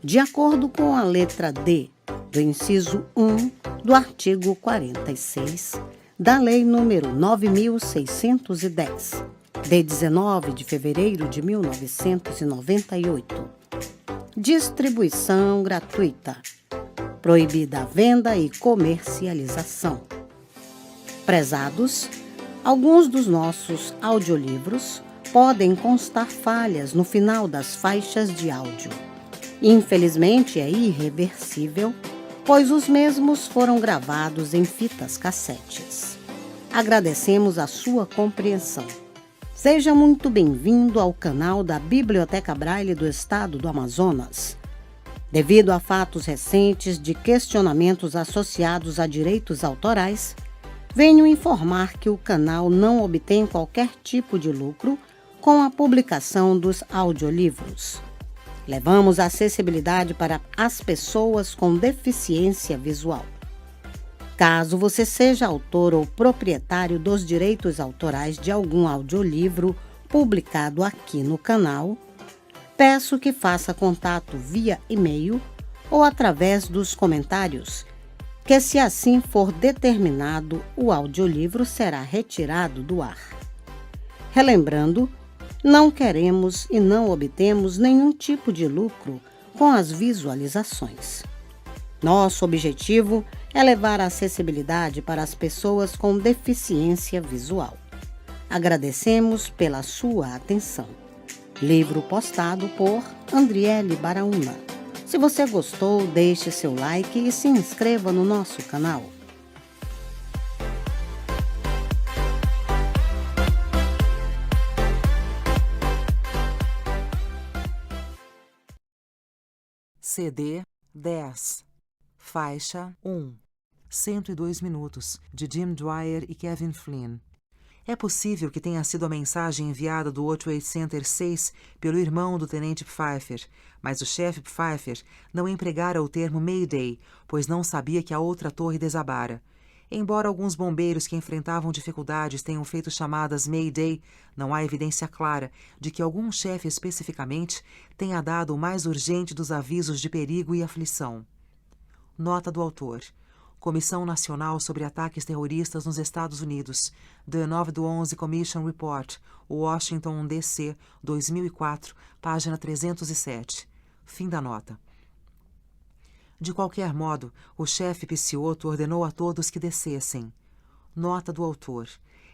de acordo com a letra D do inciso 1 do artigo 46 da Lei nº 9.610, de 19 de fevereiro de 1998. Distribuição gratuita. Proibida a venda e comercialização. Prezados, alguns dos nossos audiolivros podem constar falhas no final das faixas de áudio. Infelizmente, é irreversível, pois os mesmos foram gravados em fitas cassetes. Agradecemos a sua compreensão. Seja muito bem-vindo ao canal da Biblioteca Braille do Estado do Amazonas. Devido a fatos recentes de questionamentos associados a direitos autorais, venho informar que o canal não obtém qualquer tipo de lucro com a publicação dos audiolivros. Levamos a acessibilidade para as pessoas com deficiência visual. Caso você seja autor ou proprietário dos direitos autorais de algum audiolivro publicado aqui no canal, peço que faça contato via e-mail ou através dos comentários, que, se assim for determinado, o audiolivro será retirado do ar. Relembrando, não queremos e não obtemos nenhum tipo de lucro com as visualizações. Nosso objetivo é levar a acessibilidade para as pessoas com deficiência visual. Agradecemos pela sua atenção. Livro postado por Andriele Baraúna. Se você gostou, deixe seu like e se inscreva no nosso canal. CD 10, faixa 1, 102 minutos, de Jim Dwyer e Kevin Flynn. É possível que tenha sido a mensagem enviada do World Trade Center 6 pelo irmão do tenente Pfeiffer, mas o chefe Pfeiffer não empregara o termo Mayday, pois não sabia que a outra torre desabara. Embora alguns bombeiros que enfrentavam dificuldades tenham feito chamadas Mayday, não há evidência clara de que algum chefe especificamente tenha dado o mais urgente dos avisos de perigo e aflição. Nota do autor. Comissão Nacional sobre Ataques Terroristas nos Estados Unidos, The 9/11 Commission Report, Washington, D.C., 2004, página 307. Fim da nota. De qualquer modo, o chefe Picciotto ordenou a todos que descessem. Nota do autor.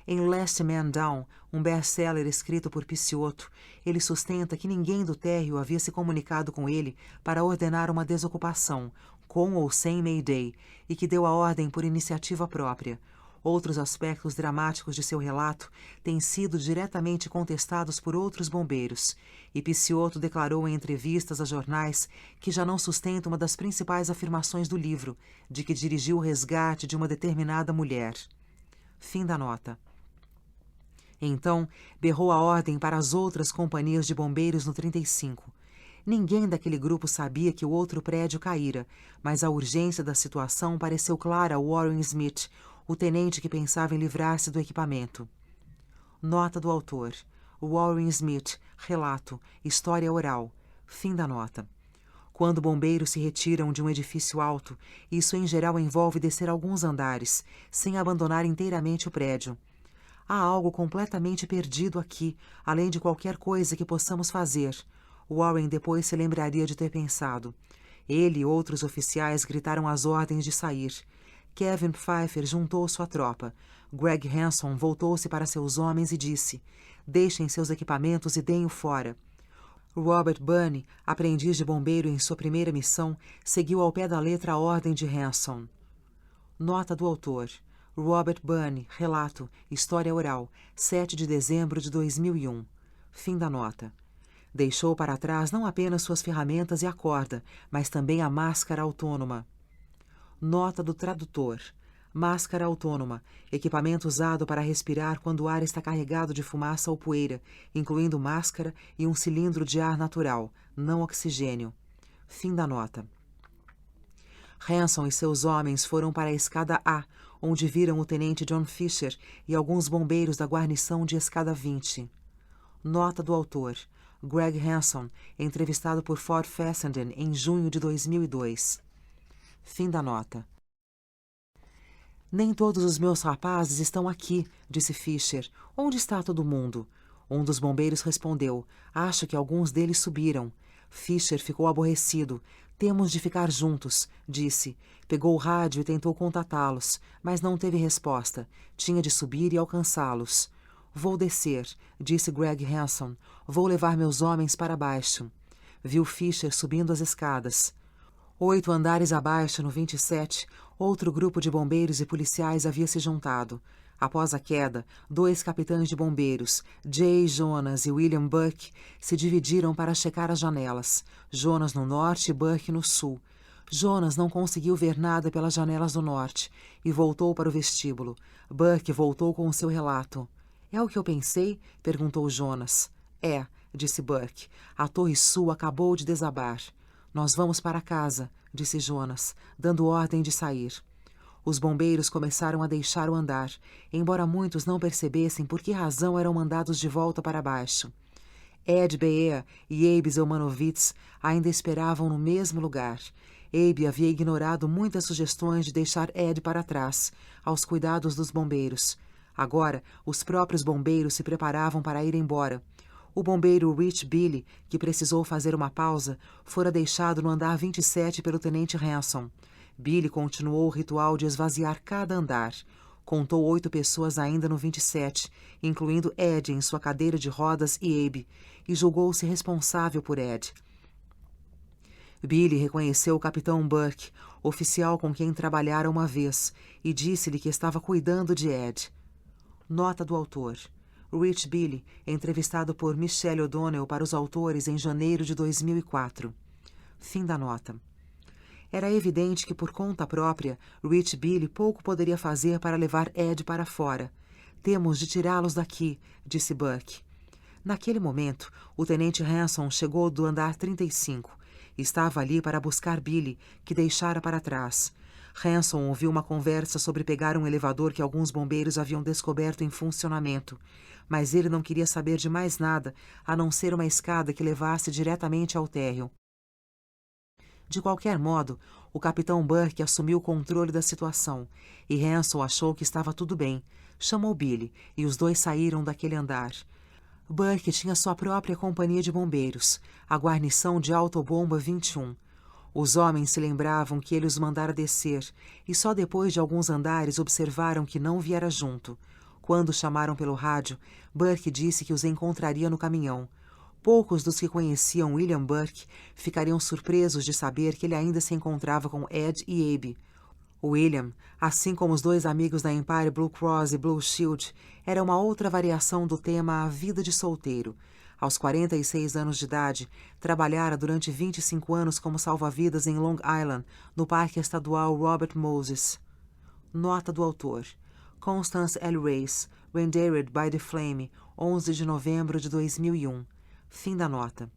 Em Last Man Down, um best-seller escrito por Picciotto, ele sustenta que ninguém do térreo havia se comunicado com ele para ordenar uma desocupação, com ou sem Mayday, e que deu a ordem por iniciativa própria. Outros aspectos dramáticos de seu relato têm sido diretamente contestados por outros bombeiros, e Picciotto declarou em entrevistas a jornais que já não sustenta uma das principais afirmações do livro, de que dirigiu o resgate de uma determinada mulher. Fim da nota. Então, berrou a ordem para as outras companhias de bombeiros no 35. Ninguém daquele grupo sabia que o outro prédio caíra, mas a urgência da situação pareceu clara a Warren Smith, o tenente que pensava em livrar-se do equipamento. Nota do autor. Warren Smith, relato, história oral. Fim da nota. Quando bombeiros se retiram de um edifício alto, isso em geral envolve descer alguns andares, sem abandonar inteiramente o prédio. Há algo completamente perdido aqui, além de qualquer coisa que possamos fazer. Warren depois se lembraria de ter pensado. Ele e outros oficiais gritaram as ordens de sair. Kevin Pfeiffer juntou sua tropa. Greg Hanson voltou-se para seus homens e disse: "Deixem seus equipamentos e deem-o fora." Robert Burney, aprendiz de bombeiro em sua primeira missão, seguiu ao pé da letra a ordem de Hanson. Nota do autor. Robert Burney, relato, história oral, 7 de dezembro de 2001. Fim da nota. Deixou para trás não apenas suas ferramentas e a corda, mas também a máscara autônoma. Nota do tradutor. Máscara autônoma, equipamento usado para respirar quando o ar está carregado de fumaça ou poeira, incluindo máscara e um cilindro de ar natural, não oxigênio. Fim da nota. Hanson e seus homens foram para a escada A, onde viram o tenente John Fisher e alguns bombeiros da guarnição de escada 20. Nota do autor. Greg Hanson, entrevistado por Ford Fessenden em junho de 2002. Fim da nota. Nem todos os meus rapazes estão aqui, disse Fisher. Onde está todo mundo? Um dos bombeiros respondeu. Acho que alguns deles subiram. Fisher ficou aborrecido. Temos de ficar juntos, disse. Pegou o rádio e tentou contatá-los, mas não teve resposta. Tinha de subir e alcançá-los. Vou descer, disse Greg Hanson. Vou levar meus homens para baixo. Viu Fisher subindo as escadas. 8 andares abaixo, no 27, outro grupo de bombeiros e policiais havia se juntado. Após a queda, 2 capitães de bombeiros, Jay Jonas e William Burke, se dividiram para checar as janelas. Jonas no norte e Burke no sul. Jonas não conseguiu ver nada pelas janelas do norte e voltou para o vestíbulo. Burke voltou com o seu relato. É o que eu pensei? Perguntou Jonas. É, disse Burke. A torre sul acabou de desabar. Nós vamos para casa, disse Jonas, dando ordem de sair. Os bombeiros começaram a deixar o andar, embora muitos não percebessem por que razão eram mandados de volta para baixo. Ed Bea e Abe Zelmanovitz ainda esperavam no mesmo lugar. Abe havia ignorado muitas sugestões de deixar Ed para trás, aos cuidados dos bombeiros. Agora, os próprios bombeiros se preparavam para ir embora. O bombeiro Rich Billy, que precisou fazer uma pausa, fora deixado no andar 27 pelo tenente Hanson. Billy continuou o ritual de esvaziar cada andar. Contou 8 pessoas ainda no 27, incluindo Ed em sua cadeira de rodas e Abe, e julgou-se responsável por Ed. Billy reconheceu o capitão Burke, oficial com quem trabalhara uma vez, e disse-lhe que estava cuidando de Ed. Nota do autor. Rich Billy, entrevistado por Michelle O'Donnell para os autores em janeiro de 2004. Fim da nota. Era evidente que, por conta própria, Rich Billy pouco poderia fazer para levar Ed para fora. Temos de tirá-los daqui, disse Burke. Naquele momento, o tenente Hanson chegou do andar 35. Estava ali para buscar Billy, que deixara para trás. Hanson ouviu uma conversa sobre pegar um elevador que alguns bombeiros haviam descoberto em funcionamento, mas ele não queria saber de mais nada, a não ser uma escada que levasse diretamente ao térreo. De qualquer modo, o capitão Burke assumiu o controle da situação, e Hanson achou que estava tudo bem. Chamou Billy, e os dois saíram daquele andar. Burke tinha sua própria companhia de bombeiros, a guarnição de Autobomba 21. Os homens se lembravam que ele os mandara descer, e só depois de alguns andares observaram que não viera junto. Quando chamaram pelo rádio, Burke disse que os encontraria no caminhão. Poucos dos que conheciam William Burke ficariam surpresos de saber que ele ainda se encontrava com Ed e Abe. William, assim como os 2 amigos da Empire Blue Cross e Blue Shield, era uma outra variação do tema A Vida de Solteiro. Aos 46 anos de idade, trabalhara durante 25 anos como salva-vidas em Long Island, no Parque Estadual Robert Moses. Nota do autor. Constance L. Race, Rendered by the Flame, 11 de novembro de 2001. Fim da nota.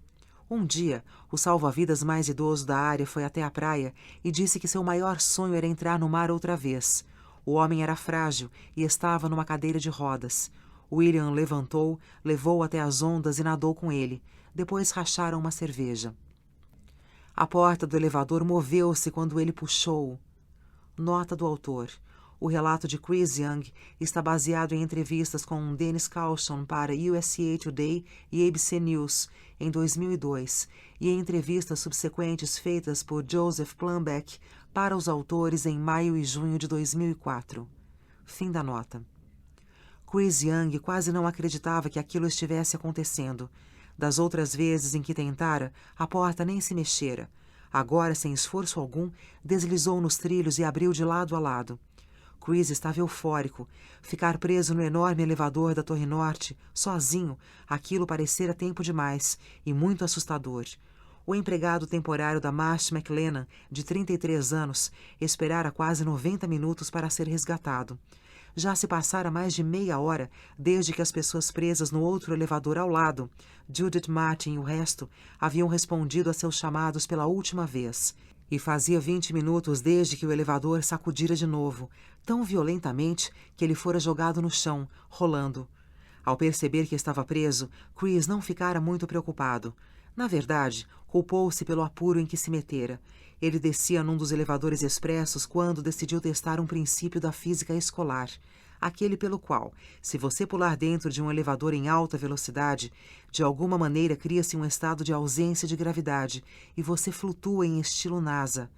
Um dia, o salva-vidas mais idoso da área foi até a praia e disse que seu maior sonho era entrar no mar outra vez. O homem era frágil e estava numa cadeira de rodas. William levantou, levou-o até as ondas e nadou com ele. Depois racharam uma cerveja. A porta do elevador moveu-se quando ele puxou. Nota do autor. O relato de Chris Young está baseado em entrevistas com Dennis Caution para USA Today e ABC News, em 2002, e em entrevistas subsequentes feitas por Joseph Plumbeck para os autores em maio e junho de 2004. Fim da nota. Chris Young quase não acreditava que aquilo estivesse acontecendo. Das outras vezes em que tentara, a porta nem se mexera. Agora, sem esforço algum, deslizou nos trilhos e abriu de lado a lado. Chris estava eufórico. Ficar preso no enorme elevador da Torre Norte, sozinho, aquilo parecera tempo demais e muito assustador. O empregado temporário da Marsh McLennan, de 33 anos, esperara quase 90 minutos para ser resgatado. Já se passara mais de meia hora desde que as pessoas presas no outro elevador ao lado, Judith Martin e o resto, haviam respondido a seus chamados pela última vez. E fazia 20 minutos desde que o elevador sacudira de novo, tão violentamente que ele fora jogado no chão, rolando. Ao perceber que estava preso, Chris não ficara muito preocupado. Na verdade, culpou-se pelo apuro em que se metera. Ele descia num dos elevadores expressos quando decidiu testar um princípio da física escolar, aquele pelo qual, se você pular dentro de um elevador em alta velocidade, de alguma maneira cria-se um estado de ausência de gravidade e você flutua em estilo NASA.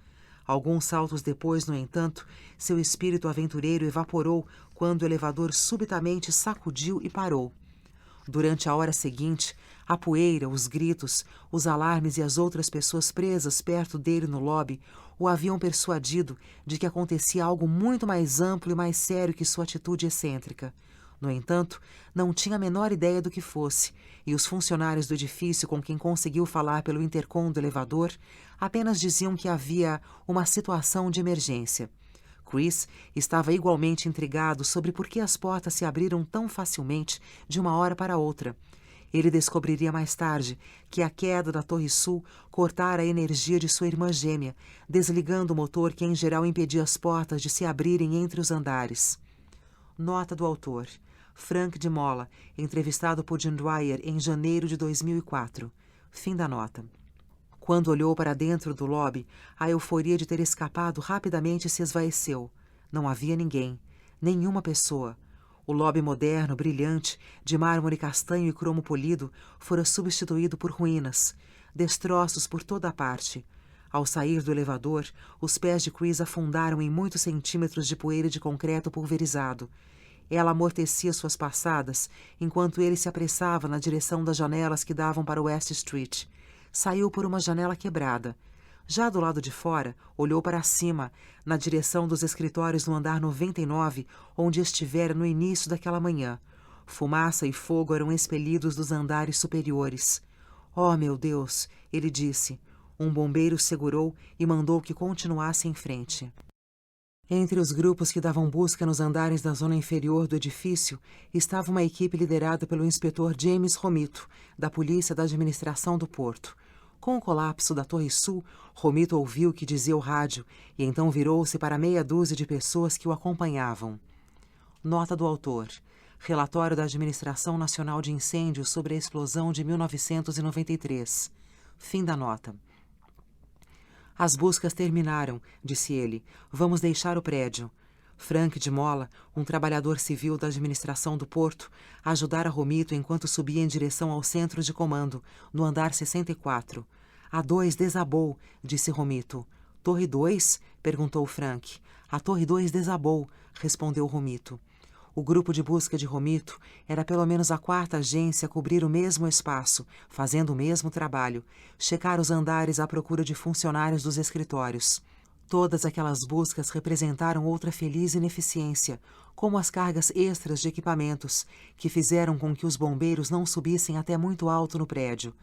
Alguns saltos depois, no entanto, seu espírito aventureiro evaporou quando o elevador subitamente sacudiu e parou. Durante a hora seguinte, a poeira, os gritos, os alarmes e as outras pessoas presas perto dele no lobby o haviam persuadido de que acontecia algo muito mais amplo e mais sério que sua atitude excêntrica. No entanto, não tinha a menor ideia do que fosse, e os funcionários do edifício com quem conseguiu falar pelo intercom do elevador apenas diziam que havia uma situação de emergência. Chris estava igualmente intrigado sobre por que as portas se abriram tão facilmente de uma hora para outra. Ele descobriria mais tarde que a queda da Torre Sul cortara a energia de sua irmã gêmea, desligando o motor que em geral impedia as portas de se abrirem entre os andares. Nota do autor. Frank de Mola, entrevistado por Jim Dwyer em janeiro de 2004. Fim da nota. Quando olhou para dentro do lobby, a euforia de ter escapado rapidamente se esvaeceu. Não havia ninguém, nenhuma pessoa. O lobby moderno, brilhante, de mármore castanho e cromo polido, fora substituído por ruínas, destroços por toda a parte. Ao sair do elevador, os pés de Chris afundaram em muitos centímetros de poeira de concreto pulverizado. Ela amortecia suas passadas, enquanto ele se apressava na direção das janelas que davam para West Street. Saiu por uma janela quebrada. Já do lado de fora, olhou para cima, na direção dos escritórios no andar 99, onde estivera no início daquela manhã. Fumaça e fogo eram expelidos dos andares superiores. "Oh, meu Deus!" ele disse. Um bombeiro segurou e mandou que continuasse em frente. Entre os grupos que davam busca nos andares da zona inferior do edifício estava uma equipe liderada pelo inspetor James Romito, da Polícia da Administração do Porto. Com o colapso da Torre Sul, Romito ouviu o que dizia o rádio e então virou-se para meia dúzia de pessoas que o acompanhavam. Nota do autor. Relatório da Administração Nacional de Incêndios sobre a explosão de 1993. Fim da nota. "As buscas terminaram", disse ele. "Vamos deixar o prédio." Frank de Mola, um trabalhador civil da administração do porto, ajudara Romito enquanto subia em direção ao centro de comando, no andar 64. "A 2 desabou", disse Romito. "Torre 2?" perguntou Frank. "A Torre 2 desabou", respondeu Romito. O grupo de busca de Romito era pelo menos a 4ª agência a cobrir o mesmo espaço, fazendo o mesmo trabalho, checar os andares à procura de funcionários dos escritórios. Todas aquelas buscas representaram outra feliz ineficiência, como as cargas extras de equipamentos, que fizeram com que os bombeiros não subissem até muito alto no prédio.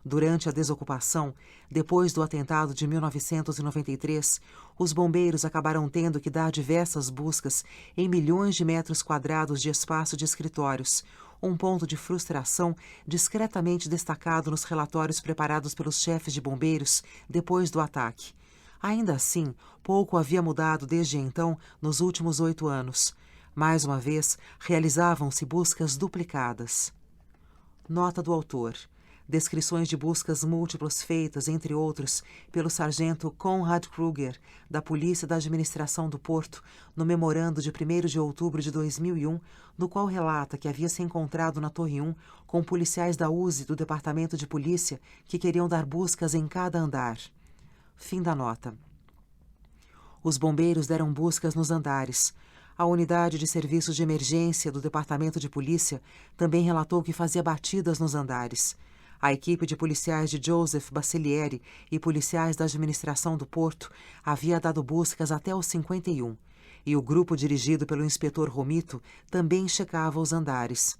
Durante a desocupação, depois do atentado de 1993, os bombeiros acabaram tendo que dar diversas buscas em milhões de metros quadrados de espaço de escritórios, um ponto de frustração discretamente destacado nos relatórios preparados pelos chefes de bombeiros depois do ataque. Ainda assim, pouco havia mudado desde então nos últimos 8 anos. Mais uma vez, realizavam-se buscas duplicadas. Nota do autor. Descrições de buscas múltiplas feitas, entre outros, pelo sargento Conrad Kruger, da Polícia da Administração do Porto, no memorando de 1º de outubro de 2001, no qual relata que havia se encontrado na Torre 1 com policiais da USE do Departamento de Polícia que queriam dar buscas em cada andar. Fim da nota. Os bombeiros deram buscas nos andares. A unidade de serviços de emergência do Departamento de Polícia também relatou que fazia batidas nos andares. A equipe de policiais de Joseph Baccellieri e policiais da administração do Porto havia dado buscas até os 51, e o grupo dirigido pelo inspetor Romito também checava os andares.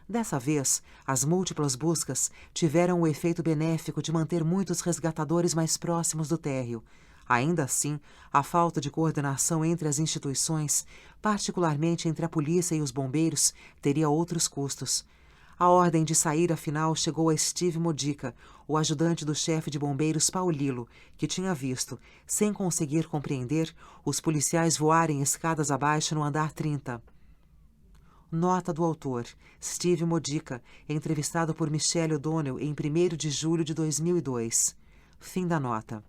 Dessa vez, as múltiplas buscas tiveram o efeito benéfico de manter muitos resgatadores mais próximos do térreo. Ainda assim, a falta de coordenação entre as instituições, particularmente entre a polícia e os bombeiros, teria outros custos. A ordem de sair, afinal, chegou a Steve Modica, o ajudante do chefe de bombeiros Paulilo, que tinha visto, sem conseguir compreender, os policiais voarem escadas abaixo no andar 30. Nota do autor: Steve Modica, entrevistado por Michelle O'Donnell em 1º de julho de 2002. Fim da nota.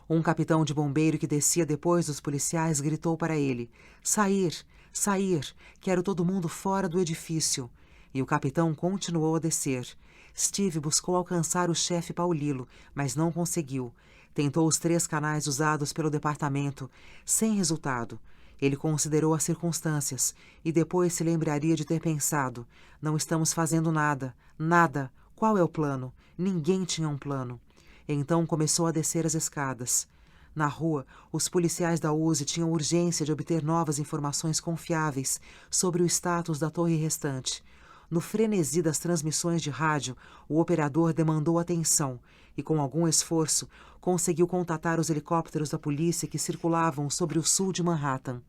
Um capitão de bombeiro que descia depois dos policiais gritou para ele: "Sair! Sair! Quero todo mundo fora do edifício!" E o capitão continuou a descer. Steve buscou alcançar o chefe Paulilo, mas não conseguiu. Tentou os 3 canais usados pelo departamento, sem resultado. Ele considerou as circunstâncias e depois se lembraria de ter pensado: não estamos fazendo nada, nada. Qual é o plano? Ninguém tinha um plano. Então começou a descer as escadas. Na rua, os policiais da USE tinham urgência de obter novas informações confiáveis sobre o status da torre restante. No frenesi das transmissões de rádio, o operador demandou atenção e, com algum esforço, conseguiu contatar os helicópteros da polícia que circulavam sobre o sul de Manhattan.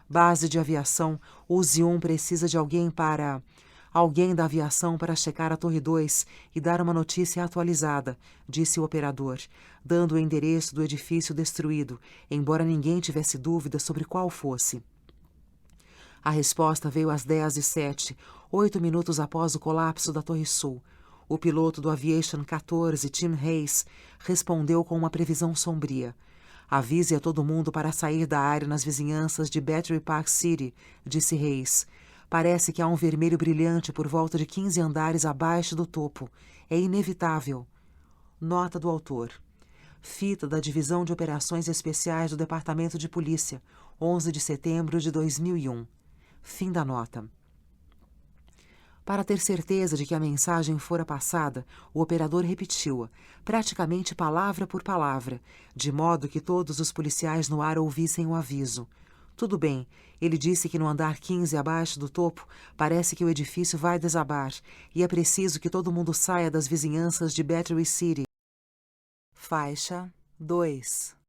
Base de aviação, USE 1 precisa de alguém da aviação para checar a Torre 2 e dar uma notícia atualizada, disse o operador, dando o endereço do edifício destruído, embora ninguém tivesse dúvida sobre qual fosse. A resposta veio às 10h07, 8 minutos após o colapso da Torre Sul. O piloto do Aviation 14, Tim Hayes, respondeu com uma previsão sombria. "Avise a todo mundo para sair da área nas vizinhanças de Battery Park City", disse Hayes. "Parece que há um vermelho brilhante por volta de 15 andares abaixo do topo. É inevitável." Nota do autor: Fita da Divisão de Operações Especiais do Departamento de Polícia, 11 de setembro de 2001. Fim da nota. Para ter certeza de que a mensagem fora passada, o operador repetiu-a, praticamente palavra por palavra, de modo que todos os policiais no ar ouvissem o aviso. Tudo bem, ele disse que no andar 15 abaixo do topo parece que o edifício vai desabar e é preciso que todo mundo saia das vizinhanças de Battery City. Faixa 2.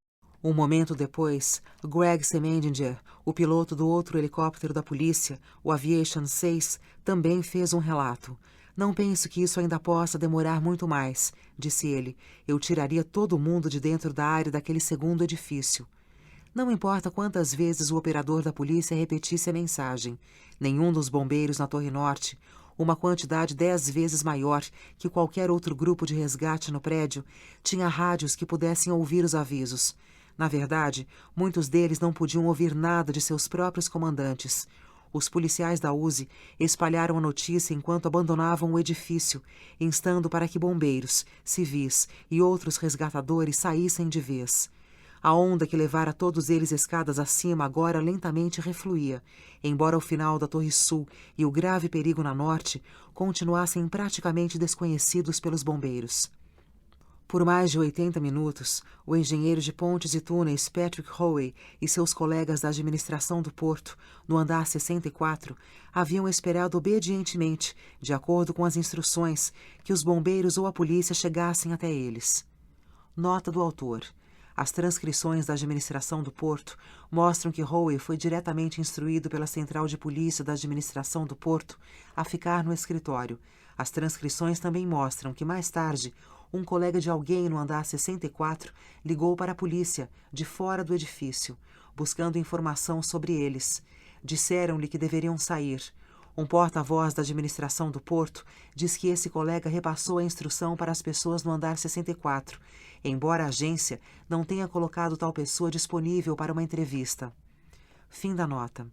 Um momento depois, Greg Semendinger, o piloto do outro helicóptero da polícia, o Aviation 6, também fez um relato. "Não penso que isso ainda possa demorar muito mais", disse ele. "Eu tiraria todo mundo de dentro da área daquele segundo edifício." Não importa quantas vezes o operador da polícia repetisse a mensagem, nenhum dos bombeiros na Torre Norte, uma quantidade 10 vezes maior que qualquer outro grupo de resgate no prédio, tinha rádios que pudessem ouvir os avisos. Na verdade, muitos deles não podiam ouvir nada de seus próprios comandantes. Os policiais da USE espalharam a notícia enquanto abandonavam o edifício, instando para que bombeiros, civis e outros resgatadores saíssem de vez. A onda que levara todos eles escadas acima agora lentamente refluía, embora o final da Torre Sul e o grave perigo na norte continuassem praticamente desconhecidos pelos bombeiros. Por mais de 80 minutos, o engenheiro de pontes e túneis Patrick Hoey e seus colegas da administração do porto, no andar 64, haviam esperado obedientemente, de acordo com as instruções, que os bombeiros ou a polícia chegassem até eles. Nota do autor: as transcrições da administração do porto mostram que Hoey foi diretamente instruído pela central de polícia da administração do porto a ficar no escritório. As transcrições também mostram que, mais tarde, um colega de alguém no andar 64 ligou para a polícia, de fora do edifício, buscando informação sobre eles. Disseram-lhe que deveriam sair. Um porta-voz da administração do porto diz que esse colega repassou a instrução para as pessoas no andar 64, embora a agência não tenha colocado tal pessoa disponível para uma entrevista. Fim da nota.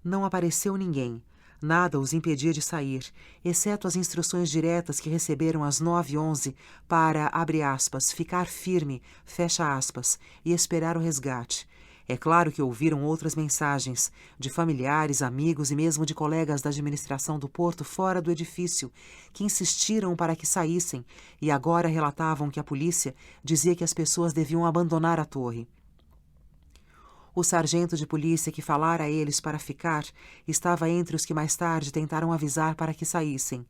Não apareceu ninguém. Nada os impedia de sair, exceto as instruções diretas que receberam às 9h11 para, abre aspas, ficar firme, fecha aspas, e esperar o resgate. É claro que ouviram outras mensagens, de familiares, amigos e mesmo de colegas da administração do porto fora do edifício, que insistiram para que saíssem e agora relatavam que a polícia dizia que as pessoas deviam abandonar a torre. O sargento de polícia que falara a eles para ficar estava entre os que mais tarde tentaram avisar para que saíssem.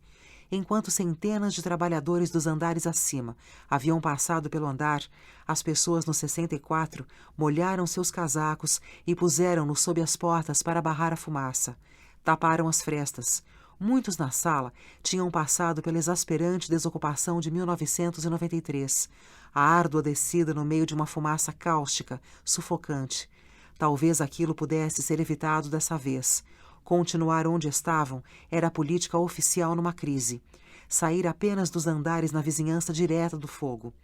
Enquanto centenas de trabalhadores dos andares acima haviam passado pelo andar, as pessoas no 64 molharam seus casacos e puseram-nos sob as portas para barrar a fumaça. Taparam as frestas. Muitos na sala tinham passado pela exasperante desocupação de 1993, a árdua descida no meio de uma fumaça cáustica, sufocante. Talvez aquilo pudesse ser evitado dessa vez. Continuar onde estavam era a política oficial numa crise. Sair apenas dos andares na vizinhança direta do fogo.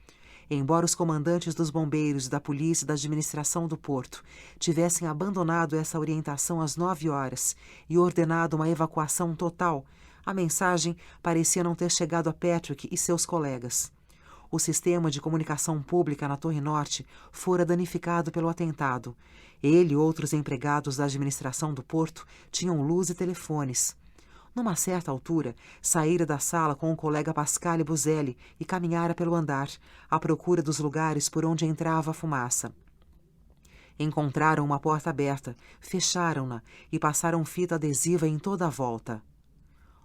Embora os comandantes dos bombeiros, da polícia e da administração do porto tivessem abandonado essa orientação às 9 horas e ordenado uma evacuação total, a mensagem parecia não ter chegado a Patrick e seus colegas. O sistema de comunicação pública na Torre Norte fora danificado pelo atentado. Ele e outros empregados da administração do porto tinham luz e telefones. Numa certa altura, saíra da sala com o colega Pasquale Buzelli e caminhara pelo andar, à procura dos lugares por onde entrava a fumaça. Encontraram uma porta aberta, fecharam-na e passaram fita adesiva em toda a volta.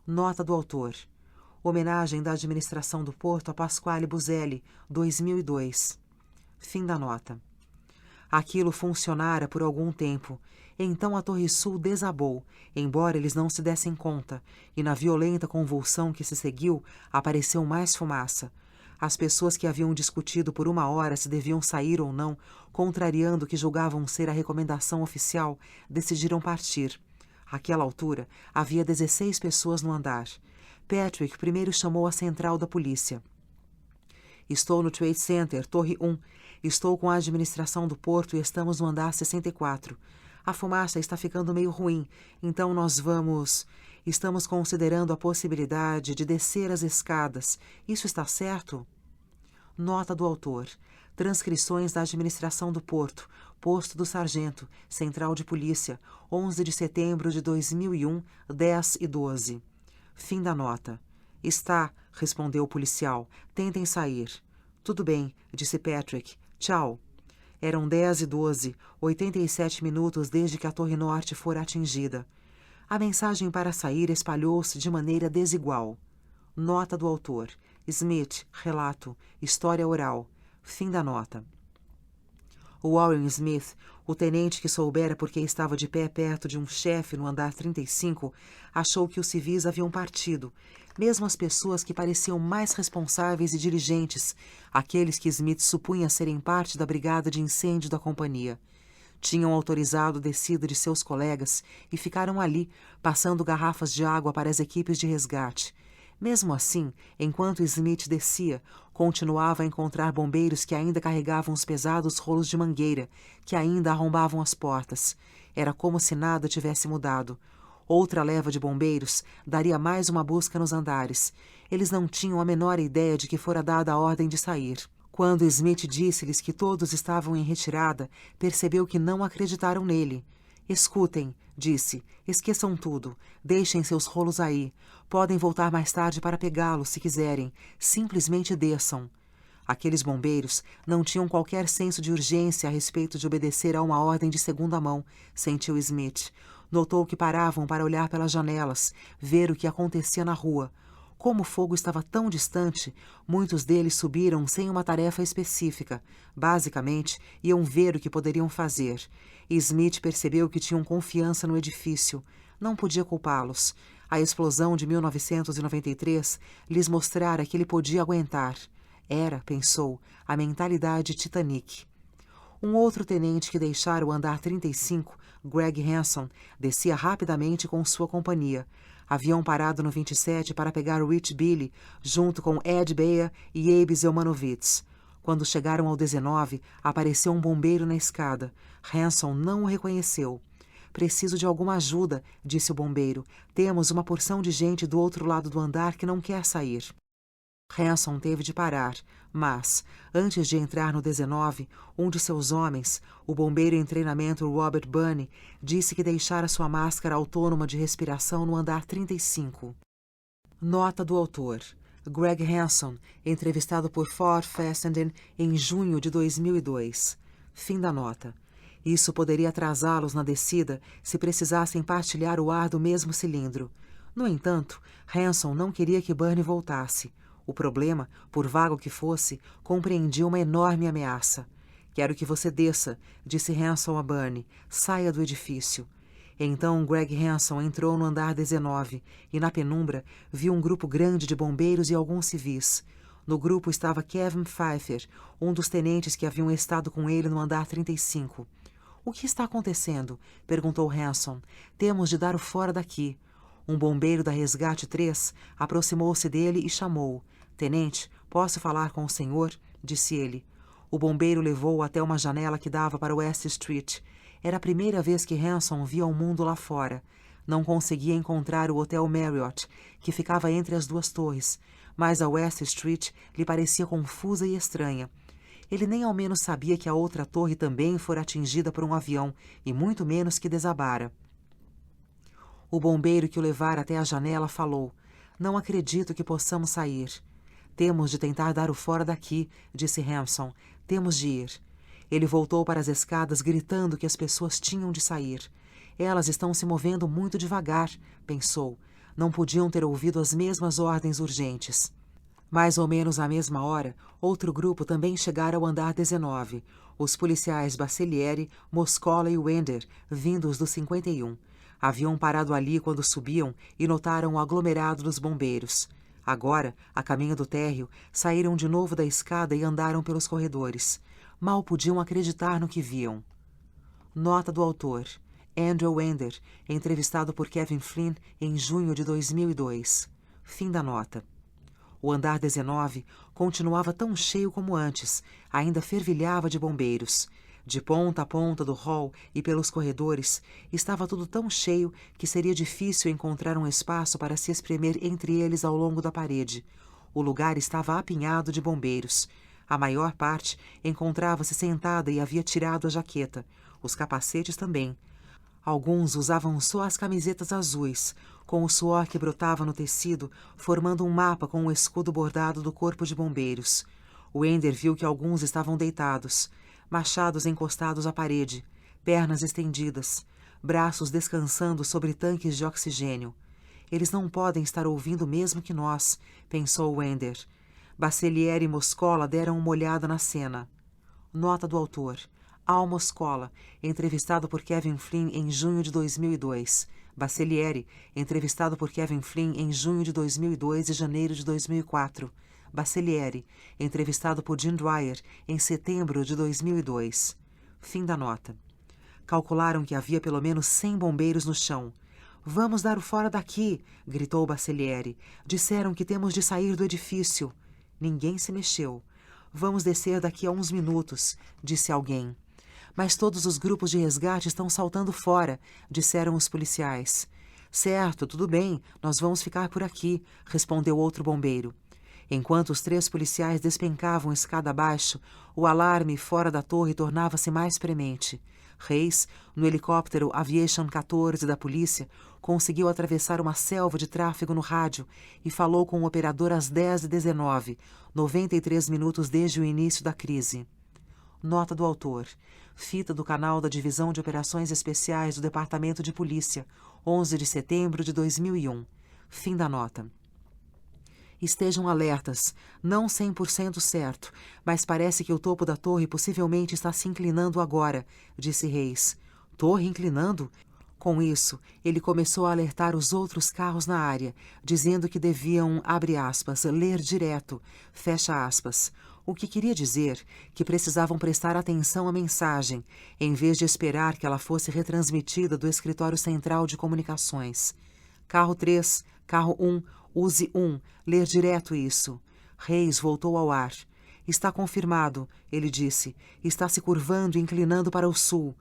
Nota do autor. Homenagem da administração do porto a Pasquale Buzelli, 2002. Fim da nota. Aquilo funcionara por algum tempo. Então a Torre Sul desabou, embora eles não se dessem conta, e na violenta convulsão que se seguiu, apareceu mais fumaça. As pessoas que haviam discutido por 1 hora se deviam sair ou não, contrariando o que julgavam ser a recomendação oficial, decidiram partir. Àquela altura, havia 16 pessoas no andar. Patrick primeiro chamou a central da polícia. Estou no Trade Center, Torre 1. Estou com a administração do porto e estamos no andar 64. A fumaça está ficando meio ruim, então Estamos considerando a possibilidade de descer as escadas. Isso está certo? Nota do autor. Transcrições da administração do porto. Posto do sargento. Central de polícia. 11 de setembro de 2001, 10:12. Fim da nota. Está, respondeu o policial. Tentem sair. Tudo bem, disse Patrick. Tchau. Eram 10:12, 87 minutos desde que a Torre Norte fora atingida. A mensagem para sair espalhou-se de maneira desigual. Nota do autor. Smith, relato, história oral. Fim da nota. Warren Smith, o tenente que soubera porque estava de pé perto de um chefe no andar 35, achou que os civis haviam partido, mesmo as pessoas que pareciam mais responsáveis e diligentes, aqueles que Smith supunha serem parte da brigada de incêndio da companhia. Tinham autorizado a descida de seus colegas e ficaram ali, passando garrafas de água para as equipes de resgate. Mesmo assim, enquanto Smith descia, continuava a encontrar bombeiros que ainda carregavam os pesados rolos de mangueira, que ainda arrombavam as portas. Era como se nada tivesse mudado. Outra leva de bombeiros daria mais uma busca nos andares. Eles não tinham a menor ideia de que fora dada a ordem de sair. Quando Smith disse-lhes que todos estavam em retirada, percebeu que não acreditaram nele. Escutem, disse, esqueçam tudo, deixem seus rolos aí. Podem voltar mais tarde para pegá-los, se quiserem. Simplesmente desçam. Aqueles bombeiros não tinham qualquer senso de urgência a respeito de obedecer a uma ordem de segunda mão, sentiu Smith. Notou que paravam para olhar pelas janelas, ver o que acontecia na rua. Como o fogo estava tão distante, muitos deles subiram sem uma tarefa específica. Basicamente, iam ver o que poderiam fazer. E Smith percebeu que tinham confiança no edifício. Não podia culpá-los. A explosão de 1993 lhes mostrara que ele podia aguentar. Era, pensou, a mentalidade Titanic. Um outro tenente que deixara o andar 35, Greg Hanson, descia rapidamente com sua companhia. Haviam parado no 27 para pegar Rich Billy, junto com Ed Bea e Abe Zelmanovitz. Quando chegaram ao 19, apareceu um bombeiro na escada. Hanson não o reconheceu. Preciso de alguma ajuda, disse o bombeiro. Temos uma porção de gente do outro lado do andar que não quer sair. Hanson teve de parar, mas, antes de entrar no 19, um de seus homens, o bombeiro em treinamento Robert Bunny, disse que deixara sua máscara autônoma de respiração no andar 35. Nota do autor. Greg Hanson, entrevistado por Ford Fessenden em junho de 2002. Fim da nota. Isso poderia atrasá-los na descida se precisassem partilhar o ar do mesmo cilindro. No entanto, Hanson não queria que Bunny voltasse. O problema, por vago que fosse, compreendia uma enorme ameaça. Quero que você desça, disse Hanson a Bunny. Saia do edifício. Então Greg Hanson entrou no andar 19 e, na penumbra, viu um grupo grande de bombeiros e alguns civis. No grupo estava Kevin Pfeiffer, um dos tenentes que haviam estado com ele no andar 35. O que está acontecendo? Perguntou Hanson. Temos de dar o fora daqui. Um bombeiro da Resgate 3 aproximou-se dele e chamou. Tenente, posso falar com o senhor? Disse ele. O bombeiro levou-o até uma janela que dava para West Street. Era a primeira vez que Hanson via o mundo lá fora. Não conseguia encontrar o Hotel Marriott, que ficava entre as duas torres, mas a West Street lhe parecia confusa e estranha. Ele nem ao menos sabia que a outra torre também fora atingida por um avião, e muito menos que desabara. O bombeiro que o levara até a janela falou. Não acredito que possamos sair. Temos de tentar dar o fora daqui, disse Hanson. Temos de ir. Ele voltou para as escadas gritando que as pessoas tinham de sair. Elas estão se movendo muito devagar, pensou. Não podiam ter ouvido as mesmas ordens urgentes. Mais ou menos à mesma hora, outro grupo também chegara ao andar 19. Os policiais Baccellieri, Moscola e Wender, vindos do 51. Haviam parado ali quando subiam e notaram o aglomerado dos bombeiros. Agora, a caminho do térreo, saíram de novo da escada e andaram pelos corredores. Mal podiam acreditar no que viam. Nota do autor. Andrew Wender, entrevistado por Kevin Flynn em junho de 2002. Fim da nota. O andar 19 continuava tão cheio como antes, ainda fervilhava de bombeiros. De ponta a ponta do hall e pelos corredores, estava tudo tão cheio que seria difícil encontrar um espaço para se espremer entre eles ao longo da parede. O lugar estava apinhado de bombeiros. A maior parte encontrava-se sentada e havia tirado a jaqueta. Os capacetes também. Alguns usavam só as camisetas azuis, com o suor que brotava no tecido, formando um mapa com o escudo bordado do corpo de bombeiros. Wender viu que alguns estavam deitados, machados encostados à parede, pernas estendidas, braços descansando sobre tanques de oxigênio. Eles não podem estar ouvindo o mesmo que nós, pensou Wender. Baccellieri e Moscola deram uma olhada na cena. Nota do autor. Al Moscola, entrevistado por Kevin Flynn em junho de 2002. Baccellieri, entrevistado por Kevin Flynn em junho de 2002 e janeiro de 2004. Baccellieri, entrevistado por Jim Dwyer em setembro de 2002. Fim da nota. Calcularam que havia pelo menos 100 bombeiros no chão. Vamos dar o fora daqui, gritou Baccellieri. Disseram que temos de sair do edifício. Ninguém se mexeu. Vamos descer daqui a uns minutos, disse alguém. Mas todos os grupos de resgate estão saltando fora, disseram os policiais. Certo, tudo bem, nós vamos ficar por aqui, respondeu outro bombeiro. Enquanto os 3 policiais despencavam escada abaixo, o alarme fora da torre tornava-se mais premente. Reis, no helicóptero Aviation 14 da polícia, conseguiu atravessar uma selva de tráfego no rádio e falou com o operador às 10h19, 93 minutos desde o início da crise. Nota do autor. Fita do canal da Divisão de Operações Especiais do Departamento de Polícia, 11 de setembro de 2001. Fim da nota. Estejam alertas, não 100% certo, mas parece que o topo da torre possivelmente está se inclinando agora, disse Reis. Torre inclinando? Com isso, ele começou a alertar os outros carros na área, dizendo que deviam, abre aspas, ler direto, fecha aspas. O que queria dizer que precisavam prestar atenção à mensagem, em vez de esperar que ela fosse retransmitida do escritório central de comunicações. Carro 3, carro 1, use 1, ler direto isso. Reis voltou ao ar. Está confirmado, ele disse. Está se curvando e inclinando para o sul.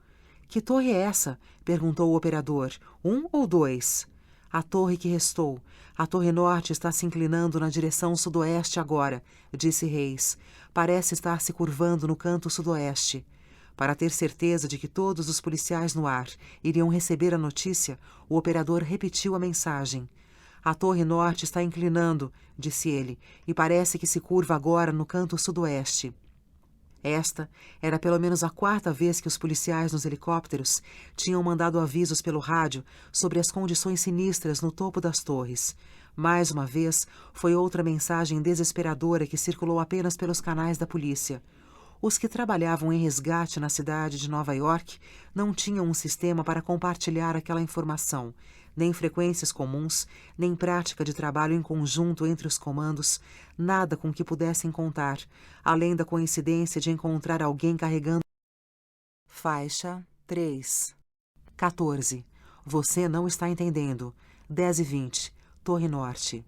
Que torre é essa? Perguntou o operador. 1 ou 2? A torre que restou. A torre norte está se inclinando na direção sudoeste agora, disse Reis. Parece estar se curvando no canto sudoeste. Para ter certeza de que todos os policiais no ar iriam receber a notícia, o operador repetiu a mensagem. A torre norte está inclinando, disse ele, e parece que se curva agora no canto sudoeste. Esta era pelo menos a 4ª vez que os policiais nos helicópteros tinham mandado avisos pelo rádio sobre as condições sinistras no topo das torres. Mais uma vez, foi outra mensagem desesperadora que circulou apenas pelos canais da polícia. Os que trabalhavam em resgate na cidade de Nova York não tinham um sistema para compartilhar aquela informação, nem frequências comuns, nem prática de trabalho em conjunto entre os comandos, nada com que pudessem contar, além da coincidência de encontrar alguém carregando. Faixa 3, 14. Você não está entendendo. 10:20. Torre Norte.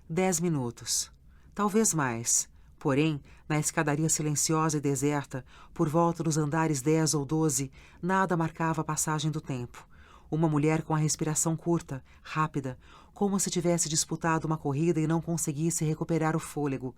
10 minutos. Talvez mais. Porém, na escadaria silenciosa e deserta, por volta dos andares 10 ou 12, nada marcava a passagem do tempo. Uma mulher com a respiração curta, rápida, como se tivesse disputado uma corrida e não conseguisse recuperar o fôlego.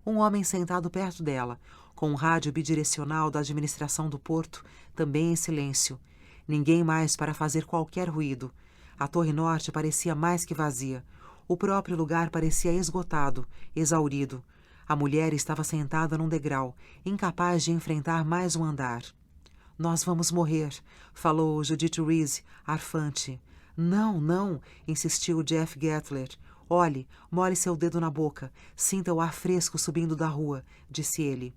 Um homem sentado perto dela, com um rádio bidirecional da administração do porto, também em silêncio. Ninguém mais para fazer qualquer ruído. A Torre Norte parecia mais que vazia. O próprio lugar parecia esgotado, exaurido. A mulher estava sentada num degrau, incapaz de enfrentar mais um andar. Nós vamos morrer, falou Judith Reese, arfante. Não, não, insistiu Jeff Gettler. Olhe, molhe seu dedo na boca, sinta o ar fresco subindo da rua, disse ele.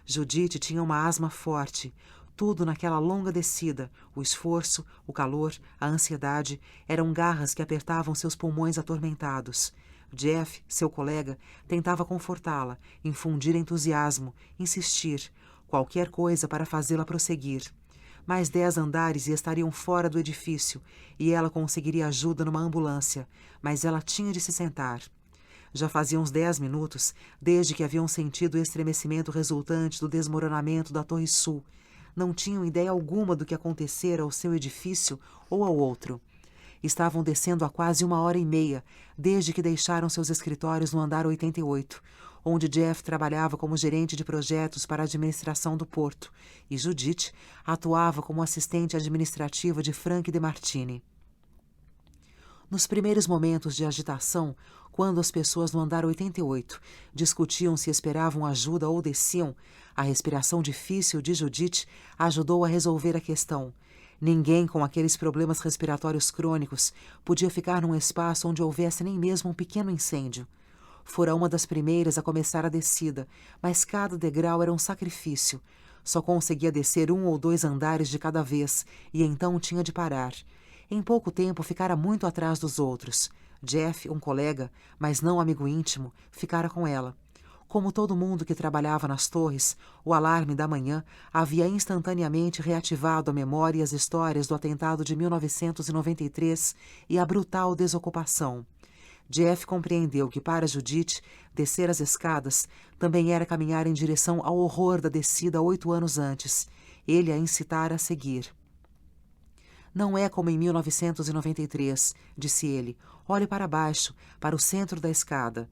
Judith tinha uma asma forte. Tudo naquela longa descida, o esforço, o calor, a ansiedade, eram garras que apertavam seus pulmões atormentados. Jeff, seu colega, tentava confortá-la, infundir entusiasmo, insistir, qualquer coisa para fazê-la prosseguir. Mais 10 andares e estariam fora do edifício, e ela conseguiria ajuda numa ambulância, mas ela tinha de se sentar. Já fazia uns 10 minutos desde que haviam sentido o estremecimento resultante do desmoronamento da Torre Sul. Não tinham ideia alguma do que acontecera ao seu edifício ou ao outro. Estavam descendo há quase 1h30, desde que deixaram seus escritórios no andar 88, onde Jeff trabalhava como gerente de projetos para a administração do porto, e Judith atuava como assistente administrativa de Frank DeMartini. Nos primeiros momentos de agitação, quando as pessoas no andar 88 discutiam se esperavam ajuda ou desciam, a respiração difícil de Judith ajudou a resolver a questão. Ninguém com aqueles problemas respiratórios crônicos podia ficar num espaço onde houvesse nem mesmo um pequeno incêndio. Fora uma das primeiras a começar a descida, mas cada degrau era um sacrifício. Só conseguia descer 1 ou 2 andares de cada vez, e então tinha de parar. Em pouco tempo ficara muito atrás dos outros. Jeff, um colega, mas não amigo íntimo, ficara com ela. Como todo mundo que trabalhava nas torres, o alarme da manhã havia instantaneamente reativado a memória e as histórias do atentado de 1993 e a brutal desocupação. Jeff compreendeu que para Judith, descer as escadas também era caminhar em direção ao horror da descida 8 anos antes. Ele a incitara a seguir. Não é como em 1993, disse ele. Olhe para baixo, para o centro da escada.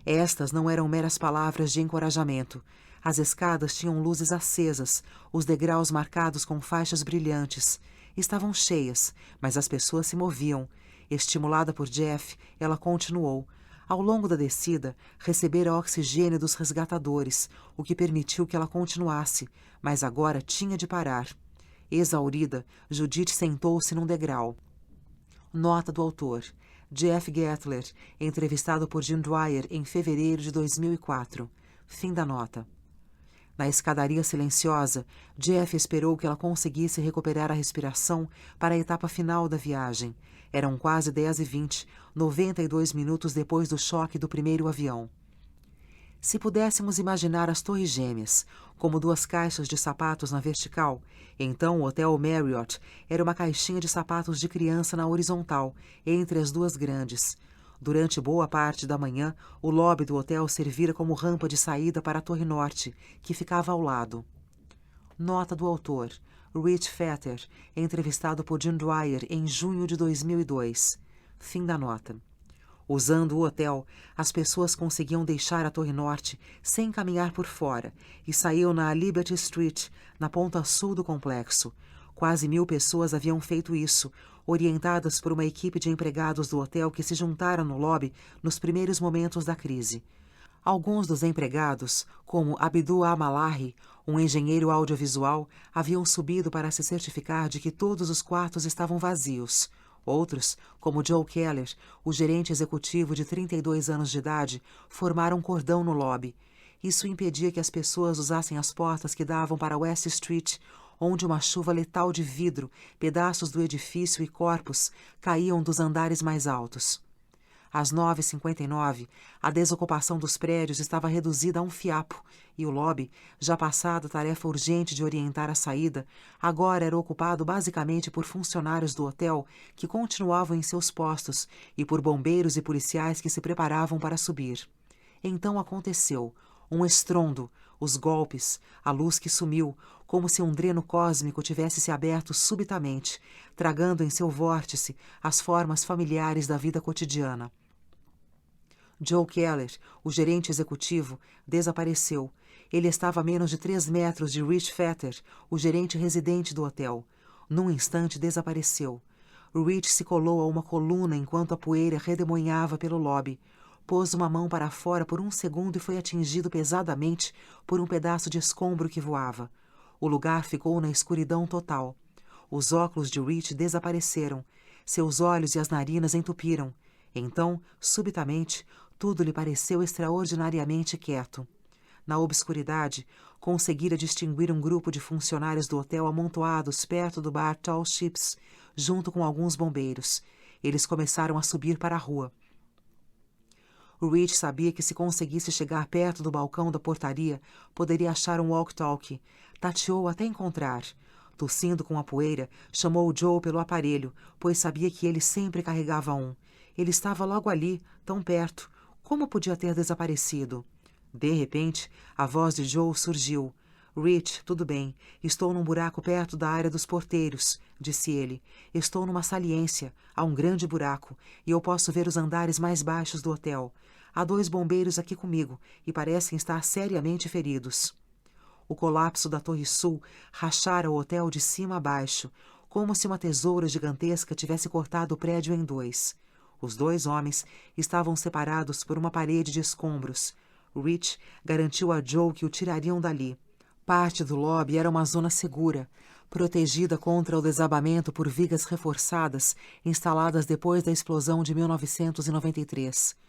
Estas não eram meras palavras de encorajamento. As escadas tinham luzes acesas, os degraus marcados com faixas brilhantes. Estavam cheias, mas as pessoas se moviam. Estimulada por Jeff, ela continuou. Ao longo da descida, recebera oxigênio dos resgatadores, o que permitiu que ela continuasse, mas agora tinha de parar. Exaurida, Judith sentou-se num degrau. Nota do autor. Jeff Gettler, entrevistado por Jim Dwyer em fevereiro de 2004. Fim da nota. Na escadaria silenciosa, Jeff esperou que ela conseguisse recuperar a respiração para a etapa final da viagem. Eram quase 10h20, 92 minutos depois do choque do primeiro avião. Se pudéssemos imaginar as Torres Gêmeas como 2 caixas de sapatos na vertical, então o Hotel Marriott era uma caixinha de sapatos de criança na horizontal, entre as 2 grandes. Durante boa parte da manhã, o lobby do hotel servira como rampa de saída para a Torre Norte, que ficava ao lado. Nota do autor. Rich Fetter, entrevistado por Jim Dwyer em junho de 2002. Fim da nota. Usando o hotel, as pessoas conseguiam deixar a Torre Norte sem caminhar por fora e saíam na Liberty Street, na ponta sul do complexo. Quase 1000 pessoas haviam feito isso, orientadas por uma equipe de empregados do hotel que se juntara no lobby nos primeiros momentos da crise. Alguns dos empregados, como Abdul Amalahi, um engenheiro audiovisual, haviam subido para se certificar de que todos os quartos estavam vazios. Outros, como Joe Keller, o gerente executivo de 32 anos de idade, formaram um cordão no lobby. Isso impedia que as pessoas usassem as portas que davam para West Street, onde uma chuva letal de vidro, pedaços do edifício e corpos caíam dos andares mais altos. Às 9h59, a desocupação dos prédios estava reduzida a um fiapo e o lobby, já passado a tarefa urgente de orientar a saída, agora era ocupado basicamente por funcionários do hotel que continuavam em seus postos e por bombeiros e policiais que se preparavam para subir. Então aconteceu. Um estrondo, os golpes, a luz que sumiu, como se um dreno cósmico tivesse se aberto subitamente, tragando em seu vórtice as formas familiares da vida cotidiana. Joe Keller, o gerente executivo, desapareceu. Ele estava a menos de 3 metros de Rich Fetter, o gerente residente do hotel. Num instante desapareceu. Rich se colou a uma coluna enquanto a poeira redemoinhava pelo lobby. Pôs uma mão para fora por um segundo e foi atingido pesadamente por um pedaço de escombro que voava. O lugar ficou na escuridão total. Os óculos de Rich desapareceram. Seus olhos e as narinas entupiram. Então, subitamente, tudo lhe pareceu extraordinariamente quieto. Na obscuridade, conseguira distinguir um grupo de funcionários do hotel amontoados perto do bar Tall Ships, junto com alguns bombeiros. Eles começaram a subir para a rua. Rich sabia que se conseguisse chegar perto do balcão da portaria, poderia achar um walkie-talkie. Tateou até encontrar. Tossindo com a poeira, chamou Joe pelo aparelho, pois sabia que ele sempre carregava um. Ele estava logo ali, tão perto. Como podia ter desaparecido? De repente, a voz de Joe surgiu. Rich, tudo bem. Estou num buraco perto da área dos porteiros, disse ele. Estou numa saliência. Há um grande buraco, e eu posso ver os andares mais baixos do hotel. Há 2 bombeiros aqui comigo, e parecem estar seriamente feridos. O colapso da Torre Sul rachara o hotel de cima a baixo, como se uma tesoura gigantesca tivesse cortado o prédio em 2. Os 2 homens estavam separados por uma parede de escombros. Rich garantiu a Joe que o tirariam dali. Parte do lobby era uma zona segura, protegida contra o desabamento por vigas reforçadas instaladas depois da explosão de 1993.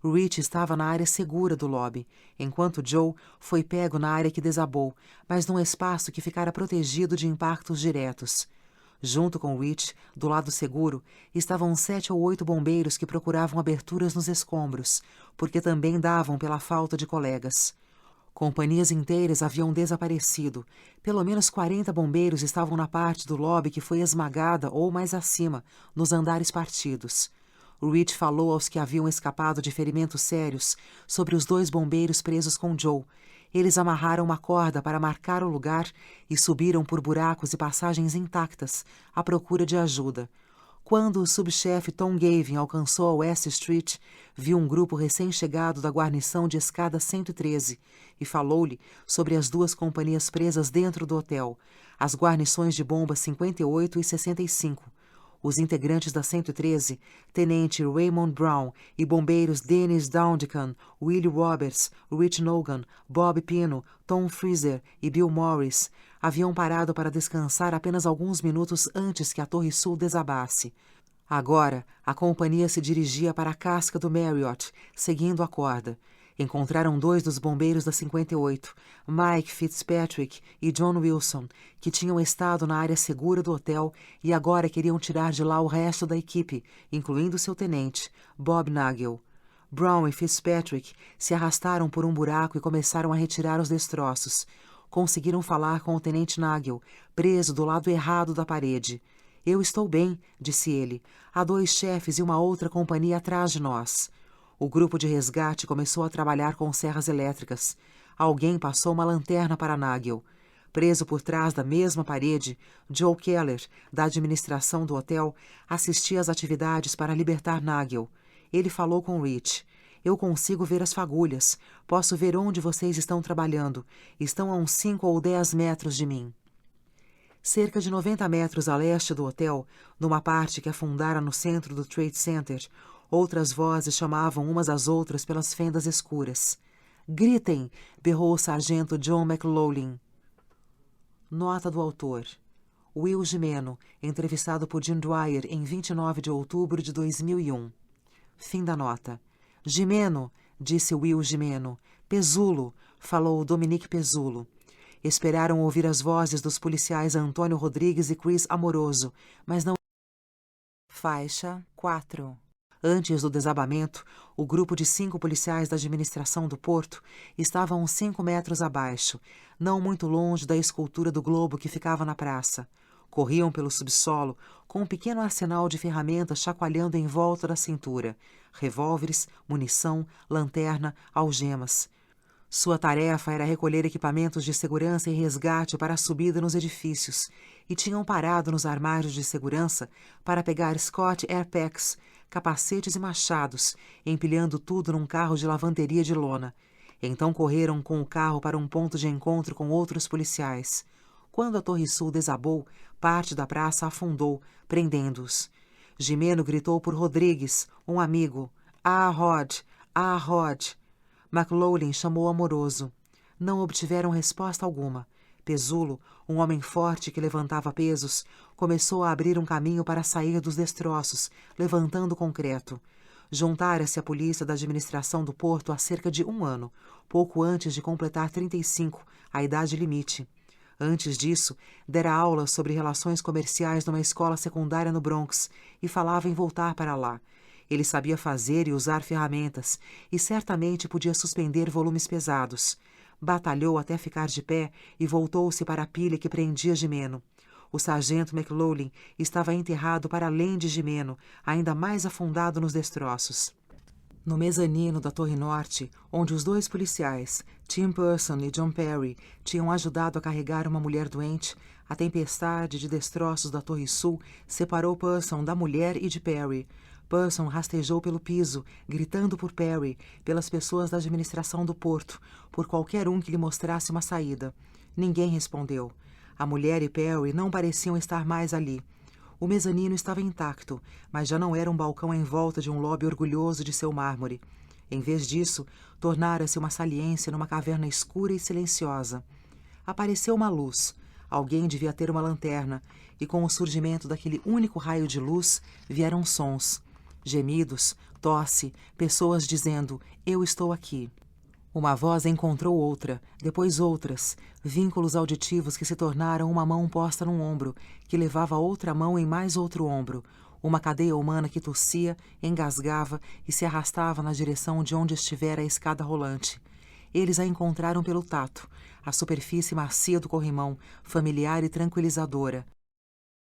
Rich estava na área segura do lobby, enquanto Joe foi pego na área que desabou, mas num espaço que ficara protegido de impactos diretos. Junto com Rich, do lado seguro, estavam 7 ou 8 bombeiros que procuravam aberturas nos escombros, porque também davam pela falta de colegas. Companhias inteiras haviam desaparecido. Pelo menos 40 bombeiros estavam na parte do lobby que foi esmagada ou mais acima, nos andares partidos. Rich falou aos que haviam escapado de ferimentos sérios sobre os 2 bombeiros presos com Joe. Eles amarraram uma corda para marcar o lugar e subiram por buracos e passagens intactas, à procura de ajuda. Quando o subchefe Tom Gavin alcançou a West Street, viu um grupo recém-chegado da guarnição de escada 113 e falou-lhe sobre as 2 companhias presas dentro do hotel, as guarnições de bombas 58 e 65. Os integrantes da 113, Tenente Raymond Brown e bombeiros Dennis Downdican, Willie Roberts, Rich Nogan, Bob Pino, Tom Freezer e Bill Morris, haviam parado para descansar apenas alguns minutos antes que a Torre Sul desabasse. Agora, a companhia se dirigia para a casca do Marriott, seguindo a corda. Encontraram 2 dos bombeiros da 58, Mike Fitzpatrick e John Wilson, que tinham estado na área segura do hotel e agora queriam tirar de lá o resto da equipe, incluindo seu tenente, Bob Nagel. Brown e Fitzpatrick se arrastaram por um buraco e começaram a retirar os destroços. Conseguiram falar com o tenente Nagel, preso do lado errado da parede. Eu estou bem, disse ele. Há 2 chefes e uma outra companhia atrás de nós. O grupo de resgate começou a trabalhar com serras elétricas. Alguém passou uma lanterna para Nagel. Preso por trás da mesma parede, Joe Keller, da administração do hotel, assistia às atividades para libertar Nagel. Ele falou com Rich. Eu consigo ver as fagulhas. Posso ver onde vocês estão trabalhando. Estão a uns 5 ou 10 metros de mim. Cerca de 90 metros a leste do hotel, numa parte que afundara no centro do Trade Center, outras vozes chamavam umas às outras pelas fendas escuras. Gritem! Berrou o sargento John McLaughlin. Nota do autor. Will Gimeno, entrevistado por Jim Dwyer em 29 de outubro de 2001. Fim da nota. Gimeno, disse Will Gimeno. Pezulo, falou Dominique Pezulo. Esperaram ouvir as vozes dos policiais Antônio Rodrigues e Chris Amoroso, mas não... Faixa 4. Antes do desabamento, o grupo de 5 policiais da administração do porto estava a uns 5 metros abaixo, não muito longe da escultura do globo que ficava na praça. Corriam pelo subsolo, com um pequeno arsenal de ferramentas chacoalhando em volta da cintura: revólveres, munição, lanterna, algemas. Sua tarefa era recolher equipamentos de segurança e resgate para a subida nos edifícios, e tinham parado nos armários de segurança para pegar Scott Airpacks, capacetes e machados, empilhando tudo num carro de lavanderia de lona. Então correram com o carro para um ponto de encontro com outros policiais. Quando a Torre Sul desabou, parte da praça afundou, prendendo-os. Gimeno gritou por Rodrigues, um amigo: "Ah, Rod! Ah, Rod!" McLaughlin chamou amoroso. Não obtiveram resposta alguma. Pesulo, um homem forte que levantava pesos, começou a abrir um caminho para sair dos destroços, levantando concreto. Juntara-se à polícia da administração do porto há cerca de 1 ano, pouco antes de completar 35, a idade limite. Antes disso, dera aulas sobre relações comerciais numa escola secundária no Bronx e falava em voltar para lá. Ele sabia fazer e usar ferramentas e certamente podia suspender volumes pesados. Batalhou até ficar de pé e voltou-se para a pilha que prendia Gimeno. O sargento McLaughlin estava enterrado para além de Gimeno, ainda mais afundado nos destroços. No mezanino da Torre Norte, onde os 2 policiais, Tim Person e John Perry, tinham ajudado a carregar uma mulher doente, a tempestade de destroços da Torre Sul separou Person da mulher e de Perry. Person rastejou pelo piso, gritando por Perry, pelas pessoas da administração do porto, por qualquer um que lhe mostrasse uma saída. Ninguém respondeu. A mulher e Perry não pareciam estar mais ali. O mezanino estava intacto, mas já não era um balcão em volta de um lobby orgulhoso de seu mármore. Em vez disso, tornara-se uma saliência numa caverna escura e silenciosa. Apareceu uma luz. Alguém devia ter uma lanterna, e com o surgimento daquele único raio de luz, vieram sons. Gemidos, tosse, pessoas dizendo: "Eu estou aqui." Uma voz encontrou outra, depois outras, vínculos auditivos que se tornaram uma mão posta num ombro, que levava outra mão em mais outro ombro, uma cadeia humana que tossia, engasgava e se arrastava na direção de onde estivera a escada rolante. Eles a encontraram pelo tato, a superfície macia do corrimão, familiar e tranquilizadora.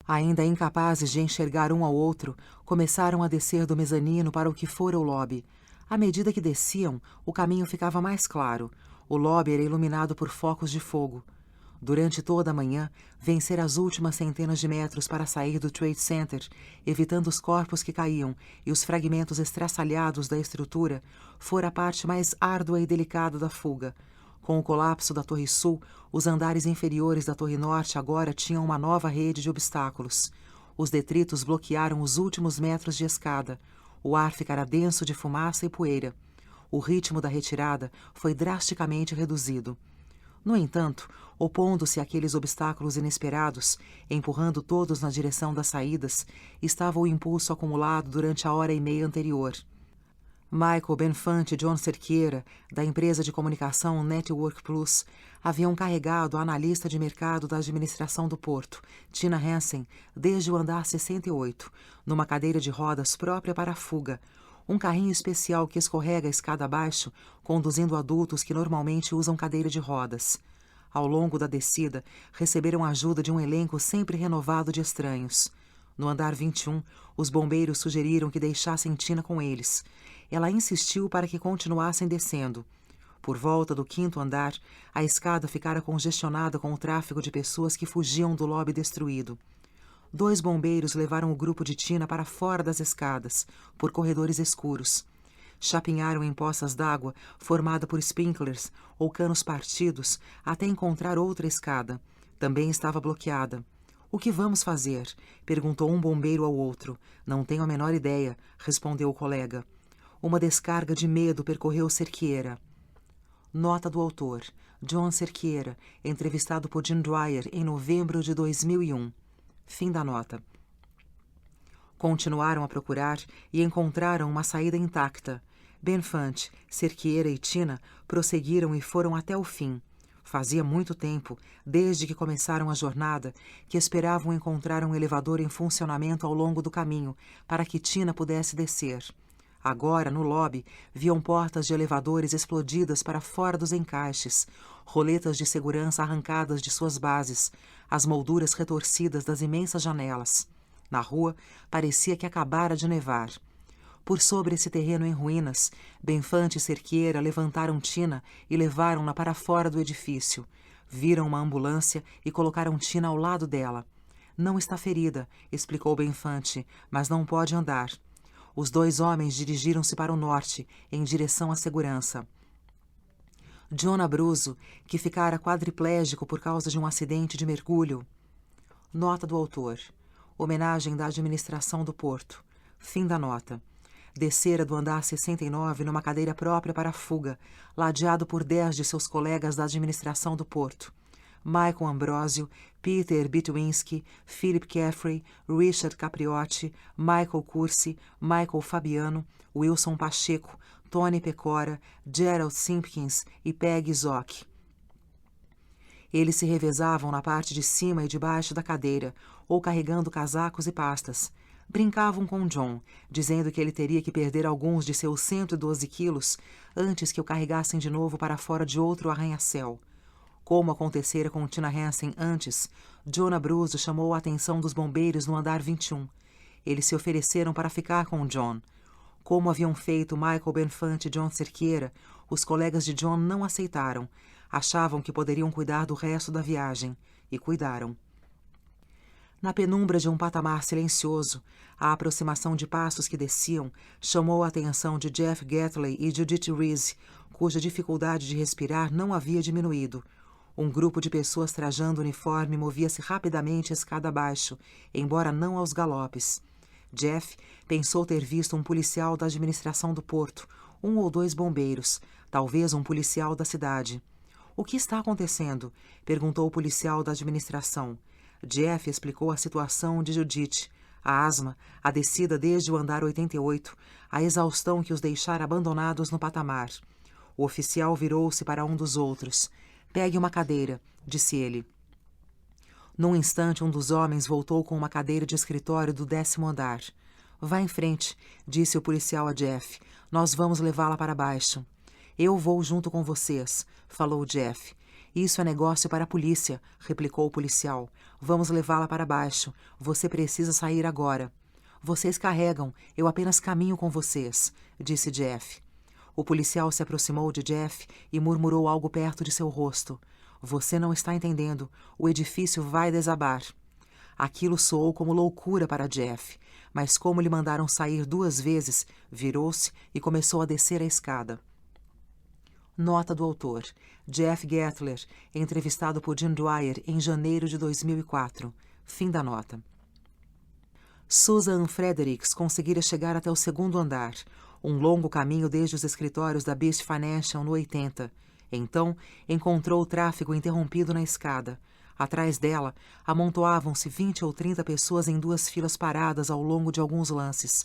Ainda incapazes de enxergar um ao outro, começaram a descer do mezanino para o que fora o lobby. À medida que desciam, o caminho ficava mais claro. O lobby era iluminado por focos de fogo. Durante toda a manhã, vencer as últimas centenas de metros para sair do Trade Center, evitando os corpos que caíam e os fragmentos estraçalhados da estrutura, fora a parte mais árdua e delicada da fuga. Com o colapso da Torre Sul, os andares inferiores da Torre Norte agora tinham uma nova rede de obstáculos. Os detritos bloquearam os últimos metros de escada. O ar ficara denso de fumaça e poeira. O ritmo da retirada foi drasticamente reduzido. No entanto, opondo-se àqueles obstáculos inesperados, empurrando todos na direção das saídas, estava o impulso acumulado durante a 1h30 anterior. Michael Benfante e John Cerqueira, da empresa de comunicação Network Plus, haviam carregado a analista de mercado da administração do porto, Tina Hansen, desde o andar 68, numa cadeira de rodas própria para a fuga, um carrinho especial que escorrega a escada abaixo, conduzindo adultos que normalmente usam cadeira de rodas. Ao longo da descida, receberam a ajuda de um elenco sempre renovado de estranhos. No andar 21, os bombeiros sugeriram que deixassem Tina com eles. Ela insistiu para que continuassem descendo. Por volta do 5º andar, a escada ficara congestionada com o tráfego de pessoas que fugiam do lobby destruído. 2 bombeiros levaram o grupo de Tina para fora das escadas, por corredores escuros. Chapinharam em poças d'água, formada por sprinklers ou canos partidos, até encontrar outra escada. Também estava bloqueada. "O que vamos fazer?" perguntou um bombeiro ao outro. "Não tenho a menor ideia", respondeu o colega. Uma descarga de medo percorreu Cerqueira. Nota do autor: John Cerqueira, entrevistado por Jim Dwyer em novembro de 2001. Fim da nota. Continuaram a procurar e encontraram uma saída intacta. Benfante, Cerqueira e Tina prosseguiram e foram até o fim. Fazia muito tempo, desde que começaram a jornada, que esperavam encontrar um elevador em funcionamento ao longo do caminho, para que Tina pudesse descer. Agora, no lobby, viam portas de elevadores explodidas para fora dos encaixes, roletas de segurança arrancadas de suas bases, as molduras retorcidas das imensas janelas. Na rua, parecia que acabara de nevar. Por sobre esse terreno em ruínas, Benfante e Cerqueira levantaram Tina e levaram-na para fora do edifício. Viram uma ambulância e colocaram Tina ao lado dela. Não está ferida, explicou Benfante, mas não pode andar. Os dois homens dirigiram-se para o norte, em direção à segurança. John Abruzzo, que ficara quadriplégico por causa de um acidente de mergulho. Nota do autor. Homenagem da administração do porto. Fim da nota. Descera do andar 69 numa cadeira própria para a fuga, ladeado por 10 de seus colegas da administração do porto. Michael Ambrosio, Peter Bitwinski, Philip Caffrey, Richard Capriotti, Michael Cursi, Michael Fabiano, Wilson Pacheco, Tony Pecora, Gerald Simpkins e Peggy Zock. Eles se revezavam na parte de cima e de baixo da cadeira, ou carregando casacos e pastas. Brincavam com John, dizendo que ele teria que perder alguns de seus 112 quilos antes que o carregassem de novo para fora de outro arranha-céu. Como acontecera com Tina Hansen antes, John Abruzzo chamou a atenção dos bombeiros no andar 21. Eles se ofereceram para ficar com John. Como haviam feito Michael Benfante e John Cerqueira, os colegas de John não aceitaram. Achavam que poderiam cuidar do resto da viagem, e cuidaram. Na penumbra de um patamar silencioso, a aproximação de passos que desciam chamou a atenção de Jeff Gatley e Judith Reese, cuja dificuldade de respirar não havia diminuído. Um grupo de pessoas trajando uniforme movia-se rapidamente escada abaixo, embora não aos galopes. Jeff pensou ter visto um policial da administração do porto, 1 ou 2 bombeiros, talvez um policial da cidade. — O que está acontecendo? Perguntou o policial da administração. Jeff explicou a situação de Judith, a asma, a descida desde o andar 88, a exaustão que os deixara abandonados no patamar. O oficial virou-se para um dos outros. — Pegue uma cadeira, disse ele. Num instante, um dos homens voltou com uma cadeira de escritório do 10º andar. — Vá em frente, disse o policial a Jeff. Nós vamos levá-la para baixo. — Eu vou junto com vocês, falou Jeff. — Isso é negócio para a polícia, replicou o policial. Vamos levá-la para baixo. Você precisa sair agora. Vocês carregam, eu apenas caminho com vocês, disse Jeff. O policial se aproximou de Jeff e murmurou algo perto de seu rosto. Você não está entendendo. O edifício vai desabar. Aquilo soou como loucura para Jeff, mas como lhe mandaram sair 2 vezes, virou-se e começou a descer a escada. Nota do autor. Jeff Gatler, entrevistado por Jim Dwyer em janeiro de 2004. Fim da nota. Susan Fredericks conseguira chegar até o 2º andar, um longo caminho desde os escritórios da Beast Financial no 80. Então, encontrou o tráfego interrompido na escada. Atrás dela, amontoavam-se 20 ou 30 pessoas em 2 filas paradas ao longo de alguns lances.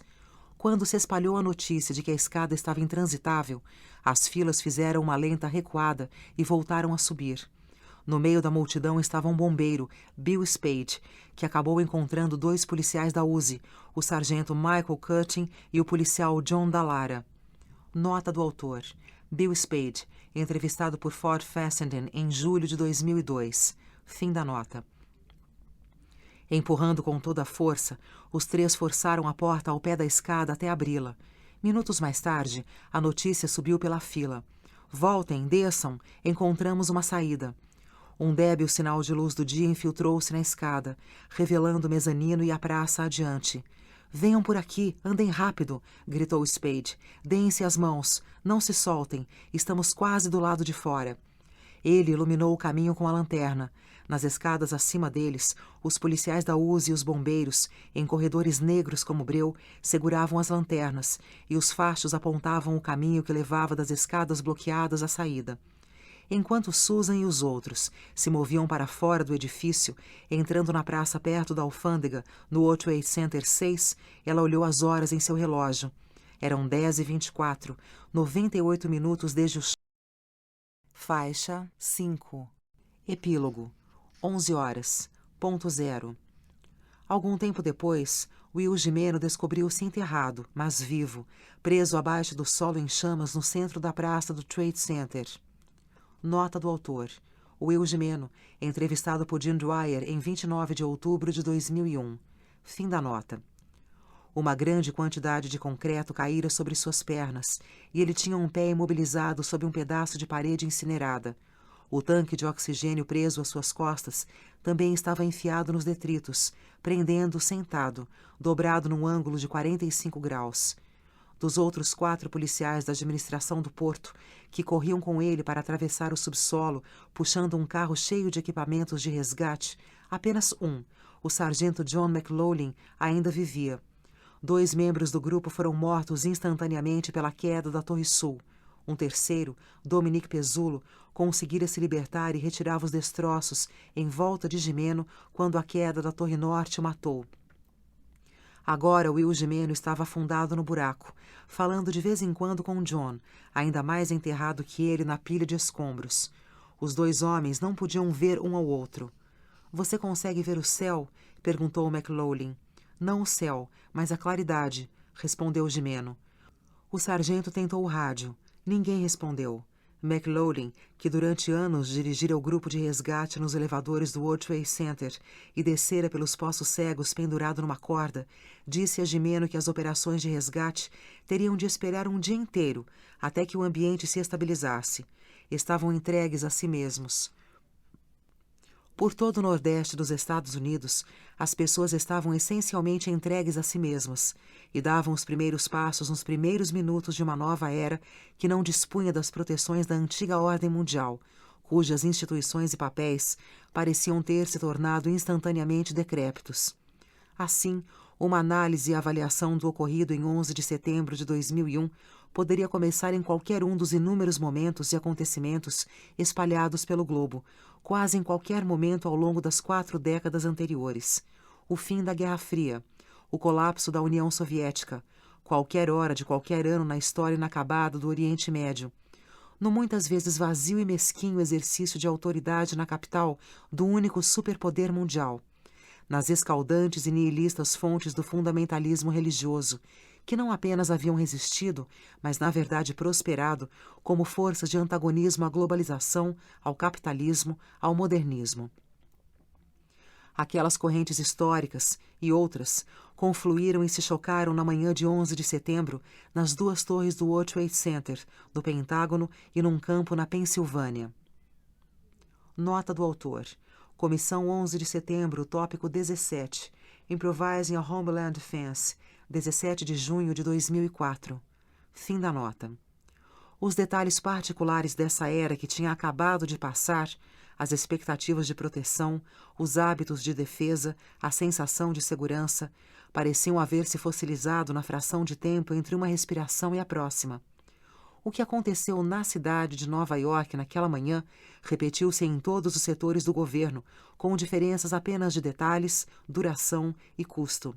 Quando se espalhou a notícia de que a escada estava intransitável, as filas fizeram uma lenta recuada e voltaram a subir. No meio da multidão estava um bombeiro, Bill Spade, que acabou encontrando 2 policiais da USE, o sargento Michael Cutting e o policial John Dallara. Nota do autor. Bill Spade, entrevistado por Ford Fessenden em julho de 2002. Fim da nota. Empurrando com toda a força, os 3 forçaram a porta ao pé da escada até abri-la. Minutos mais tarde, a notícia subiu pela fila. Voltem, desçam, encontramos uma saída. Um débil sinal de luz do dia infiltrou-se na escada, revelando o mezanino e a praça adiante. Venham por aqui, andem rápido, gritou Spade. Deem-se as mãos, não se soltem, estamos quase do lado de fora. Ele iluminou o caminho com a lanterna. Nas escadas acima deles, os policiais da USE e os bombeiros, em corredores negros como breu, seguravam as lanternas, e os fachos apontavam o caminho que levava das escadas bloqueadas à saída. Enquanto Susan e os outros se moviam para fora do edifício, entrando na praça perto da alfândega, no World Trade Center 6, ela olhou as horas em seu relógio. Eram 10h24, 98 minutos desde o... Faixa 5. Epílogo. 11h00. Algum tempo depois, Will Gimeno descobriu-se enterrado, mas vivo, preso abaixo do solo em chamas no centro da praça do Trade Center. Nota do autor. Will Gimeno, entrevistado por Jim Dwyer em 29 de outubro de 2001. Fim da nota. Uma grande quantidade de concreto caíra sobre suas pernas, e ele tinha um pé imobilizado sob um pedaço de parede incinerada. O tanque de oxigênio preso às suas costas também estava enfiado nos detritos, prendendo-o sentado, dobrado num ângulo de 45 graus. Dos outros 4 policiais da administração do porto, que corriam com ele para atravessar o subsolo, puxando um carro cheio de equipamentos de resgate, apenas um, o sargento John McLaughlin, ainda vivia. 2 membros do grupo foram mortos instantaneamente pela queda da Torre Sul. Um terceiro, Dominique Pezzulo, conseguira se libertar e retirava os destroços em volta de Gimeno quando a queda da Torre Norte o matou. Agora Will Gimeno estava afundado no buraco, falando de vez em quando com John, ainda mais enterrado que ele na pilha de escombros. Os 2 homens não podiam ver um ao outro. — Você consegue ver o céu? Perguntou McLaughlin. — Não o céu, mas a claridade, respondeu Gimeno. O sargento tentou o rádio. Ninguém respondeu. McLaughlin, que durante anos dirigira o grupo de resgate nos elevadores do World Trade Center e descera pelos poços cegos pendurado numa corda, disse a Gimeno que as operações de resgate teriam de esperar um dia inteiro, até que o ambiente se estabilizasse. Estavam entregues a si mesmos. Por todo o Nordeste dos Estados Unidos, as pessoas estavam essencialmente entregues a si mesmas e davam os primeiros passos nos primeiros minutos de uma nova era que não dispunha das proteções da antiga ordem mundial, cujas instituições e papéis pareciam ter se tornado instantaneamente decrépitos. Assim, uma análise e avaliação do ocorrido em 11 de setembro de 2001 poderia começar em qualquer um dos inúmeros momentos e acontecimentos espalhados pelo globo, quase em qualquer momento ao longo das 4 décadas anteriores. O fim da Guerra Fria, o colapso da União Soviética, qualquer hora de qualquer ano na história inacabada do Oriente Médio, no muitas vezes vazio e mesquinho exercício de autoridade na capital do único superpoder mundial, nas escaldantes e nihilistas fontes do fundamentalismo religioso, que não apenas haviam resistido, mas na verdade prosperado como forças de antagonismo à globalização, ao capitalismo, ao modernismo. Aquelas correntes históricas e outras confluíram e se chocaram na manhã de 11 de setembro nas 2 torres do World Trade Center, no Pentágono e num campo na Pensilvânia. Nota do autor. Comissão 11 de setembro, tópico 17. Improvising a Homeland Defense, 17 de junho de 2004. Fim da nota. Os detalhes particulares dessa era que tinha acabado de passar, as expectativas de proteção, os hábitos de defesa, a sensação de segurança, pareciam haver se fossilizado na fração de tempo entre uma respiração e a próxima. O que aconteceu na cidade de Nova York naquela manhã repetiu-se em todos os setores do governo, com diferenças apenas de detalhes, duração e custo.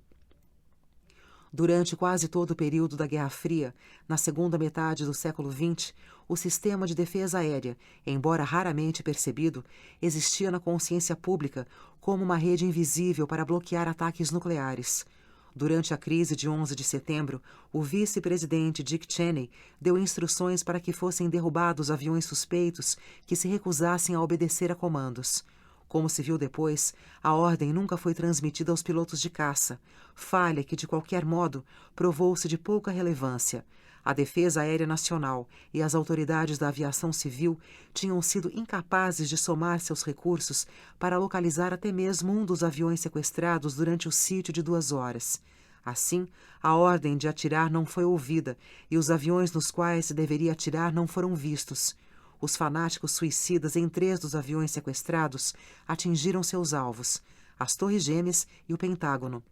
Durante quase todo o período da Guerra Fria, na segunda metade do século XX, o sistema de defesa aérea, embora raramente percebido, existia na consciência pública como uma rede invisível para bloquear ataques nucleares. Durante a crise de 11 de setembro, o vice-presidente Dick Cheney deu instruções para que fossem derrubados aviões suspeitos que se recusassem a obedecer a comandos. Como se viu depois, a ordem nunca foi transmitida aos pilotos de caça, falha que, de qualquer modo, provou-se de pouca relevância. A Defesa Aérea Nacional e as autoridades da aviação civil tinham sido incapazes de somar seus recursos para localizar até mesmo um dos aviões sequestrados durante o sítio de 2 horas. Assim, a ordem de atirar não foi ouvida e os aviões nos quais se deveria atirar não foram vistos. Os fanáticos suicidas em 3 dos aviões sequestrados atingiram seus alvos, as Torres Gêmeas e o Pentágono.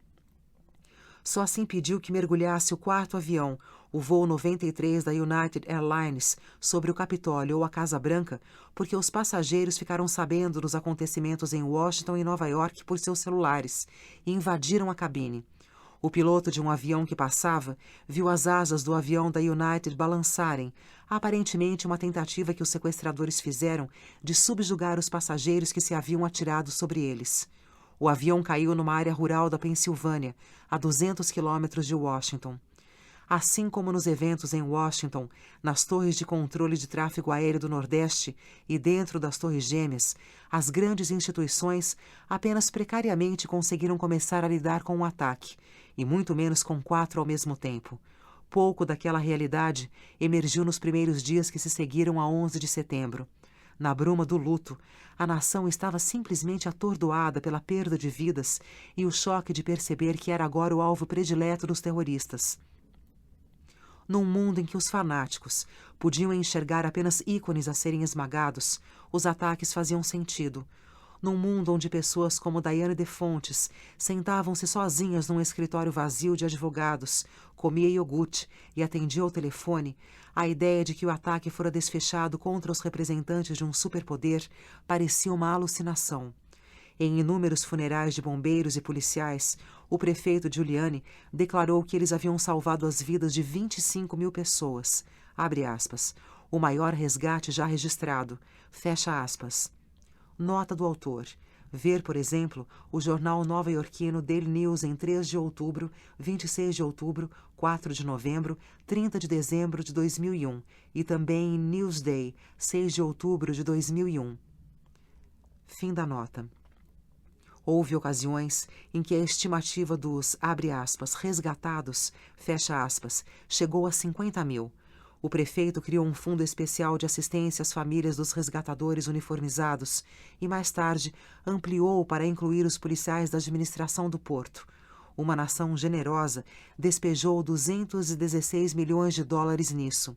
Só se impediu que mergulhasse o 4º avião, o voo 93 da United Airlines, sobre o Capitólio ou a Casa Branca, porque os passageiros ficaram sabendo dos acontecimentos em Washington e Nova York por seus celulares e invadiram a cabine. O piloto de um avião que passava viu as asas do avião da United balançarem, aparentemente uma tentativa que os sequestradores fizeram de subjugar os passageiros que se haviam atirado sobre eles. O avião caiu numa área rural da Pensilvânia, a 200 quilômetros de Washington. Assim como nos eventos em Washington, nas torres de controle de tráfego aéreo do Nordeste e dentro das Torres Gêmeas, as grandes instituições apenas precariamente conseguiram começar a lidar com um ataque, e muito menos com 4 ao mesmo tempo. Pouco daquela realidade emergiu nos primeiros dias que se seguiram a 11 de setembro. Na bruma do luto, a nação estava simplesmente atordoada pela perda de vidas e o choque de perceber que era agora o alvo predileto dos terroristas. Num mundo em que os fanáticos podiam enxergar apenas ícones a serem esmagados, os ataques faziam sentido. Num mundo onde pessoas como Diane de Fontes sentavam-se sozinhas num escritório vazio de advogados, comia iogurte e atendia ao telefone, a ideia de que o ataque fora desfechado contra os representantes de um superpoder parecia uma alucinação. Em inúmeros funerais de bombeiros e policiais, o prefeito Giuliani declarou que eles haviam salvado as vidas de 25 mil pessoas. Abre aspas. O maior resgate já registrado. Fecha aspas. Nota do autor. Ver, por exemplo, o jornal nova-iorquino Daily News em 3 de outubro, 26 de outubro, 4 de novembro, 30 de dezembro de 2001 e também em Newsday, 6 de outubro de 2001. Fim da nota. Houve ocasiões em que a estimativa dos, abre aspas, resgatados, fecha aspas, chegou a 50 mil. O prefeito criou um fundo especial de assistência às famílias dos resgatadores uniformizados e, mais tarde, ampliou para incluir os policiais da administração do porto. Uma nação generosa despejou 216 milhões de dólares nisso.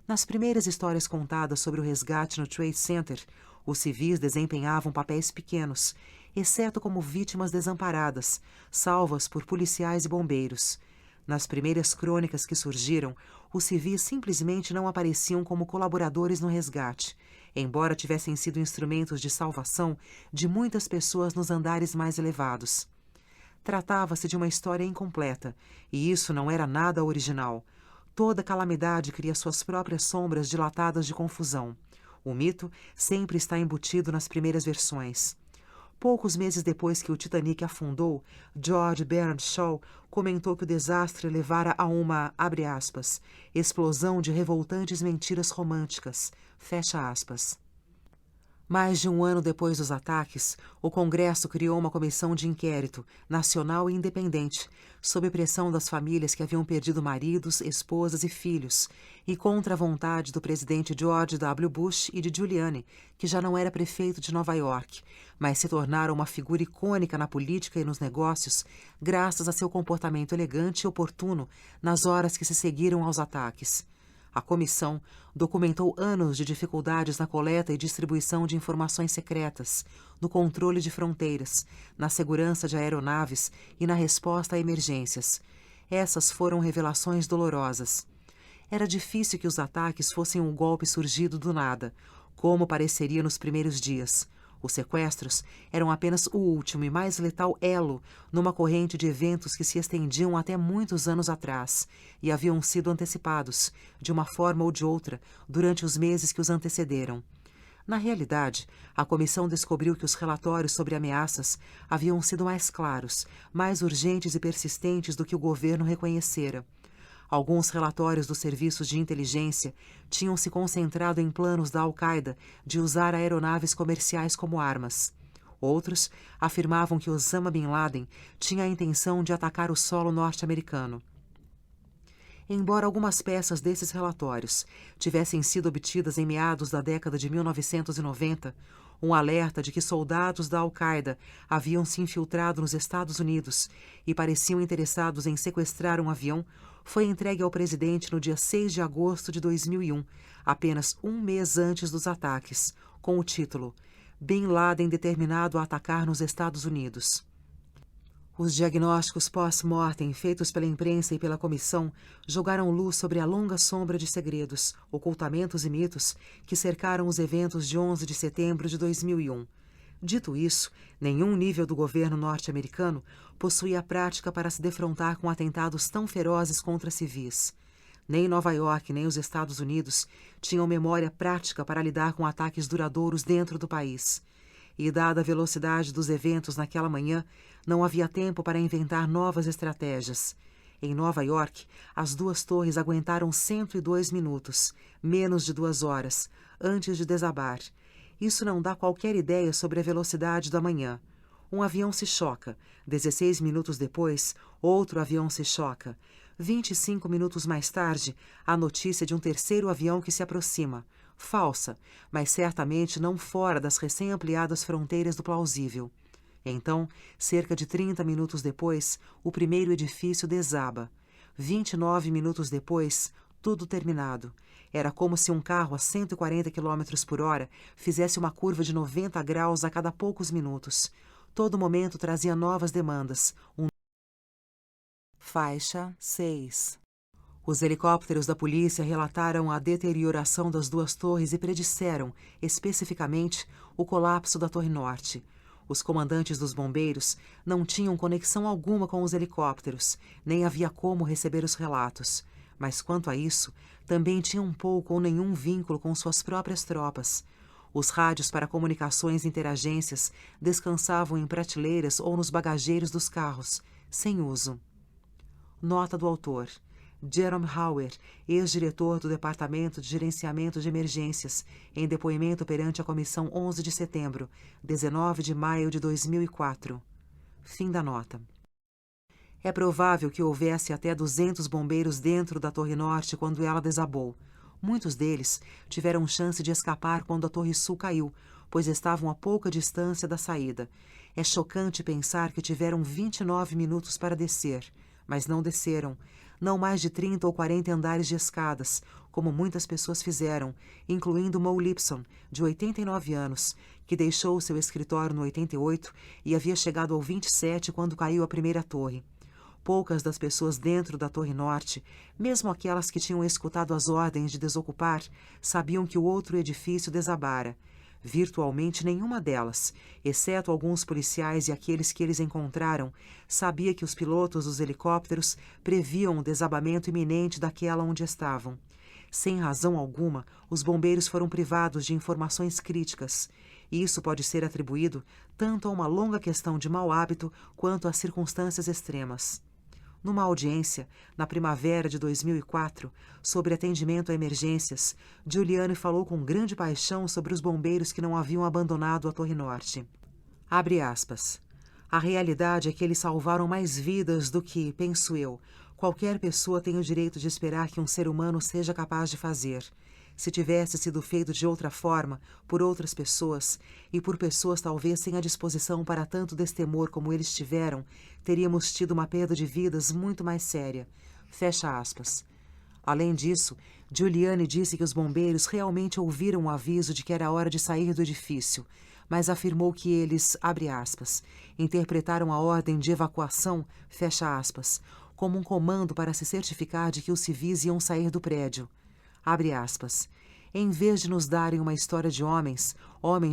Nas primeiras histórias contadas sobre o resgate no Trade Center, os civis desempenhavam papéis pequenos, exceto como vítimas desamparadas, salvas por policiais e bombeiros. Nas primeiras crônicas que surgiram, os civis simplesmente não apareciam como colaboradores no resgate, embora tivessem sido instrumentos de salvação de muitas pessoas nos andares mais elevados. Tratava-se de uma história incompleta, e isso não era nada original. Toda calamidade cria suas próprias sombras dilatadas de confusão. O mito sempre está embutido nas primeiras versões. Poucos meses depois que o Titanic afundou, George Bernard Shaw comentou que o desastre levara a uma, abre aspas, explosão de revoltantes mentiras românticas, fecha aspas. Mais de um ano depois dos ataques, o Congresso criou uma comissão de inquérito, nacional e independente, sob pressão das famílias que haviam perdido maridos, esposas e filhos, e contra a vontade do presidente George W. Bush e de Giuliani, que já não era prefeito de Nova York, mas se tornara uma figura icônica na política e nos negócios, graças a seu comportamento elegante e oportuno nas horas que se seguiram aos ataques. A comissão documentou anos de dificuldades na coleta e distribuição de informações secretas, no controle de fronteiras, na segurança de aeronaves e na resposta a emergências. Essas foram revelações dolorosas. Era difícil que os ataques fossem um golpe surgido do nada, como pareceria nos primeiros dias. Os sequestros eram apenas o último e mais letal elo numa corrente de eventos que se estendiam até muitos anos atrás e haviam sido antecipados, de uma forma ou de outra, durante os meses que os antecederam. Na realidade, a comissão descobriu que os relatórios sobre ameaças haviam sido mais claros, mais urgentes e persistentes do que o governo reconhecera. Alguns relatórios dos serviços de inteligência tinham se concentrado em planos da Al-Qaeda de usar aeronaves comerciais como armas. Outros afirmavam que Osama Bin Laden tinha a intenção de atacar o solo norte-americano. Embora algumas peças desses relatórios tivessem sido obtidas em meados da década de 1990, um alerta de que soldados da Al-Qaeda haviam se infiltrado nos Estados Unidos e pareciam interessados em sequestrar um avião foi entregue ao presidente no dia 6 de agosto de 2001, apenas um mês antes dos ataques, com o título Bin Laden determinado a atacar nos Estados Unidos. Os diagnósticos pós-mortem feitos pela imprensa e pela comissão jogaram luz sobre a longa sombra de segredos, ocultamentos e mitos que cercaram os eventos de 11 de setembro de 2001. Dito isso, nenhum nível do governo norte-americano possuía prática para se defrontar com atentados tão ferozes contra civis. Nem Nova York nem os Estados Unidos tinham memória prática para lidar com ataques duradouros dentro do país. E, dada a velocidade dos eventos naquela manhã, não havia tempo para inventar novas estratégias. Em Nova York, as duas torres aguentaram 102 minutos, menos de 2 horas, antes de desabar. Isso não dá qualquer ideia sobre a velocidade da manhã. Um avião se choca. 16 minutos depois, outro avião se choca. 25 minutos mais tarde, a notícia de um terceiro avião que se aproxima. Falsa, mas certamente não fora das recém-ampliadas fronteiras do plausível. Então, cerca de 30 minutos depois, o primeiro edifício desaba. 29 minutos depois, tudo terminado. Era como se um carro a 140 km por hora fizesse uma curva de 90 graus a cada poucos minutos. Todo momento trazia novas demandas. Faixa 6. Os helicópteros da polícia relataram a deterioração das duas torres e predisseram, especificamente, o colapso da Torre Norte. Os comandantes dos bombeiros não tinham conexão alguma com os helicópteros, nem havia como receber os relatos. Mas quanto a isso, também tinham pouco ou nenhum vínculo com suas próprias tropas. Os rádios para comunicações interagências descansavam em prateleiras ou nos bagageiros dos carros, sem uso. Nota do autor. Jerome Hauer, ex-diretor do Departamento de Gerenciamento de Emergências, em depoimento perante a Comissão 11 de setembro, 19 de maio de 2004. Fim da nota. É provável que houvesse até 200 bombeiros dentro da Torre Norte quando ela desabou. Muitos deles tiveram chance de escapar quando a Torre Sul caiu, pois estavam a pouca distância da saída. É chocante pensar que tiveram 29 minutos para descer, mas não desceram. Não mais de 30 ou 40 andares de escadas, como muitas pessoas fizeram, incluindo Mo Lipson, de 89 anos, que deixou seu escritório no 88 e havia chegado ao 27 quando caiu a primeira torre. Poucas das pessoas dentro da Torre Norte, mesmo aquelas que tinham escutado as ordens de desocupar, sabiam que o outro edifício desabara. Virtualmente nenhuma delas, exceto alguns policiais e aqueles que eles encontraram, sabia que os pilotos dos helicópteros previam o desabamento iminente daquela onde estavam. Sem razão alguma, os bombeiros foram privados de informações críticas. E isso pode ser atribuído tanto a uma longa questão de mau hábito quanto a circunstâncias extremas. Numa audiência, na primavera de 2004, sobre atendimento a emergências, Giuliani falou com grande paixão sobre os bombeiros que não haviam abandonado a Torre Norte. Abre aspas. A realidade é que eles salvaram mais vidas do que, penso eu, qualquer pessoa tem o direito de esperar que um ser humano seja capaz de fazer. Se tivesse sido feito de outra forma, por outras pessoas, e por pessoas talvez sem a disposição para tanto destemor como eles tiveram, teríamos tido uma perda de vidas muito mais séria. Fecha aspas. Além disso, Giuliani disse que os bombeiros realmente ouviram o aviso de que era hora de sair do edifício, mas afirmou que eles, abre aspas, interpretaram a ordem de evacuação, fecha aspas, como um comando para se certificar de que os civis iam sair do prédio. Abre aspas. Em vez de nos darem uma história de homens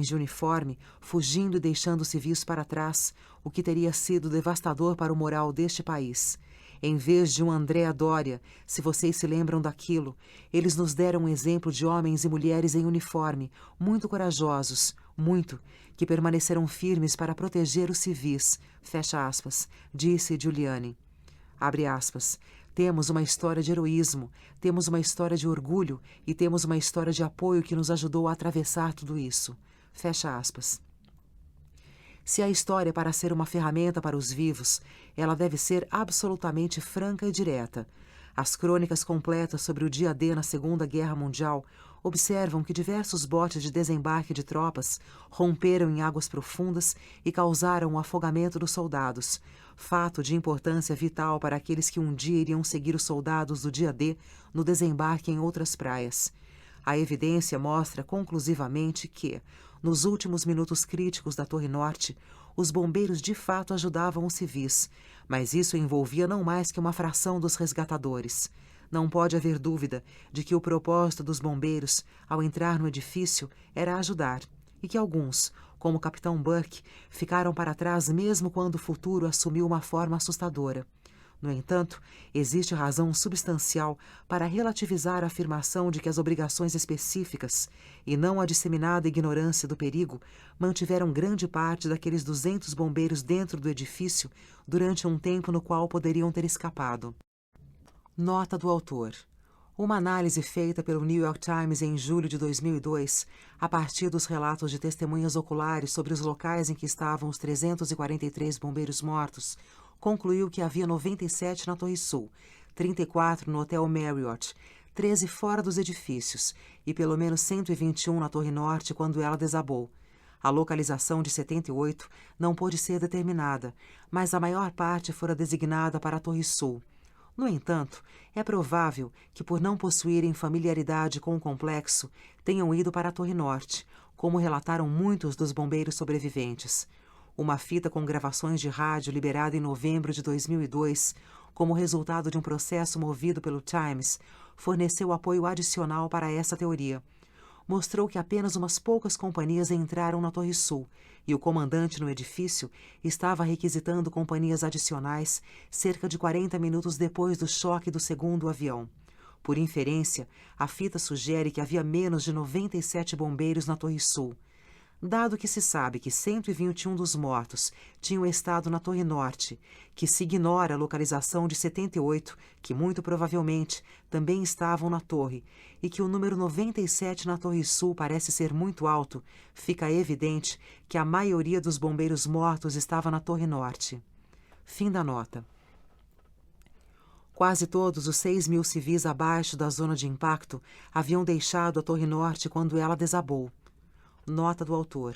de uniforme, fugindo e deixando civis para trás, o que teria sido devastador para o moral deste país. Em vez de um Andréa Doria, se vocês se lembram daquilo, eles nos deram um exemplo de homens e mulheres em uniforme, muito corajosos, muito, que permaneceram firmes para proteger os civis, fecha aspas, disse Giuliani. Abre aspas. Temos uma história de heroísmo, temos uma história de orgulho e temos uma história de apoio que nos ajudou a atravessar tudo isso. Fecha aspas. Se a história é para ser uma ferramenta para os vivos, ela deve ser absolutamente franca e direta. As crônicas completas sobre o dia D na Segunda Guerra Mundial observam que diversos botes de desembarque de tropas romperam em águas profundas e causaram o afogamento dos soldados, fato de importância vital para aqueles que um dia iriam seguir os soldados do dia D no desembarque em outras praias. A evidência mostra conclusivamente que, nos últimos minutos críticos da Torre Norte, os bombeiros de fato ajudavam os civis, mas isso envolvia não mais que uma fração dos resgatadores. Não pode haver dúvida de que o propósito dos bombeiros, ao entrar no edifício, era ajudar. e que alguns, como o Capitão Burke, ficaram para trás mesmo quando o futuro assumiu uma forma assustadora. No entanto, existe razão substancial para relativizar a afirmação de que as obrigações específicas, e não a disseminada ignorância do perigo, mantiveram grande parte daqueles 200 bombeiros dentro do edifício durante um tempo no qual poderiam ter escapado. Nota do autor. Uma análise feita pelo New York Times em julho de 2002, a partir dos relatos de testemunhas oculares sobre os locais em que estavam os 343 bombeiros mortos, concluiu que havia 97 na Torre Sul, 34 no Hotel Marriott, 13 fora dos edifícios e pelo menos 121 na Torre Norte quando ela desabou. A localização de 78 não pôde ser determinada, mas a maior parte fora designada para a Torre Sul. No entanto, é provável que, por não possuírem familiaridade com o complexo, tenham ido para a Torre Norte, como relataram muitos dos bombeiros sobreviventes. Uma fita com gravações de rádio liberada em novembro de 2002, como resultado de um processo movido pelo Times, forneceu apoio adicional para essa teoria. Mostrou que apenas umas poucas companhias entraram na Torre Sul e o comandante no edifício estava requisitando companhias adicionais cerca de 40 minutos depois do choque do segundo avião. Por inferência, a fita sugere que havia menos de 97 bombeiros na Torre Sul. Dado que se sabe que 121 dos mortos tinham estado na Torre Norte, que se ignora a localização de 78, que muito provavelmente também estavam na torre, e que o número 97 na Torre Sul parece ser muito alto, fica evidente que a maioria dos bombeiros mortos estava na Torre Norte. Fim da nota. Quase todos os 6.000 civis abaixo da zona de impacto haviam deixado a Torre Norte quando ela desabou. Nota do autor.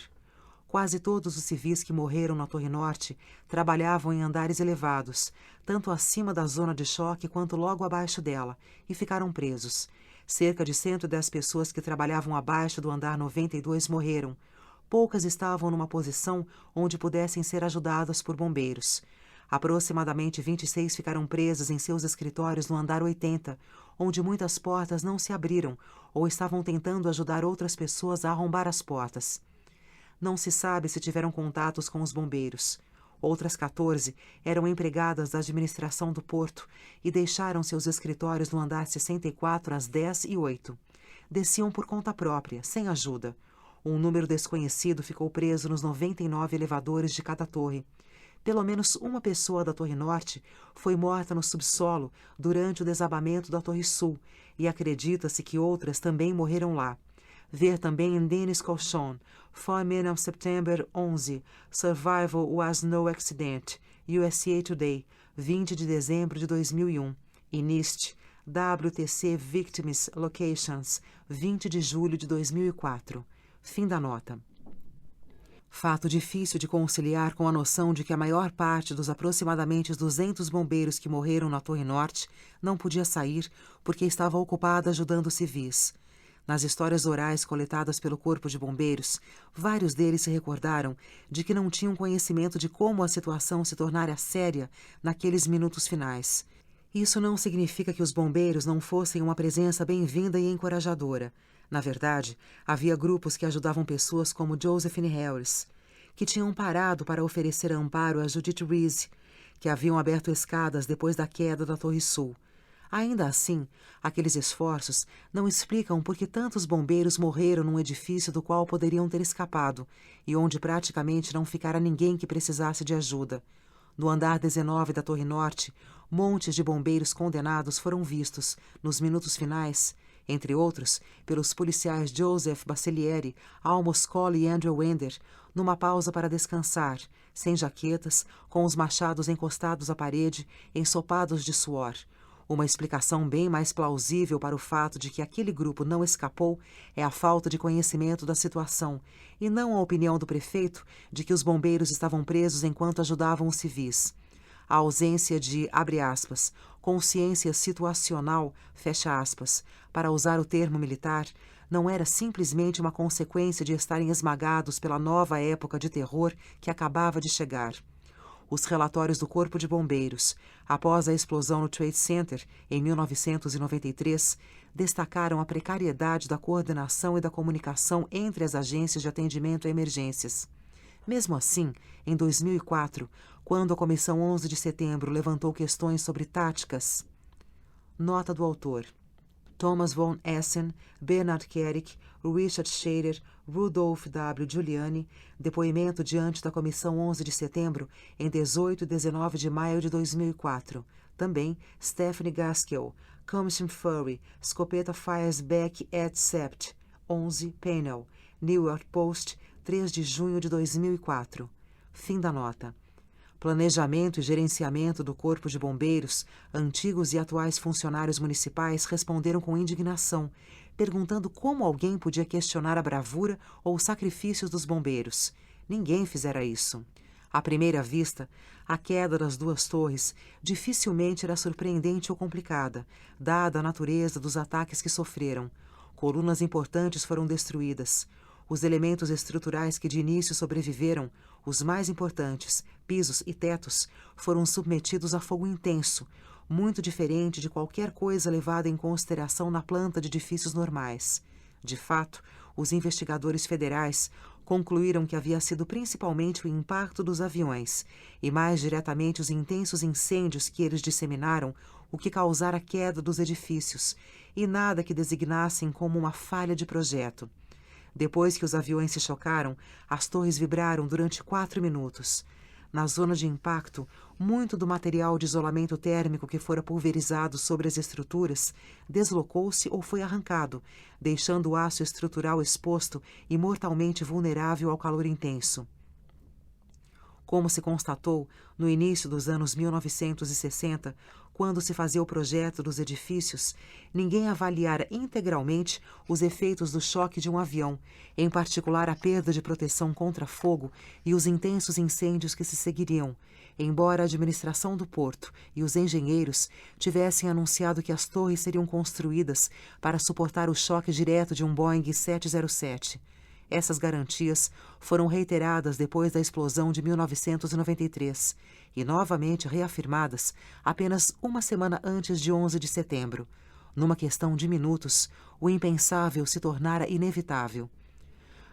Quase todos os civis que morreram na Torre Norte trabalhavam em andares elevados, tanto acima da zona de choque quanto logo abaixo dela, e ficaram presos. Cerca de 110 pessoas que trabalhavam abaixo do andar 92 morreram. Poucas estavam numa posição onde pudessem ser ajudadas por bombeiros. Aproximadamente 26 ficaram presas em seus escritórios no andar 80, onde muitas portas não se abriram ou estavam tentando ajudar outras pessoas a arrombar as portas. Não se sabe se tiveram contatos com os bombeiros. Outras 14 eram empregadas da administração do porto e deixaram seus escritórios no andar 64 às 10h08. Desciam por conta própria, sem ajuda. Um número desconhecido ficou preso nos 99 elevadores de cada torre. Pelo menos uma pessoa da Torre Norte foi morta no subsolo durante o desabamento da Torre Sul e acredita-se que outras também morreram lá. Ver também em Dennis Colchon, 4 Men of September 11, Survival Was No Accident, USA Today, 20 de dezembro de 2001, e NIST, WTC Victims Locations, 20 de julho de 2004. Fim da nota. Fato difícil de conciliar com a noção de que a maior parte dos aproximadamente 200 bombeiros que morreram na Torre Norte não podia sair porque estava ocupada ajudando civis. Nas histórias orais coletadas pelo Corpo de Bombeiros, vários deles se recordaram de que não tinham conhecimento de como a situação se tornara séria naqueles minutos finais. Isso não significa que os bombeiros não fossem uma presença bem-vinda e encorajadora. Na verdade, havia grupos que ajudavam pessoas como Josephine Harris, que tinham parado para oferecer amparo a Judith Reese, que haviam aberto escadas depois da queda da Torre Sul. Ainda assim, aqueles esforços não explicam por que tantos bombeiros morreram num edifício do qual poderiam ter escapado e onde praticamente não ficara ninguém que precisasse de ajuda. No andar 19 da Torre Norte, montes de bombeiros condenados foram vistos, nos minutos finais, entre outros, pelos policiais Joseph Basselieri, Almos Colley e Andrew Wender, numa pausa para descansar, sem jaquetas, com os machados encostados à parede, ensopados de suor. Uma explicação bem mais plausível para o fato de que aquele grupo não escapou é a falta de conhecimento da situação, e não a opinião do prefeito de que os bombeiros estavam presos enquanto ajudavam os civis. A ausência de, abre aspas, consciência situacional, fecha aspas, para usar o termo militar, não era simplesmente uma consequência de estarem esmagados pela nova época de terror que acabava de chegar. Os relatórios do Corpo de Bombeiros, após a explosão no Trade Center, em 1993, destacaram a precariedade da coordenação e da comunicação entre as agências de atendimento a emergências. Mesmo assim, em 2004, quando a Comissão 11 de Setembro levantou questões sobre táticas... Nota do autor. Thomas von Essen, Bernard Kerik, Richard Shader, Rudolph W. Giuliani, depoimento diante da Comissão 11 de Setembro em 18 e 19 de maio de 2004. Também Stephanie Gaskell, Commission Furry, Scopeta Fires Back at Sept, 11 Panel, New York Post, 3 de junho de 2004. Fim da nota. Planejamento e gerenciamento do Corpo de Bombeiros, antigos e atuais funcionários municipais responderam com indignação, perguntando como alguém podia questionar a bravura ou os sacrifícios dos bombeiros. Ninguém fizera isso. À primeira vista, a queda das duas torres dificilmente era surpreendente ou complicada, dada a natureza dos ataques que sofreram. Colunas importantes foram destruídas. Os elementos estruturais que de início sobreviveram, os mais importantes, pisos e tetos, foram submetidos a fogo intenso, muito diferente de qualquer coisa levada em consideração na planta de edifícios normais. De fato, os investigadores federais concluíram que havia sido principalmente o impacto dos aviões, e mais diretamente os intensos incêndios que eles disseminaram, o que causara a queda dos edifícios, e nada que designassem como uma falha de projeto. Depois que os aviões se chocaram, as torres vibraram durante 4 minutos. Na zona de impacto, muito do material de isolamento térmico que fora pulverizado sobre as estruturas deslocou-se ou foi arrancado, deixando o aço estrutural exposto e mortalmente vulnerável ao calor intenso. Como se constatou no início dos anos 1960, quando se fazia o projeto dos edifícios, ninguém avaliara integralmente os efeitos do choque de um avião, em particular a perda de proteção contra fogo e os intensos incêndios que se seguiriam, embora a administração do porto e os engenheiros tivessem anunciado que as torres seriam construídas para suportar o choque direto de um Boeing 707. Essas garantias foram reiteradas depois da explosão de 1993 e novamente reafirmadas apenas uma semana antes de 11 de setembro. Numa questão de minutos, o impensável se tornara inevitável.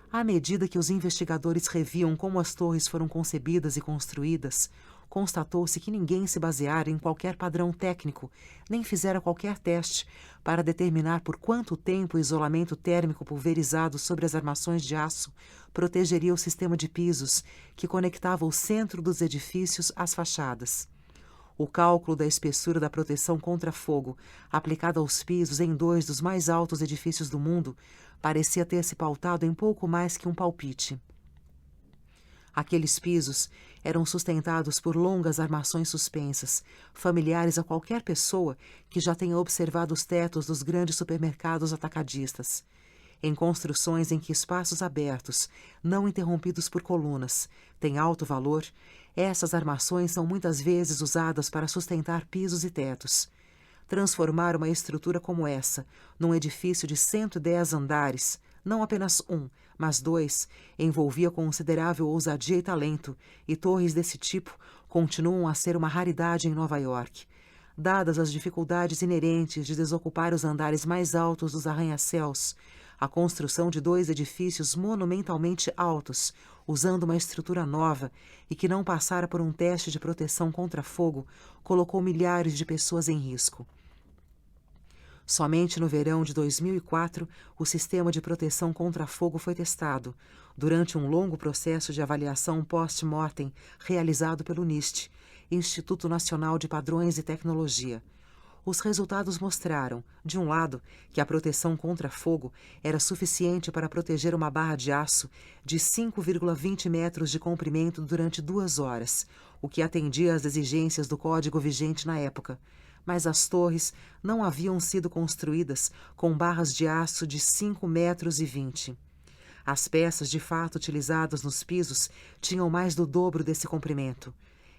À medida que os investigadores reviam como as torres foram concebidas e construídas, constatou-se que ninguém se baseara em qualquer padrão técnico, nem fizera qualquer teste para determinar por quanto tempo o isolamento térmico pulverizado sobre as armações de aço protegeria o sistema de pisos que conectava o centro dos edifícios às fachadas. O cálculo da espessura da proteção contra fogo, aplicada aos pisos em 2 dos mais altos edifícios do mundo, parecia ter se pautado em pouco mais que um palpite. Aqueles pisos eram sustentados por longas armações suspensas, familiares a qualquer pessoa que já tenha observado os tetos dos grandes supermercados atacadistas. Em construções em que espaços abertos, não interrompidos por colunas, têm alto valor, essas armações são muitas vezes usadas para sustentar pisos e tetos. Transformar uma estrutura como essa, num edifício de 110 andares, não apenas um, mas 2, envolvia considerável ousadia e talento, e torres desse tipo continuam a ser uma raridade em Nova York. Dadas as dificuldades inerentes de desocupar os andares mais altos dos arranha-céus, a construção de 2 edifícios monumentalmente altos, usando uma estrutura nova e que não passara por um teste de proteção contra fogo, colocou milhares de pessoas em risco. Somente no verão de 2004, o sistema de proteção contra fogo foi testado, durante um longo processo de avaliação post-mortem realizado pelo NIST, Instituto Nacional de Padrões e Tecnologia. Os resultados mostraram, de um lado, que a proteção contra fogo era suficiente para proteger uma barra de aço de 5,20 metros de comprimento durante 2 horas, o que atendia às exigências do código vigente na época. Mas as torres não haviam sido construídas com barras de aço de 5,20 metros. As peças de fato utilizadas nos pisos tinham mais do dobro desse comprimento.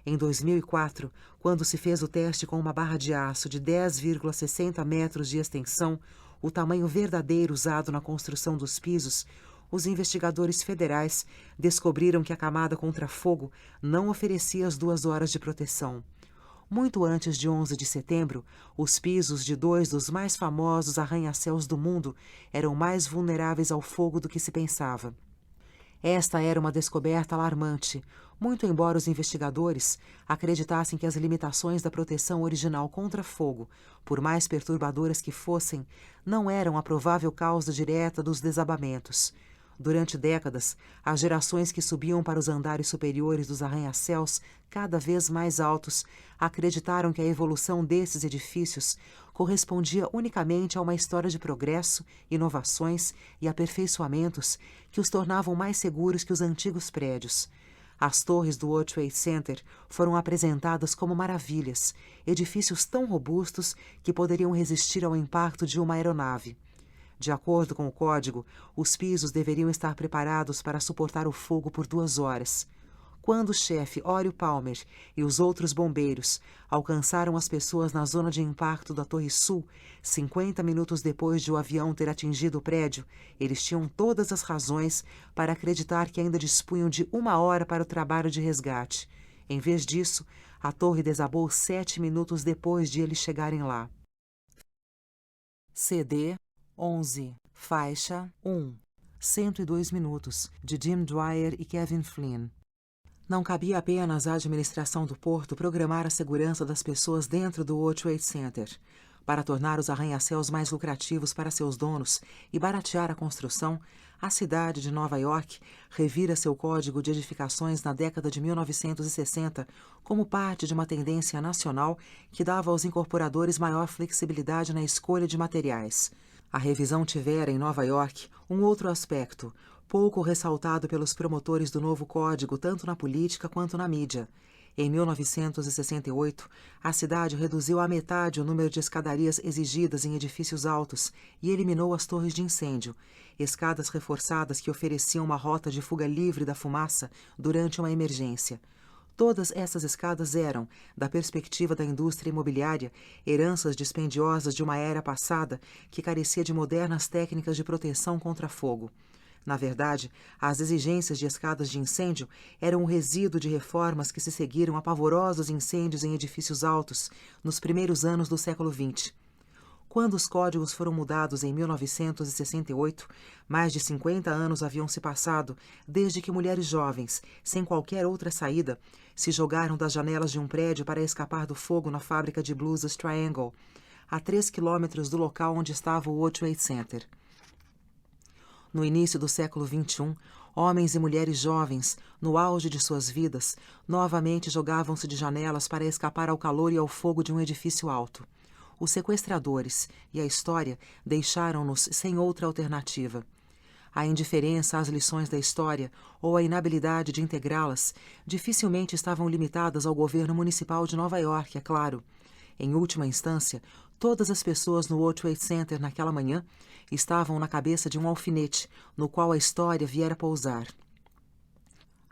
Em 2004, quando se fez o teste com uma barra de aço de 10,60 metros de extensão, o tamanho verdadeiro usado na construção dos pisos, os investigadores federais descobriram que a camada contra fogo não oferecia as 2 horas de proteção. Muito antes de 11 de setembro, os pisos de 2 dos mais famosos arranha-céus do mundo eram mais vulneráveis ao fogo do que se pensava. Esta era uma descoberta alarmante, muito embora os investigadores acreditassem que as limitações da proteção original contra fogo, por mais perturbadoras que fossem, não eram a provável causa direta dos desabamentos. Durante décadas, as gerações que subiam para os andares superiores dos arranha-céus, cada vez mais altos, acreditaram que a evolução desses edifícios correspondia unicamente a uma história de progresso, inovações e aperfeiçoamentos que os tornavam mais seguros que os antigos prédios. As torres do World Trade Center foram apresentadas como maravilhas, edifícios tão robustos que poderiam resistir ao impacto de uma aeronave. De acordo com o código, os pisos deveriam estar preparados para suportar o fogo por 2 horas. Quando o chefe Oriel Palmer e os outros bombeiros alcançaram as pessoas na zona de impacto da Torre Sul, 50 minutos depois de o avião ter atingido o prédio, eles tinham todas as razões para acreditar que ainda dispunham de 1 hora para o trabalho de resgate. Em vez disso, a torre desabou 7 minutos depois de eles chegarem lá. CD 11, faixa 1, 102 minutos, de Jim Dwyer e Kevin Flynn. Não cabia apenas à administração do porto programar a segurança das pessoas dentro do World Trade Center. Para tornar os arranha-céus mais lucrativos para seus donos e baratear a construção, a cidade de Nova York revira seu código de edificações na década de 1960 como parte de uma tendência nacional que dava aos incorporadores maior flexibilidade na escolha de materiais. A revisão tivera, em Nova York, um outro aspecto, pouco ressaltado pelos promotores do novo código tanto na política quanto na mídia. Em 1968, a cidade reduziu à metade o número de escadarias exigidas em edifícios altos e eliminou as torres de incêndio, escadas reforçadas que ofereciam uma rota de fuga livre da fumaça durante uma emergência. Todas essas escadas eram, da perspectiva da indústria imobiliária, heranças dispendiosas de uma era passada que carecia de modernas técnicas de proteção contra fogo. Na verdade, as exigências de escadas de incêndio eram o resíduo de reformas que se seguiram a pavorosos incêndios em edifícios altos nos primeiros anos do século XX. Quando os códigos foram mudados em 1968, mais de 50 anos haviam se passado desde que mulheres jovens, sem qualquer outra saída, se jogaram das janelas de um prédio para escapar do fogo na fábrica de blusas Triangle, a 3 quilômetros do local onde estava o World Trade Center. No início do século XXI, homens e mulheres jovens, no auge de suas vidas, novamente jogavam-se de janelas para escapar ao calor e ao fogo de um edifício alto. Os sequestradores e a história deixaram-nos sem outra alternativa. A indiferença às lições da história ou a inabilidade de integrá-las dificilmente estavam limitadas ao governo municipal de Nova York, é claro. Em última instância, todas as pessoas no World Trade Center naquela manhã estavam na cabeça de um alfinete, no qual a história viera pousar.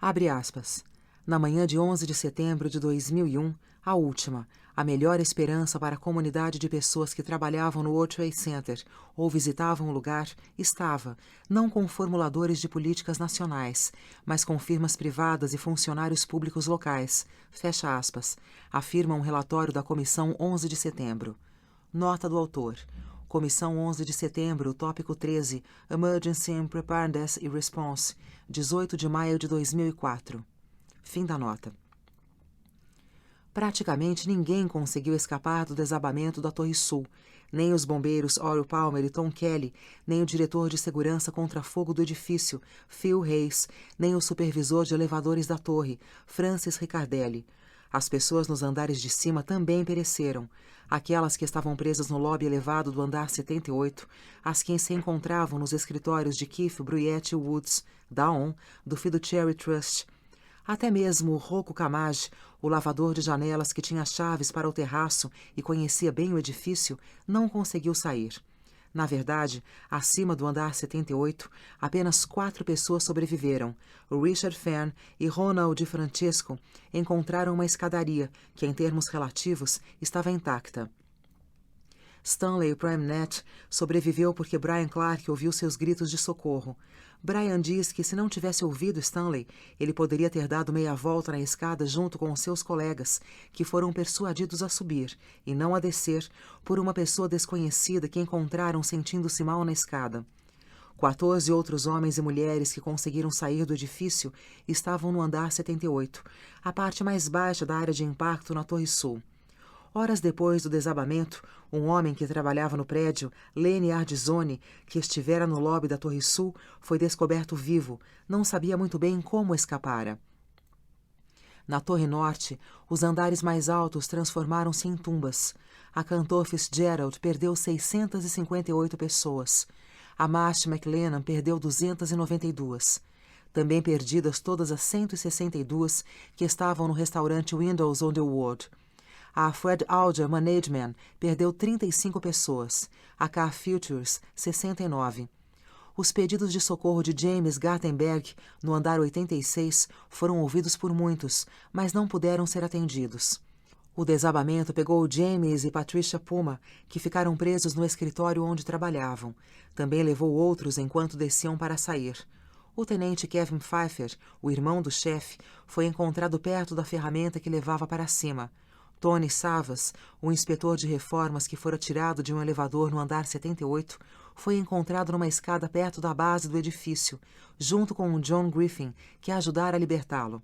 Abre aspas. Na manhã de 11 de setembro de 2001, a última, a melhor esperança para a comunidade de pessoas que trabalhavam no World Trade Center ou visitavam o lugar estava, não com formuladores de políticas nacionais, mas com firmas privadas e funcionários públicos locais, fecha aspas, afirma um relatório da Comissão 11 de setembro. Nota do autor. Comissão 11 de setembro, tópico 13, Emergency Preparedness and Response, 18 de maio de 2004. Fim da nota. Praticamente ninguém conseguiu escapar do desabamento da Torre Sul, nem os bombeiros Oriel Palmer e Tom Kelly, nem o diretor de segurança contra fogo do edifício, Phil Hayes, nem o supervisor de elevadores da torre, Francis Riccardelli. As pessoas nos andares de cima também pereceram. Aquelas que estavam presas no lobby elevado do andar 78, as que se encontravam nos escritórios de Keith Bruyette Woods, da ON, do Fiduciary Trust. Até mesmo o Rocco Camage, o lavador de janelas que tinha chaves para o terraço e conhecia bem o edifício, não conseguiu sair. Na verdade, acima do andar 78, apenas 4 pessoas sobreviveram. O Richard Fenn e Ronald Di Francesco encontraram uma escadaria que, em termos relativos, estava intacta. Stanley Primnet sobreviveu porque Brian Clark ouviu seus gritos de socorro. Brian diz que se não tivesse ouvido Stanley, ele poderia ter dado meia volta na escada junto com os seus colegas, que foram persuadidos a subir, e não a descer, por uma pessoa desconhecida que encontraram sentindo-se mal na escada. 14 outros homens e mulheres que conseguiram sair do edifício estavam no andar 78, a parte mais baixa da área de impacto na Torre Sul. Horas depois do desabamento, um homem que trabalhava no prédio, Lenny Ardizone, que estivera no lobby da Torre Sul, foi descoberto vivo. Não sabia muito bem como escapara. Na Torre Norte, os andares mais altos transformaram-se em tumbas. A cantor Fitzgerald perdeu 658 pessoas. A Marsh McLennan perdeu 292. Também perdidas todas as 162 que estavam no restaurante Windows on the World. A Fred Alger Management perdeu 35 pessoas. A Car Futures, 69. Os pedidos de socorro de James Gartenberg, no andar 86, foram ouvidos por muitos, mas não puderam ser atendidos. O desabamento pegou James e Patricia Puma, que ficaram presos no escritório onde trabalhavam. Também levou outros enquanto desciam para sair. O tenente Kevin Pfeiffer, o irmão do chefe, foi encontrado perto da ferramenta que levava para cima. Tony Savas, o inspetor de reformas que fora tirado de um elevador no andar 78, foi encontrado numa escada perto da base do edifício, junto com John Griffin, que ajudara a libertá-lo.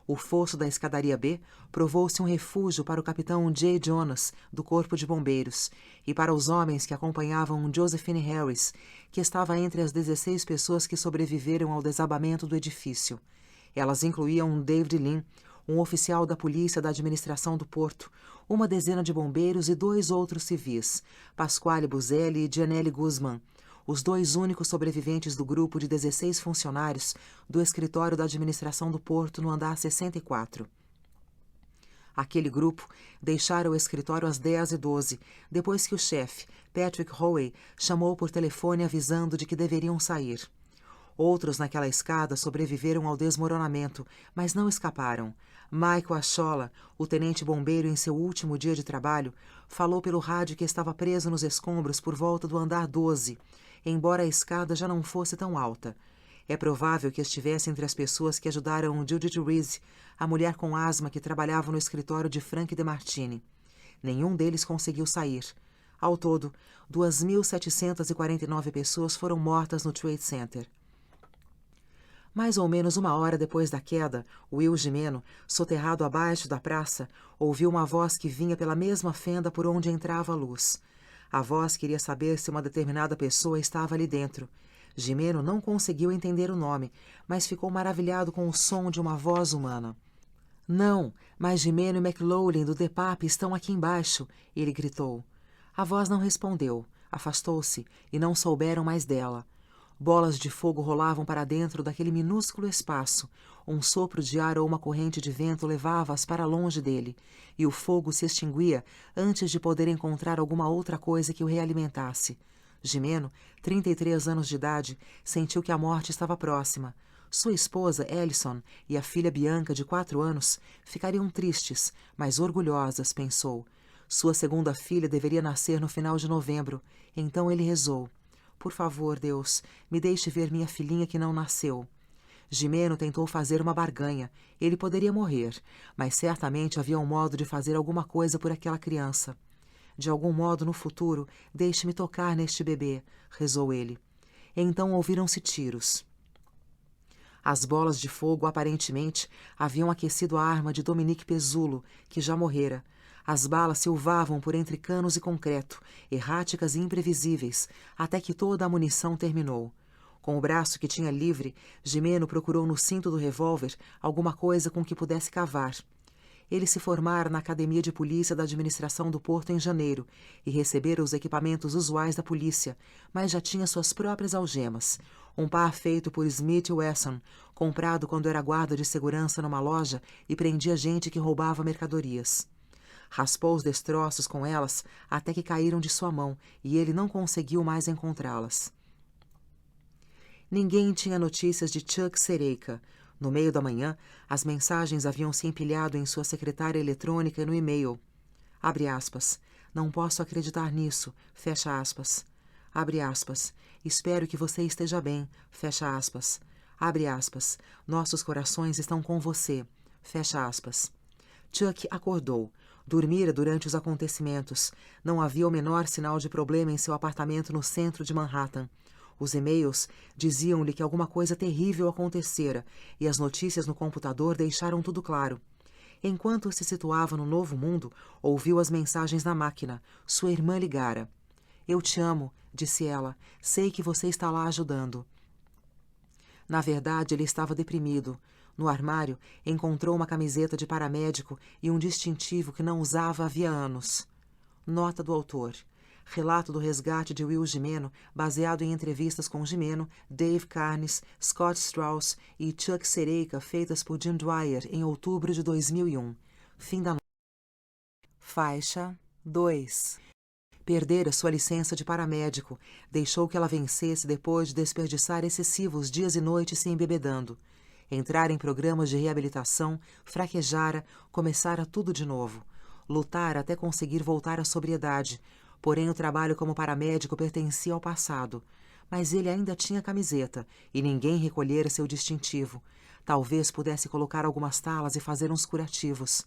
O fosso da escadaria B provou-se um refúgio para o capitão J. Jonas, do Corpo de Bombeiros, e para os homens que acompanhavam Josephine Harris, que estava entre as 16 pessoas que sobreviveram ao desabamento do edifício. Elas incluíam David Lynn, um oficial da polícia da administração do porto, uma dezena de bombeiros e 2 outros civis, Pasquale Buzelli e Gianelli Guzman, os 2 únicos sobreviventes do grupo de 16 funcionários do escritório da administração do porto no andar 64. Aquele grupo deixara o escritório às 10h12, depois que o chefe, Patrick Hoey, chamou por telefone avisando de que deveriam sair. Outros naquela escada sobreviveram ao desmoronamento, mas não escaparam. Michael Achola, o tenente bombeiro em seu último dia de trabalho, falou pelo rádio que estava preso nos escombros por volta do andar 12, embora a escada já não fosse tão alta. É provável que estivesse entre as pessoas que ajudaram Judith Reese, a mulher com asma que trabalhava no escritório de Frank DeMartini. Nenhum deles conseguiu sair. Ao todo, 2.749 pessoas foram mortas no Trade Center. Mais ou menos 1 hora depois da queda, Will Gimeno, soterrado abaixo da praça, ouviu uma voz que vinha pela mesma fenda por onde entrava a luz. A voz queria saber se uma determinada pessoa estava ali dentro. Gimeno não conseguiu entender o nome, mas ficou maravilhado com o som de uma voz humana. "Não, mas Gimeno e McLaughlin do DEPAP estão aqui embaixo", ele gritou. A voz não respondeu, afastou-se e não souberam mais dela. Bolas de fogo rolavam para dentro daquele minúsculo espaço. Um sopro de ar ou uma corrente de vento levava-as para longe dele, e o fogo se extinguia antes de poder encontrar alguma outra coisa que o realimentasse. Gimeno, 33 anos de idade, sentiu que a morte estava próxima. Sua esposa, Ellison, e a filha Bianca, de 4 anos, ficariam tristes, mas orgulhosas, pensou. Sua segunda filha deveria nascer no final de novembro. Então ele rezou. "Por favor, Deus, me deixe ver minha filhinha que não nasceu." Gimeno tentou fazer uma barganha. Ele poderia morrer, mas certamente havia um modo de fazer alguma coisa por aquela criança. "De algum modo, no futuro, deixe-me tocar neste bebê", rezou ele. Então ouviram-se tiros. As bolas de fogo, aparentemente, haviam aquecido a arma de Dominique Pezzullo, que já morrera. As balas silvavam por entre canos e concreto, erráticas e imprevisíveis, até que toda a munição terminou. Com o braço que tinha livre, Gimeno procurou no cinto do revólver alguma coisa com que pudesse cavar. Ele se formara na Academia de Polícia da Administração do Porto em janeiro e recebera os equipamentos usuais da polícia, mas já tinha suas próprias algemas. Um par feito por Smith Wesson, comprado quando era guarda de segurança numa loja e prendia gente que roubava mercadorias. Raspou os destroços com elas até que caíram de sua mão e ele não conseguiu mais encontrá-las. Ninguém tinha notícias de Chuck Sereika. No meio da manhã, as mensagens haviam se empilhado em sua secretária eletrônica e no e-mail. Abre aspas. Não posso acreditar nisso. Fecha aspas. Abre aspas. Espero que você esteja bem. Fecha aspas. Abre aspas. Nossos corações estão com você. Fecha aspas. Chuck acordou. Dormira durante os acontecimentos. Não havia o menor sinal de problema em seu apartamento no centro de Manhattan. Os e-mails diziam-lhe que alguma coisa terrível acontecera, e as notícias no computador deixaram tudo claro. Enquanto se situava no novo mundo, ouviu as mensagens na máquina. Sua irmã ligara. Eu te amo, disse ela. Sei que você está lá ajudando. Na verdade, ele estava deprimido. No armário, encontrou uma camiseta de paramédico e um distintivo que não usava havia anos. Nota do autor. Relato do resgate de Will Gimeno, baseado em entrevistas com Gimeno, Dave Carnes, Scott Strauss e Chuck Sereika, feitas por Jim Dwyer em outubro de 2001. Fim da nota. Faixa 2. Perdera sua licença de paramédico. Deixou que ela vencesse depois de desperdiçar excessivos dias e noites se embebedando. Entrar em programas de reabilitação, fraquejara, começara tudo de novo. Lutar até conseguir voltar à sobriedade. Porém, o trabalho como paramédico pertencia ao passado. Mas ele ainda tinha camiseta, e ninguém recolhera seu distintivo. Talvez pudesse colocar algumas talas e fazer uns curativos.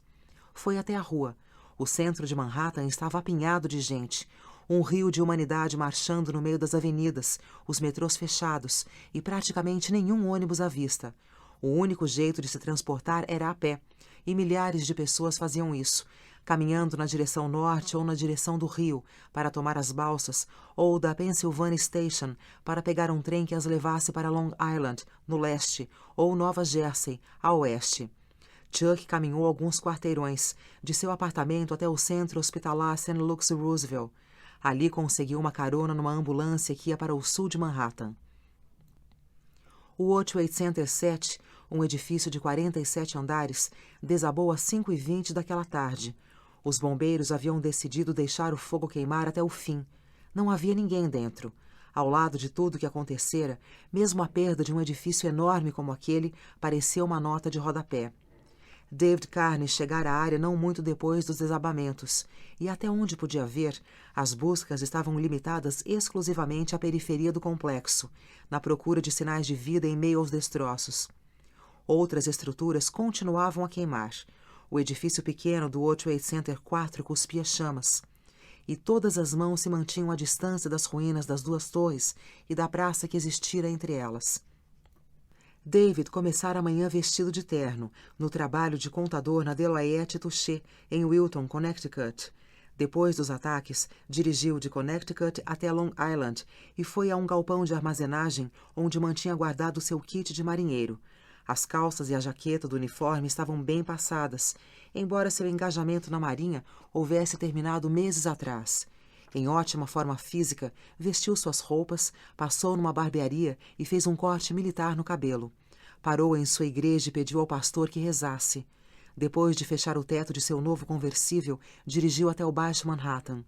Foi até a rua. O centro de Manhattan estava apinhado de gente. Um rio de humanidade marchando no meio das avenidas, os metrôs fechados, e praticamente nenhum ônibus à vista. O único jeito de se transportar era a pé, e milhares de pessoas faziam isso, caminhando na direção norte ou na direção do rio, para tomar as balsas, ou da Pennsylvania Station, para pegar um trem que as levasse para Long Island, no leste, ou Nova Jersey, a oeste. Chuck caminhou alguns quarteirões, de seu apartamento até o centro hospitalar St. Luke's Roosevelt. Ali conseguiu uma carona numa ambulância que ia para o sul de Manhattan. O World Trade Center 7, um edifício de 47 andares, desabou às 5h20 daquela tarde. Os bombeiros haviam decidido deixar o fogo queimar até o fim. Não havia ninguém dentro. Ao lado de tudo o que acontecera, mesmo a perda de um edifício enorme como aquele parecia uma nota de rodapé. David Carnes chegara à área não muito depois dos desabamentos, e até onde podia ver, as buscas estavam limitadas exclusivamente à periferia do complexo, na procura de sinais de vida em meio aos destroços. Outras estruturas continuavam a queimar. O edifício pequeno do World Trade Center 4 cuspia chamas, e todas as mãos se mantinham à distância das ruínas das duas torres e da praça que existira entre elas. David começara a manhã vestido de terno, no trabalho de contador na Deloitte Touché, em Wilton, Connecticut. Depois dos ataques, dirigiu de Connecticut até Long Island e foi a um galpão de armazenagem onde mantinha guardado seu kit de marinheiro. As calças e a jaqueta do uniforme estavam bem passadas, embora seu engajamento na marinha houvesse terminado meses atrás. Em ótima forma física, vestiu suas roupas, passou numa barbearia e fez um corte militar no cabelo. Parou em sua igreja e pediu ao pastor que rezasse. Depois de fechar o teto de seu novo conversível, dirigiu até o Baixo Manhattan.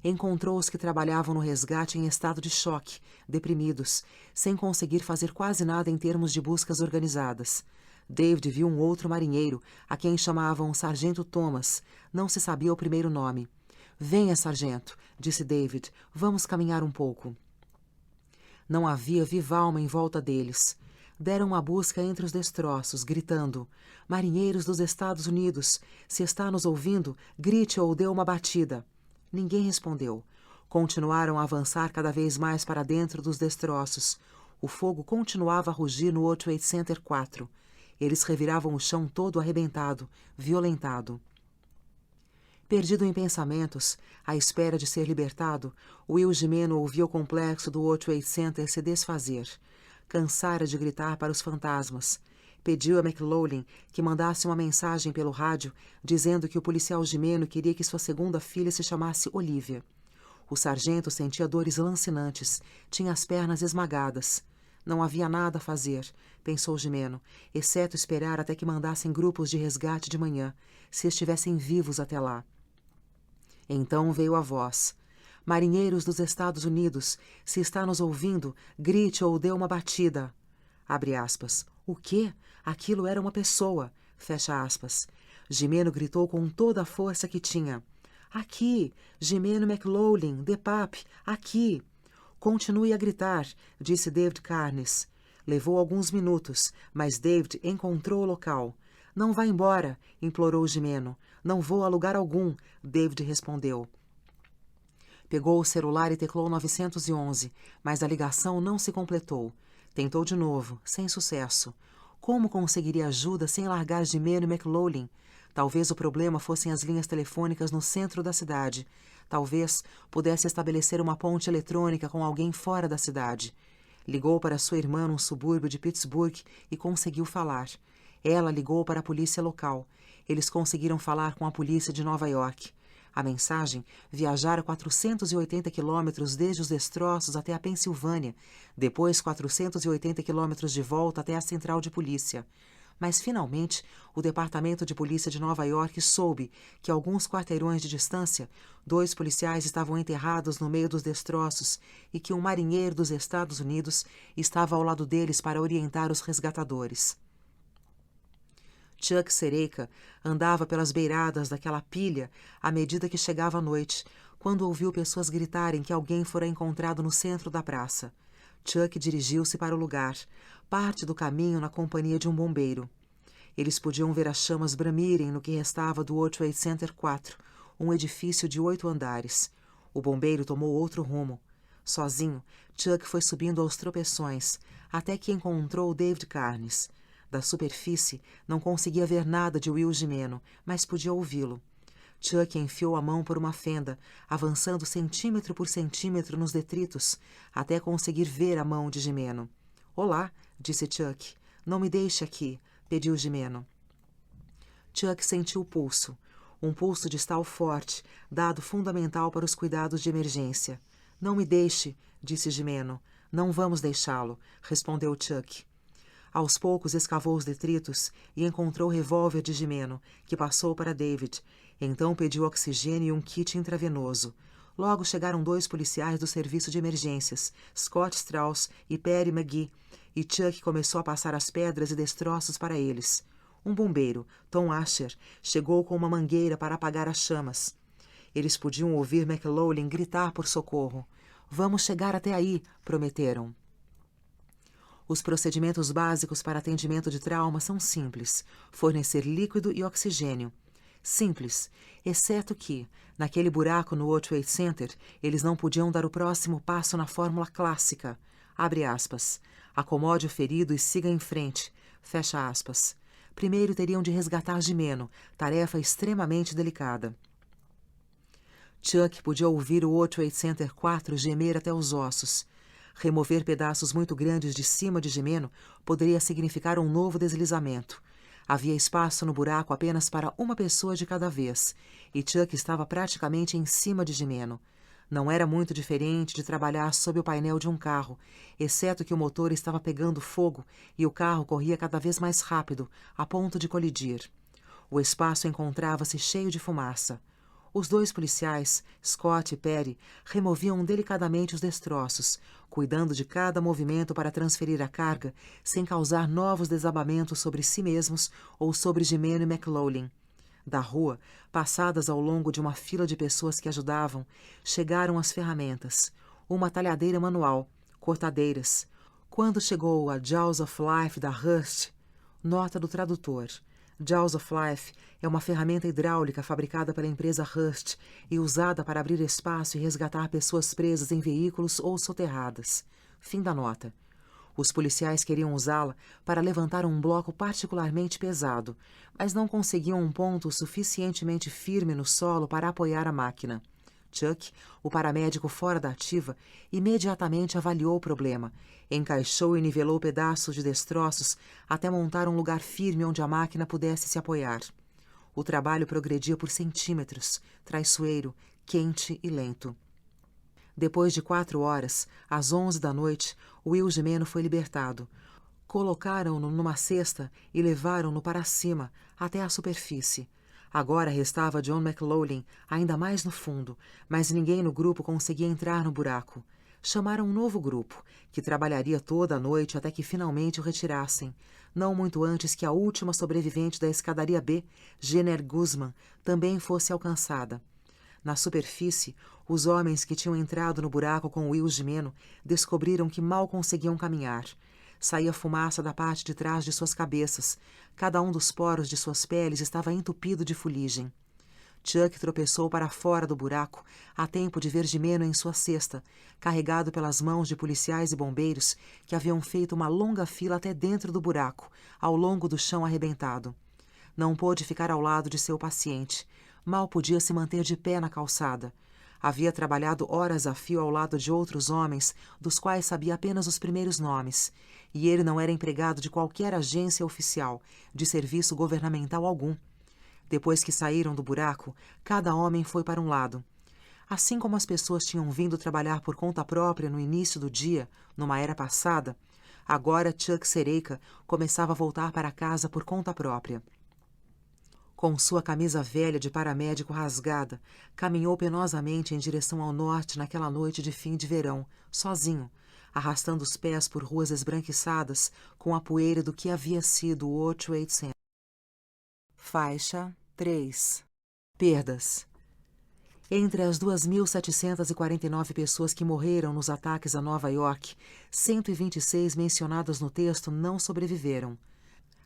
Encontrou os que trabalhavam no resgate em estado de choque, deprimidos, sem conseguir fazer quase nada em termos de buscas organizadas. David viu um outro marinheiro, a quem chamavam Sargento Thomas, não se sabia o primeiro nome. Venha, sargento, disse David, vamos caminhar um pouco. Não havia viva alma em volta deles. Deram uma busca entre os destroços, gritando, marinheiros dos Estados Unidos, se está nos ouvindo, grite ou dê uma batida. Ninguém respondeu. Continuaram a avançar cada vez mais para dentro dos destroços. O fogo continuava a rugir no World Trade Center 4. Eles reviravam o chão todo arrebentado, violentado. Perdido em pensamentos, à espera de ser libertado, Will Gimeno ouvia o complexo do World Trade Center se desfazer. Cansara de gritar para os fantasmas. Pediu a McLaughlin que mandasse uma mensagem pelo rádio dizendo que o policial Gimeno queria que sua segunda filha se chamasse Olivia. O sargento sentia dores lancinantes, tinha as pernas esmagadas. Não havia nada a fazer, pensou Gimeno, exceto esperar até que mandassem grupos de resgate de manhã, se estivessem vivos até lá. Então veio a voz. Marinheiros dos Estados Unidos, se está nos ouvindo, grite ou dê uma batida. Abre aspas. O quê? Aquilo era uma pessoa. Fecha aspas. Gimeno gritou com toda a força que tinha. Aqui! Jimeno McLaughlin, DePape, aqui! Continue a gritar, disse David Carnes. Levou alguns minutos, mas David encontrou o local. Não vá embora, implorou Jimeno. Não vou a lugar algum, David respondeu. Pegou o celular e teclou 911, mas a ligação não se completou. Tentou de novo, sem sucesso. Como conseguiria ajuda sem largar Jimeno McLaughlin? Talvez o problema fossem as linhas telefônicas no centro da cidade. Talvez pudesse estabelecer uma ponte eletrônica com alguém fora da cidade. Ligou para sua irmã num subúrbio de Pittsburgh e conseguiu falar. Ela ligou para a polícia local. Eles conseguiram falar com a polícia de Nova York. A mensagem viajara 480 quilômetros desde os destroços até a Pensilvânia, depois 480 quilômetros de volta até a central de polícia. Mas, finalmente, o Departamento de Polícia de Nova York soube que, a alguns quarteirões de distância, 2 policiais estavam enterrados no meio dos destroços e que um marinheiro dos Estados Unidos estava ao lado deles para orientar os resgatadores. Chuck Sereica andava pelas beiradas daquela pilha à medida que chegava a noite, quando ouviu pessoas gritarem que alguém fora encontrado no centro da praça. Chuck dirigiu-se para o lugar, parte do caminho na companhia de um bombeiro. Eles podiam ver as chamas bramirem no que restava do World Trade Center 4, um edifício de 8 andares. O bombeiro tomou outro rumo. Sozinho, Chuck foi subindo aos tropeções, até que encontrou David Carnes. Da superfície, não conseguia ver nada de Will Jimeno, mas podia ouvi-lo. Chuck enfiou a mão por uma fenda, avançando centímetro por centímetro nos detritos, até conseguir ver a mão de Jimeno. — Olá, disse Chuck. — Não me deixe aqui, pediu Jimeno. Chuck sentiu o pulso. Um pulso de estalo forte, dado fundamental para os cuidados de emergência. — Não me deixe, disse Jimeno. — Não vamos deixá-lo, respondeu Chuck. Aos poucos escavou os detritos e encontrou o revólver de Jimeno, que passou para David. Então pediu oxigênio e um kit intravenoso. Logo chegaram 2 policiais do serviço de emergências, Scott Strauss e Perry McGee, e Chuck começou a passar as pedras e destroços para eles. Um bombeiro, Tom Asher, chegou com uma mangueira para apagar as chamas. Eles podiam ouvir McLaughlin gritar por socorro. — Vamos chegar até aí, prometeram. Os procedimentos básicos para atendimento de trauma são simples: fornecer líquido e oxigênio. Simples, exceto que, naquele buraco no World Trade Center, eles não podiam dar o próximo passo na fórmula clássica. Abre aspas. Acomode o ferido e siga em frente. Fecha aspas. Primeiro teriam de resgatar Jimeno, tarefa extremamente delicada. Chuck podia ouvir o World Trade Center 4 gemer até os ossos. Remover pedaços muito grandes de cima de Jimeno poderia significar um novo deslizamento. Havia espaço no buraco apenas para uma pessoa de cada vez, e Chuck estava praticamente em cima de Jimeno. Não era muito diferente de trabalhar sob o painel de um carro, exceto que o motor estava pegando fogo e o carro corria cada vez mais rápido, a ponto de colidir. O espaço encontrava-se cheio de fumaça. Os 2 policiais, Scott e Perry, removiam delicadamente os destroços, cuidando de cada movimento para transferir a carga sem causar novos desabamentos sobre si mesmos ou sobre Jimeno e McLaughlin. Da rua, passadas ao longo de uma fila de pessoas que ajudavam, chegaram as ferramentas, uma talhadeira manual, cortadeiras. Quando chegou a Jaws of Life da Hurst, nota do tradutor. Jaws of Life é uma ferramenta hidráulica fabricada pela empresa Hurst e usada para abrir espaço e resgatar pessoas presas em veículos ou soterradas. Fim da nota. Os policiais queriam usá-la para levantar um bloco particularmente pesado, mas não conseguiam um ponto suficientemente firme no solo para apoiar a máquina. Chuck, o paramédico fora da ativa, imediatamente avaliou o problema, encaixou e nivelou pedaços de destroços até montar um lugar firme onde a máquina pudesse se apoiar. O trabalho progredia por centímetros, traiçoeiro, quente e lento. Depois de 4 horas, às 11 da noite, Will Jimeno foi libertado. Colocaram-no numa cesta e levaram-no para cima, até a superfície. Agora restava John McLaughlin, ainda mais no fundo, mas ninguém no grupo conseguia entrar no buraco. Chamaram um novo grupo, que trabalharia toda a noite até que finalmente o retirassem, não muito antes que a última sobrevivente da escadaria B, Jenner Guzman, também fosse alcançada. Na superfície, os homens que tinham entrado no buraco com Will Gimeno descobriram que mal conseguiam caminhar. Saía fumaça da parte de trás de suas cabeças. Cada um dos poros de suas peles estava entupido de fuligem. Chuck tropeçou para fora do buraco a tempo de ver Gimeno em sua cesta, carregado pelas mãos de policiais e bombeiros que haviam feito uma longa fila até dentro do buraco, ao longo do chão arrebentado. Não pôde ficar ao lado de seu paciente. Mal podia se manter de pé na calçada. Havia trabalhado horas a fio ao lado de outros homens, dos quais sabia apenas os primeiros nomes, e ele não era empregado de qualquer agência oficial, de serviço governamental algum. Depois que saíram do buraco, cada homem foi para um lado. Assim como as pessoas tinham vindo trabalhar por conta própria no início do dia, numa era passada, agora Chuck Sereika começava a voltar para casa por conta própria. Com sua camisa velha de paramédico rasgada, caminhou penosamente em direção ao norte naquela noite de fim de verão, sozinho, arrastando os pés por ruas esbranquiçadas com a poeira do que havia sido o World Trade Center. Faixa 3. Perdas. Entre as 2.749 pessoas que morreram nos ataques a Nova York, 126 mencionadas no texto não sobreviveram.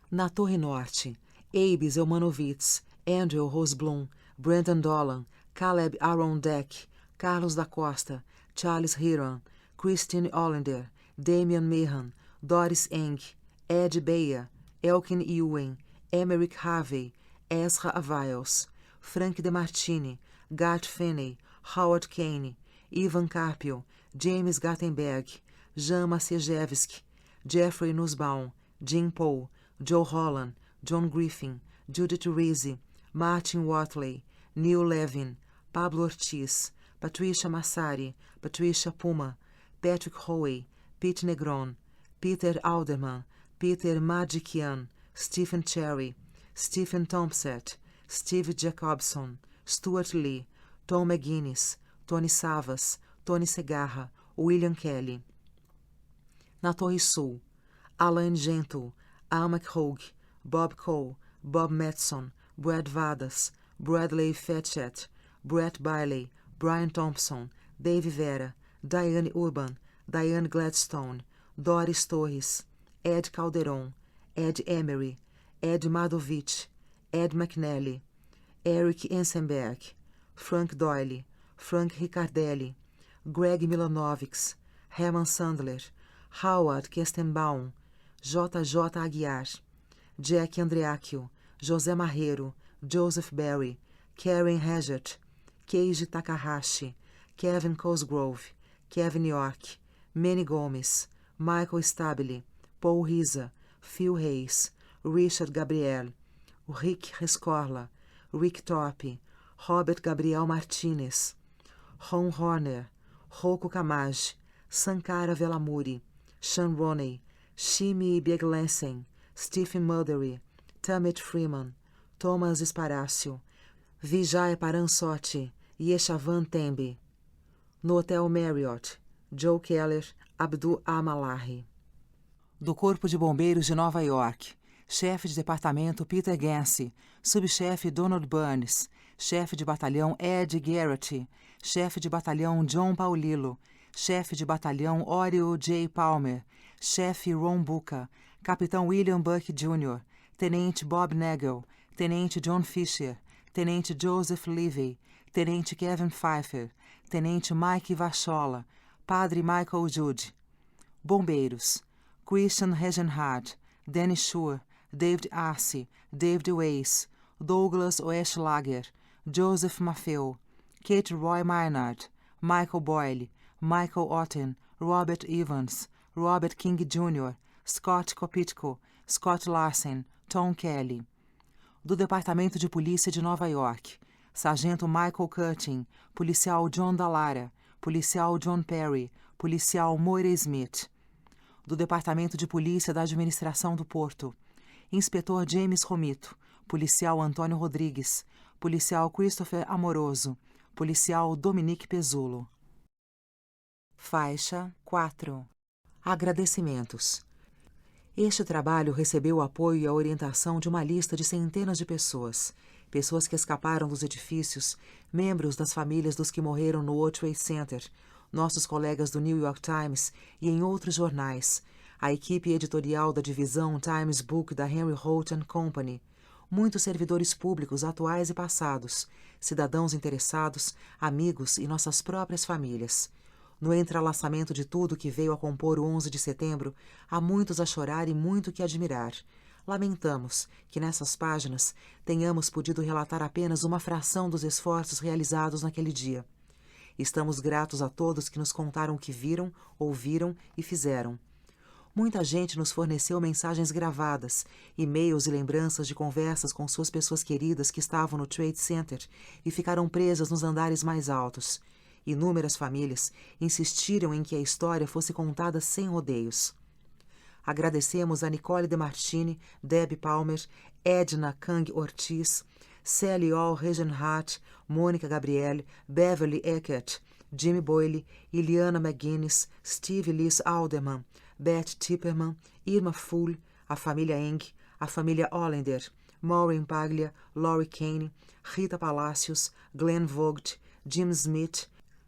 Na Torre Norte, Abe Zelmanovitz, Andrew Rosblum, Brandon Dolan, Caleb Arondeck, Carlos da Costa, Charles Hiram, Christine Hollander, Damian Meehan, Doris Eng, Ed Beyer, Elkin Ewing, Emerick Harvey, Ezra Aviles, Frank DeMartini, Gart Finney, Howard Kane, Ivan Carpio, James Gattenberg, Jan Maciejewski, Jeffrey Nussbaum, Jim Poe, Joe Holland, John Griffin, Judith Reese, Martin Watley, Neil Levin, Pablo Ortiz, Patricia Massari, Patricia Puma, Patrick Hoey, Pete Negron, Peter Alderman, Peter Madikian, Stephen Cherry, Stephen Thompson, Steve Jacobson, Stuart Lee, Tom McGuinness, Tony Savas, Tony Segarra, William Kelly. Na Torre Sul, Alan Gentle, Al McHugh, Bob Cole, Bob Matson, Brad Vadas, Bradley Fetchett, Brett Bailey, Brian Thompson, Dave Vera, Diane Urban, Diane Gladstone, Doris Torres, Ed Calderon, Ed Emery, Ed Madovich, Ed McNally, Eric Ensenberg, Frank Doyle, Frank Riccardelli, Greg Milanovics, Herman Sandler, Howard Kestenbaum, J.J. Aguiar, Jack Andreacchio, José Marreiro, Joseph Berry, Karen Hegert, Keiji Takahashi, Kevin Cosgrove, Kevin York, Manny Gomes, Michael Stabile, Paul Risa, Phil Hayes, Richard Gabriel, Rick Rescorla, Rick Thorpe, Robert Gabriel Martinez, Ron Horner, Rocco Kamaj, Sankara Velamuri, Sean Roney, Shimi Bieglensen, Stephen Muddery, Tammet Freeman, Thomas Esparacio, Vijay Paransotti e Eshavan Tembe. No Hotel Marriott, Joe Keller, Abdul Amalahi. Do Corpo de Bombeiros de Nova York, chefe de departamento Peter Gansey, subchefe Donald Burns, chefe de batalhão Ed Garrett, chefe de batalhão John Paulillo, chefe de batalhão Oriel J. Palmer, chefe Ron Buca, capitão William Buck Jr., tenente Bob Nagel, tenente John Fisher, tenente Joseph Levy, tenente Kevin Pfeiffer, tenente Mike Vachola, padre Michael Judd. Bombeiros: Christian Regenhard, Danny Schur, David Arce, David Weiss, Douglas Oeschlager, Joseph Maffeo, Kate Roy Maynard, Michael Boyle, Michael Otten, Robert Evans, Robert King Jr., Scott Kopitko, Scott Larsen, Tom Kelly. Do Departamento de Polícia de Nova York, Sargento Michael Cutting, policial John Dallara, policial John Perry, policial Moira Smith. Do Departamento de Polícia da Administração do Porto, Inspetor James Romito, policial Antônio Rodrigues, policial Christopher Amoroso, policial Dominique Pezzullo. Faixa 4. Agradecimentos. Este trabalho recebeu o apoio e a orientação de uma lista de centenas de pessoas. pessoas que escaparam dos edifícios, membros das famílias dos que morreram no World Trade Center, nossos colegas do New York Times e em outros jornais, a equipe editorial da divisão Times Book da Henry Holt & Company, muitos servidores públicos atuais e passados, cidadãos interessados, amigos e nossas próprias famílias. No entrelaçamento de tudo que veio a compor o 11 de setembro, há muitos a chorar e muito que admirar. Lamentamos que nessas páginas tenhamos podido relatar apenas uma fração dos esforços realizados naquele dia. Estamos gratos a todos que nos contaram o que viram, ouviram e fizeram. Muita gente nos forneceu mensagens gravadas, e-mails e lembranças de conversas com suas pessoas queridas que estavam no Trade Center e ficaram presas nos andares mais altos. Inúmeras famílias insistiram em que a história fosse contada sem rodeios. Agradecemos a Nicole DeMartini, Debbie Palmer, Edna Kang Ortiz, Sally All Regenhardt, Mônica Gabriele, Beverly Eckert, Jimmy Boyle, Iliana McGuinness, Steve Liz Alderman, Beth Tipperman, Irma Full, a família Eng, a família Hollander, Maureen Paglia, Laurie Kane, Rita Palacios, Glenn Vogt, Jim Smith,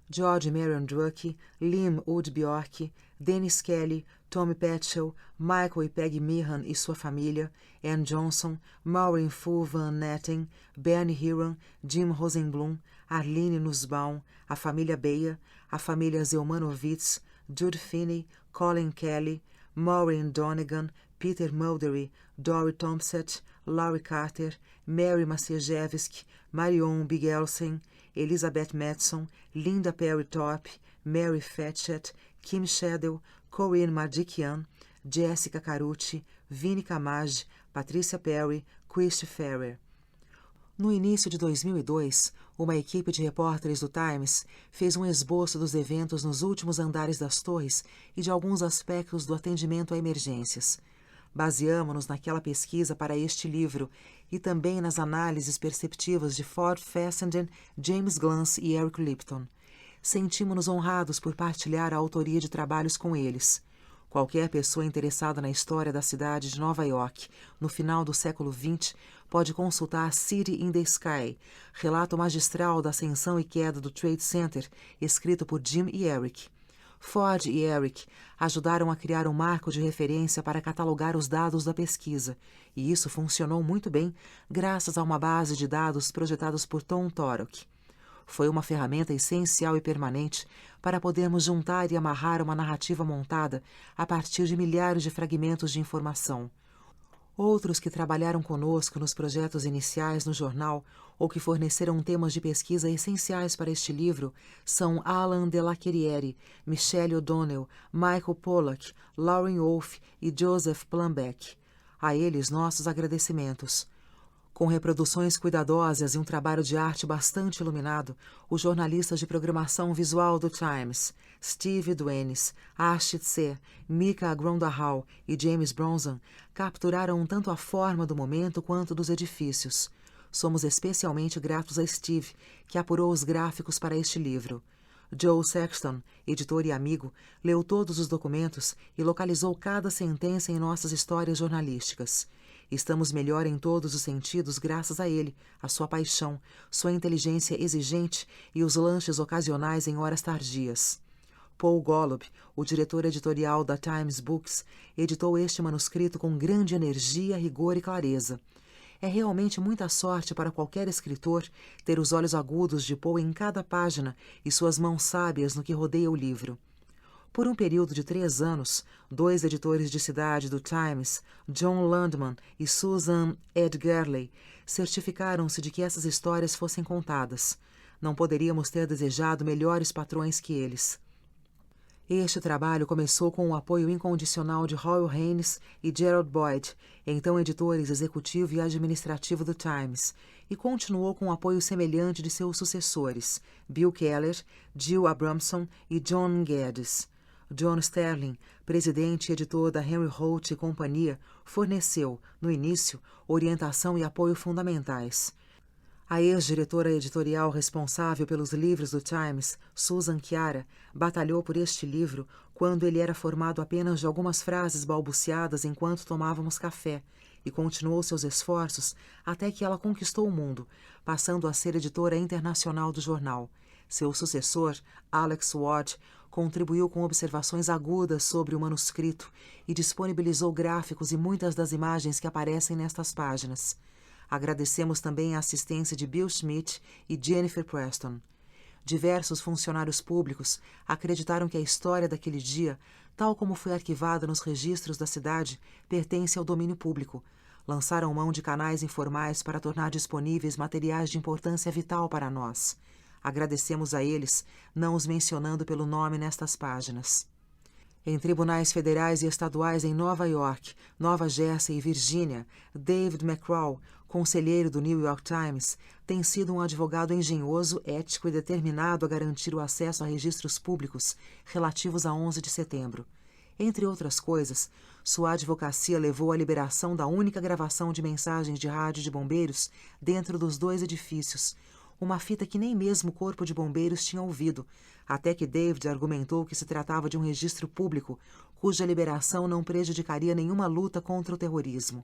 George Marion Drucke, Lim Wood Bjork, Dennis Kelly, Tommy Petchel, Michael e Peggy Meehan e sua família, Ann Johnson, Maureen Fu Van Netten, Bernie Hiram, Jim Rosenblum, Arlene Nussbaum, a família Beia, a família Zelmanovitz, Jude Finney, Colin Kelly, Maureen Donegan, Peter Muldery, Dory Thompson, Laurie Carter, Mary Maciejewski, Marion Bigelsen, Elizabeth Madison, Linda Perry Top, Mary Fetchett, Kim Shadow, Corinne Madikian, Jessica Carucci, Vinnie Kamaj, Patricia Perry, Christy Ferrer. No início de 2002, uma equipe de repórteres do Times fez um esboço dos eventos nos últimos andares das torres e de alguns aspectos do atendimento a emergências. Baseamo-nos naquela pesquisa para este livro e também nas análises perceptivas de Ford Fessenden, James Glance e Eric Lipton. Sentimos-nos honrados por partilhar a autoria de trabalhos com eles. Qualquer pessoa interessada na história da cidade de Nova York, no final do século XX, pode consultar City in the Sky, relato magistral da ascensão e queda do Trade Center, escrito por Jim e Eric. Ford e Eric ajudaram a criar um marco de referência para catalogar os dados da pesquisa, e isso funcionou muito bem graças a uma base de dados projetados por Tom Torok. Foi uma ferramenta essencial e permanente para podermos juntar e amarrar uma narrativa montada a partir de milhares de fragmentos de informação. Outros que trabalharam conosco nos projetos iniciais no jornal ou que forneceram temas de pesquisa essenciais para este livro são Alan Delaqueriere, Michelle O'Donnell, Michael Pollack, Lauren Wolfe e Joseph Plumbeck. A eles nossos agradecimentos. Com reproduções cuidadosas e um trabalho de arte bastante iluminado, os jornalistas de programação visual do Times, Steve Duenes, Ash Tse, Mika Grondahal e James Bronson, capturaram tanto a forma do momento quanto dos edifícios. Somos especialmente gratos a Steve, que apurou os gráficos para este livro. Joe Sexton, editor e amigo, leu todos os documentos e localizou cada sentença em nossas histórias jornalísticas. Estamos melhor em todos os sentidos graças a ele, a sua paixão, sua inteligência exigente e os lanches ocasionais em horas tardias. Paul Golub, o diretor editorial da Times Books, editou este manuscrito com grande energia, rigor e clareza. É realmente muita sorte para qualquer escritor ter os olhos agudos de Paul em cada página e suas mãos sábias no que rodeia o livro. Por um período de 3 anos, 2 editores de cidade do Times, John Landman e Susan Edgerley, certificaram-se de que essas histórias fossem contadas. Não poderíamos ter desejado melhores patrões que eles. Este trabalho começou com o apoio incondicional de Howell Haynes e Gerald Boyd, então editores executivo e administrativo do Times, e continuou com o apoio semelhante de seus sucessores, Bill Keller, Jill Abramson e John Geddes. John Sterling, presidente e editor da Henry Holt e Companhia, forneceu, no início, orientação e apoio fundamentais. A ex-diretora editorial responsável pelos livros do Times, Susan Chiara, batalhou por este livro quando ele era formado apenas de algumas frases balbuciadas enquanto tomávamos café, e continuou seus esforços até que ela conquistou o mundo, passando a ser editora internacional do jornal. Seu sucessor, Alex Watt, contribuiu com observações agudas sobre o manuscrito e disponibilizou gráficos e muitas das imagens que aparecem nestas páginas. Agradecemos também a assistência de Bill Schmidt e Jennifer Preston. Diversos funcionários públicos acreditaram que a história daquele dia, tal como foi arquivada nos registros da cidade, pertence ao domínio público. Lançaram mão de canais informais para tornar disponíveis materiais de importância vital para nós. Agradecemos a eles, não os mencionando pelo nome nestas páginas. Em tribunais federais e estaduais em Nova York, Nova Jersey e Virgínia, David McCraw, conselheiro do New York Times, tem sido um advogado engenhoso, ético e determinado a garantir o acesso a registros públicos relativos a 11 de setembro. Entre outras coisas, sua advocacia levou à liberação da única gravação de mensagens de rádio de bombeiros dentro dos 2 edifícios, uma fita que nem mesmo o Corpo de Bombeiros tinha ouvido, até que David argumentou que se tratava de um registro público, cuja liberação não prejudicaria nenhuma luta contra o terrorismo.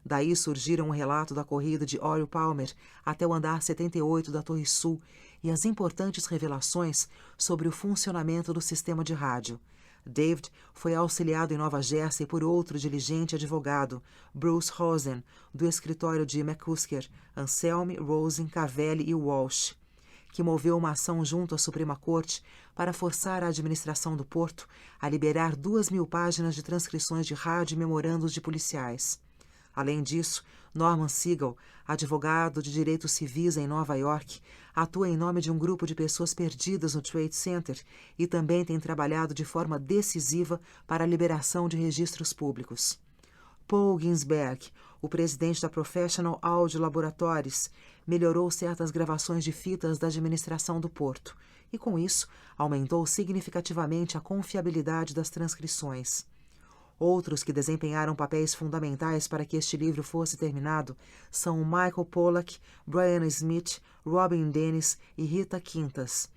Daí surgiram o relato da corrida de Oriel Palmer até o andar 78 da Torre Sul e as importantes revelações sobre o funcionamento do sistema de rádio. David foi auxiliado em Nova Jersey por outro diligente advogado, Bruce Rosen, do escritório de McCusker, Anselme, Rosen, Cavelli e Walsh, que moveu uma ação junto à Suprema Corte para forçar a administração do porto a liberar 2.000 páginas de transcrições de rádio e memorandos de policiais. Além disso, Norman Siegel, advogado de direitos civis em Nova York, atua em nome de um grupo de pessoas perdidas no Trade Center e também tem trabalhado de forma decisiva para a liberação de registros públicos. Paul Ginsberg, o presidente da Professional Audio Laboratories, melhorou certas gravações de fitas da administração do porto e, com isso, aumentou significativamente a confiabilidade das transcrições. Outros que desempenharam papéis fundamentais para que este livro fosse terminado são Michael Pollack, Brian Smith, Robin Dennis e Rita Quintas.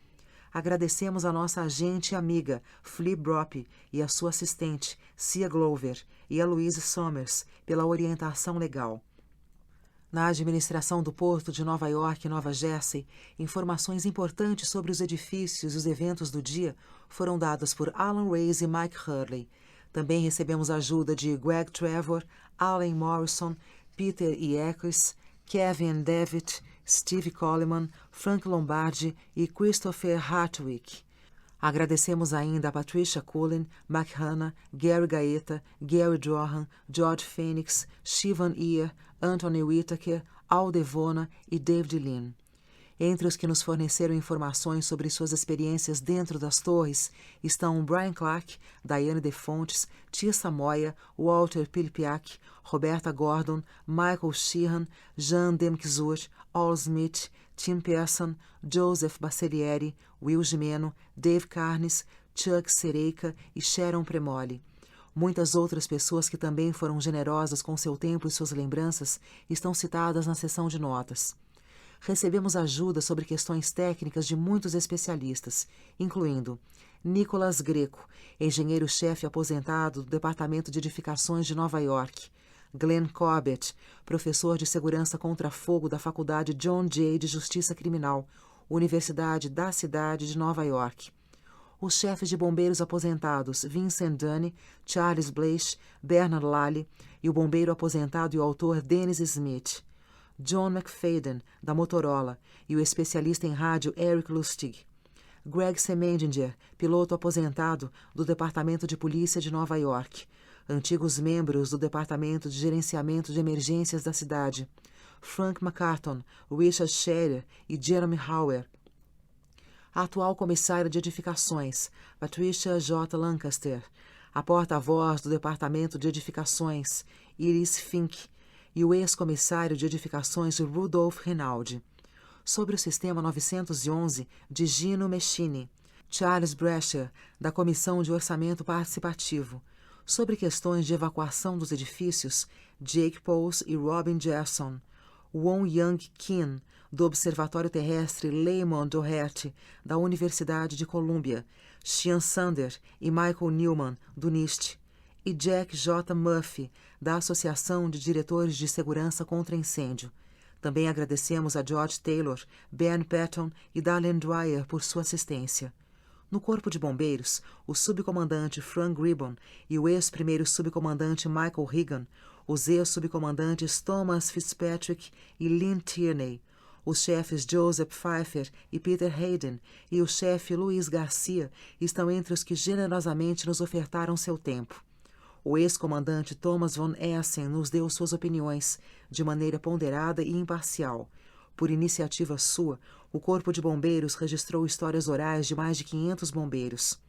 Agradecemos a nossa agente e amiga, Flea Bropp, e a sua assistente, Cia Glover, e a Louise Somers, pela orientação legal. Na administração do Porto de Nova York e Nova Jersey, informações importantes sobre os edifícios e os eventos do dia foram dadas por Alan Reyes e Mike Hurley. Também recebemos a ajuda de Greg Trevor, Alan Morrison, Peter E. Eckes, Kevin Devitt, Steve Coleman, Frank Lombardi e Christopher Hartwig. Agradecemos ainda a Patricia Cullen, McHanna, Gary Gaeta, Gary Drohan, George Phoenix, Shivan Iyer, Anthony Whittaker, Al Devona e David Lynn. Entre os que nos forneceram informações sobre suas experiências dentro das torres estão Brian Clark, Diane De Fontes, Tissa Moya, Walter Pilpiak, Roberta Gordon, Michael Sheehan, Jean Demkzur, Al Smith, Tim Pearson, Joseph Basselieri, Will Gimeno, Dave Carnes, Chuck Sereika e Sharon Premoli. Muitas outras pessoas que também foram generosas com seu tempo e suas lembranças estão citadas na seção de notas. Recebemos ajuda sobre questões técnicas de muitos especialistas, incluindo Nicolas Greco, engenheiro-chefe aposentado do Departamento de Edificações de Nova York, Glenn Corbett, professor de segurança contra fogo da Faculdade John Jay de Justiça Criminal, Universidade da Cidade de Nova York. Os chefes de bombeiros aposentados Vincent Dunne, Charles Bleish, Bernard Lally e o bombeiro aposentado e o autor Dennis Smith. John McFadden, da Motorola, e o especialista em rádio Eric Lustig. Greg Semendinger, piloto aposentado do Departamento de Polícia de Nova York. Antigos membros do Departamento de Gerenciamento de Emergências da cidade. Frank McCarton, Richard Scherer e Jeremy Hauer. A atual comissária de edificações, Patricia J. Lancaster. A porta-voz do Departamento de Edificações, Iris Fink, e o ex-comissário de edificações Rudolph Rinaldi. Sobre o Sistema 911, de Gino Meschini. Charles Brescher, da Comissão de Orçamento Participativo. Sobre questões de evacuação dos edifícios, Jake Pauls e Robin Gerson. Won Young Kim, do Observatório Terrestre Lehman Doherty, da Universidade de Colômbia. Sean Sander e Michael Newman, do NIST. e Jack J. Murphy, da Associação de Diretores de Segurança contra Incêndio. Também agradecemos a George Taylor, Ben Patton e Darlene Dwyer por sua assistência. No Corpo de Bombeiros, o subcomandante Frank Gribbon e o ex-primeiro subcomandante Michael Regan, os ex-subcomandantes Thomas Fitzpatrick e Lynn Tierney, os chefes Joseph Pfeiffer e Peter Hayden e o chefe Luiz Garcia estão entre os que generosamente nos ofertaram seu tempo. O ex-comandante Thomas von Essen nos deu suas opiniões, de maneira ponderada e imparcial. Por iniciativa sua, o Corpo de Bombeiros registrou histórias orais de mais de 500 bombeiros.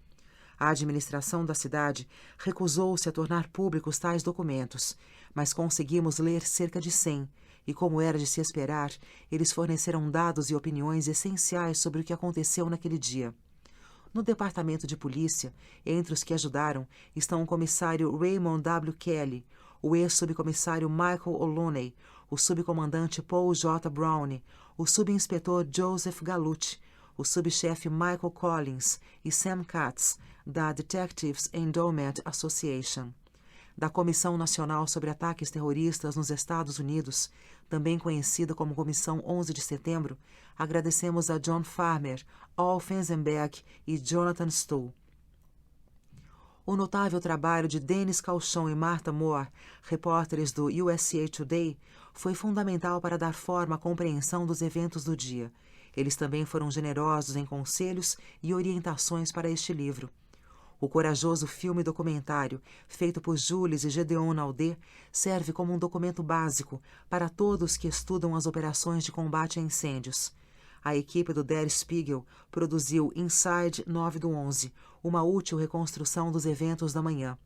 A administração da cidade recusou-se a tornar públicos tais documentos, mas conseguimos ler cerca de 100, e como era de se esperar, eles forneceram dados e opiniões essenciais sobre o que aconteceu naquele dia. No departamento de polícia, entre os que ajudaram, estão o comissário Raymond W. Kelly, o ex-subcomissário Michael O'Looney, o subcomandante Paul J. Brown, o subinspetor Joseph Galucci, o subchefe Michael Collins e Sam Katz, da Detectives Endowment Association. Da Comissão Nacional sobre Ataques Terroristas nos Estados Unidos, também conhecida como Comissão 11 de Setembro, agradecemos a John Farmer, Al Fenzenberg e Jonathan Stoll. O notável trabalho de Dennis Cauchon e Martha Moore, repórteres do USA Today, foi fundamental para dar forma à compreensão dos eventos do dia. Eles também foram generosos em conselhos e orientações para este livro. O corajoso filme documentário, feito por Jules e Gedeon Naudé, serve como um documento básico para todos que estudam as operações de combate a incêndios. A equipe do Der Spiegel produziu Inside 9/11, uma útil reconstrução dos eventos da manhã.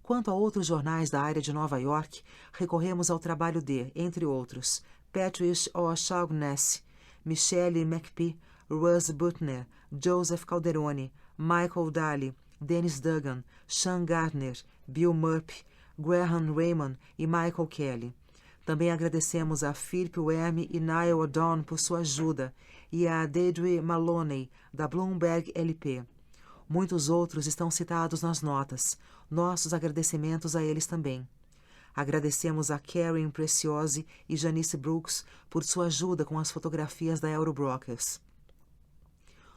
Quanto a outros jornais da área de Nova York, recorremos ao trabalho de, entre outros, Patrice O'Shaughnessy, Michelle McPhee, Russ Butner, Joseph Calderoni, Michael Daly, Dennis Duggan, Sean Gardner, Bill Murphy, Graham Raymond e Michael Kelly. Também agradecemos a Philip Werme e Niall O'Donnell por sua ajuda e a Deidre Maloney, da Bloomberg LP. Muitos outros estão citados nas notas. Nossos agradecimentos a eles também. Agradecemos a Karen Preciosi e Janice Brooks por sua ajuda com as fotografias da Eurobrokers.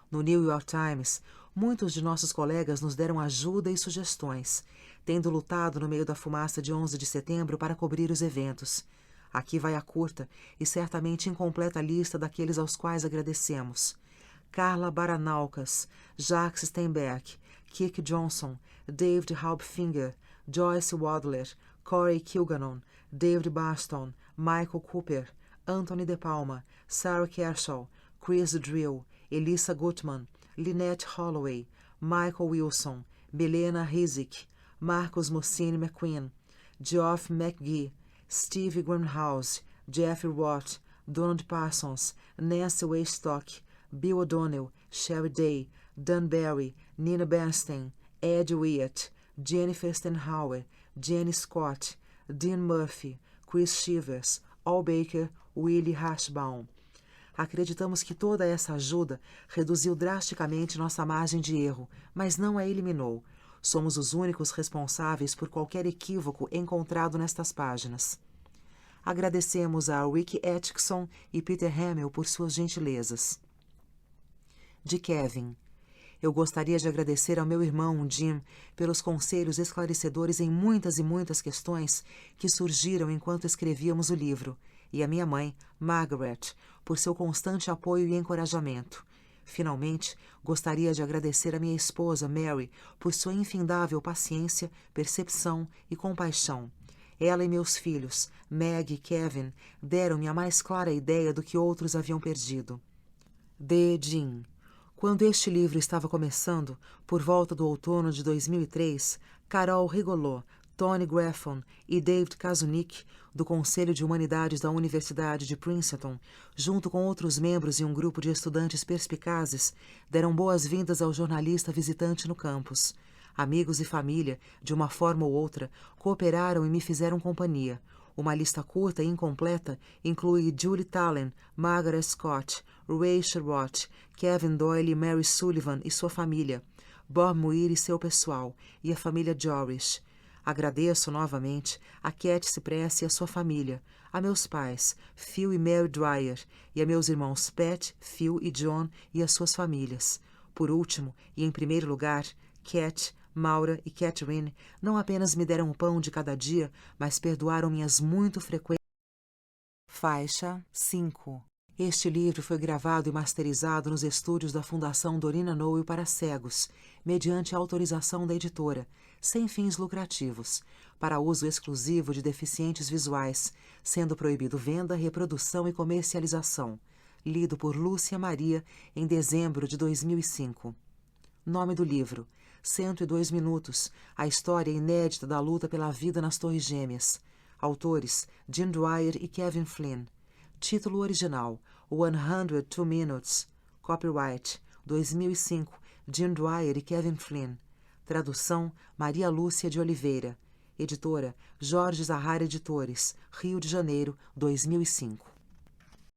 No New York Times, muitos de nossos colegas nos deram ajuda e sugestões, tendo lutado no meio da fumaça de 11 de setembro para cobrir os eventos. Aqui vai a curta e certamente incompleta lista daqueles aos quais agradecemos. Carla Baranaucas, Jacques Steinberg, Kik Johnson, David Halbfinger, Joyce Wadler, Corey Kilgannon, David Baston, Michael Cooper, Anthony De Palma, Sarah Kershaw, Chris Drill, Elissa Gutman, Lynette Holloway, Michael Wilson, Milena Rizik, Marcos Mussini McQueen, Geoff McGee, Steve Greenhouse, Jeffrey Watt, Donald Parsons, Nancy Waystock, Bill O'Donnell, Sherry Day, Dan Barry, Nina Bernstein, Ed Wyatt, Jennifer Stenhauer, Jenny Scott, Dean Murphy, Chris Shivers, Al Baker, Willie Hashbaum. Acreditamos que toda essa ajuda reduziu drasticamente nossa margem de erro, mas não a eliminou. Somos os únicos responsáveis por qualquer equívoco encontrado nestas páginas. Agradecemos a Ricky Atkinson e Peter Hamill por suas gentilezas. De Kevin. Eu gostaria de agradecer ao meu irmão, Jim, pelos conselhos esclarecedores em muitas e muitas questões que surgiram enquanto escrevíamos o livro, e à minha mãe, Margaret, por seu constante apoio e encorajamento. Finalmente, gostaria de agradecer à minha esposa, Mary, por sua infindável paciência, percepção e compaixão. Ela e meus filhos, Meg e Kevin, deram-me a mais clara ideia do que outros haviam perdido. De Jim. Quando este livro estava começando, por volta do outono de 2003, Carol Rigolot, Tony Graffon e David Kazunik, do Conselho de Humanidades da Universidade de Princeton, junto com outros membros e um grupo de estudantes perspicazes, deram boas-vindas ao jornalista visitante no campus. Amigos e família, de uma forma ou outra, cooperaram e me fizeram companhia. Uma lista curta e incompleta inclui Julie Tallon, Margaret Scott, Ray Sherrott, Kevin Doyle e Mary Sullivan e sua família, Bob Muir e seu pessoal, e a família Joris. Agradeço novamente a Cat Cipresse e a sua família, a meus pais, Phil e Mary Dwyer, e a meus irmãos Pat, Phil e John e as suas famílias. Por último, e em primeiro lugar, Cat, Maura e Catherine não apenas me deram o pão de cada dia, mas perdoaram minhas muito frequentes... Faixa 5. Este livro foi gravado e masterizado nos estúdios da Fundação Dorina Noel para cegos, mediante autorização da editora, sem fins lucrativos, para uso exclusivo de deficientes visuais, sendo proibido venda, reprodução e comercialização. Lido por Lúcia Maria em dezembro de 2005. Nome do livro: 102 minutos, a história inédita da luta pela vida nas Torres Gêmeas. Autores: Jim Dwyer e Kevin Flynn. Título original: 102 Minutes. Copyright 2005, Jim Dwyer e Kevin Flynn. Tradução: Maria Lúcia de Oliveira. Editora: Jorge Zahar Editores, Rio de Janeiro, 2005.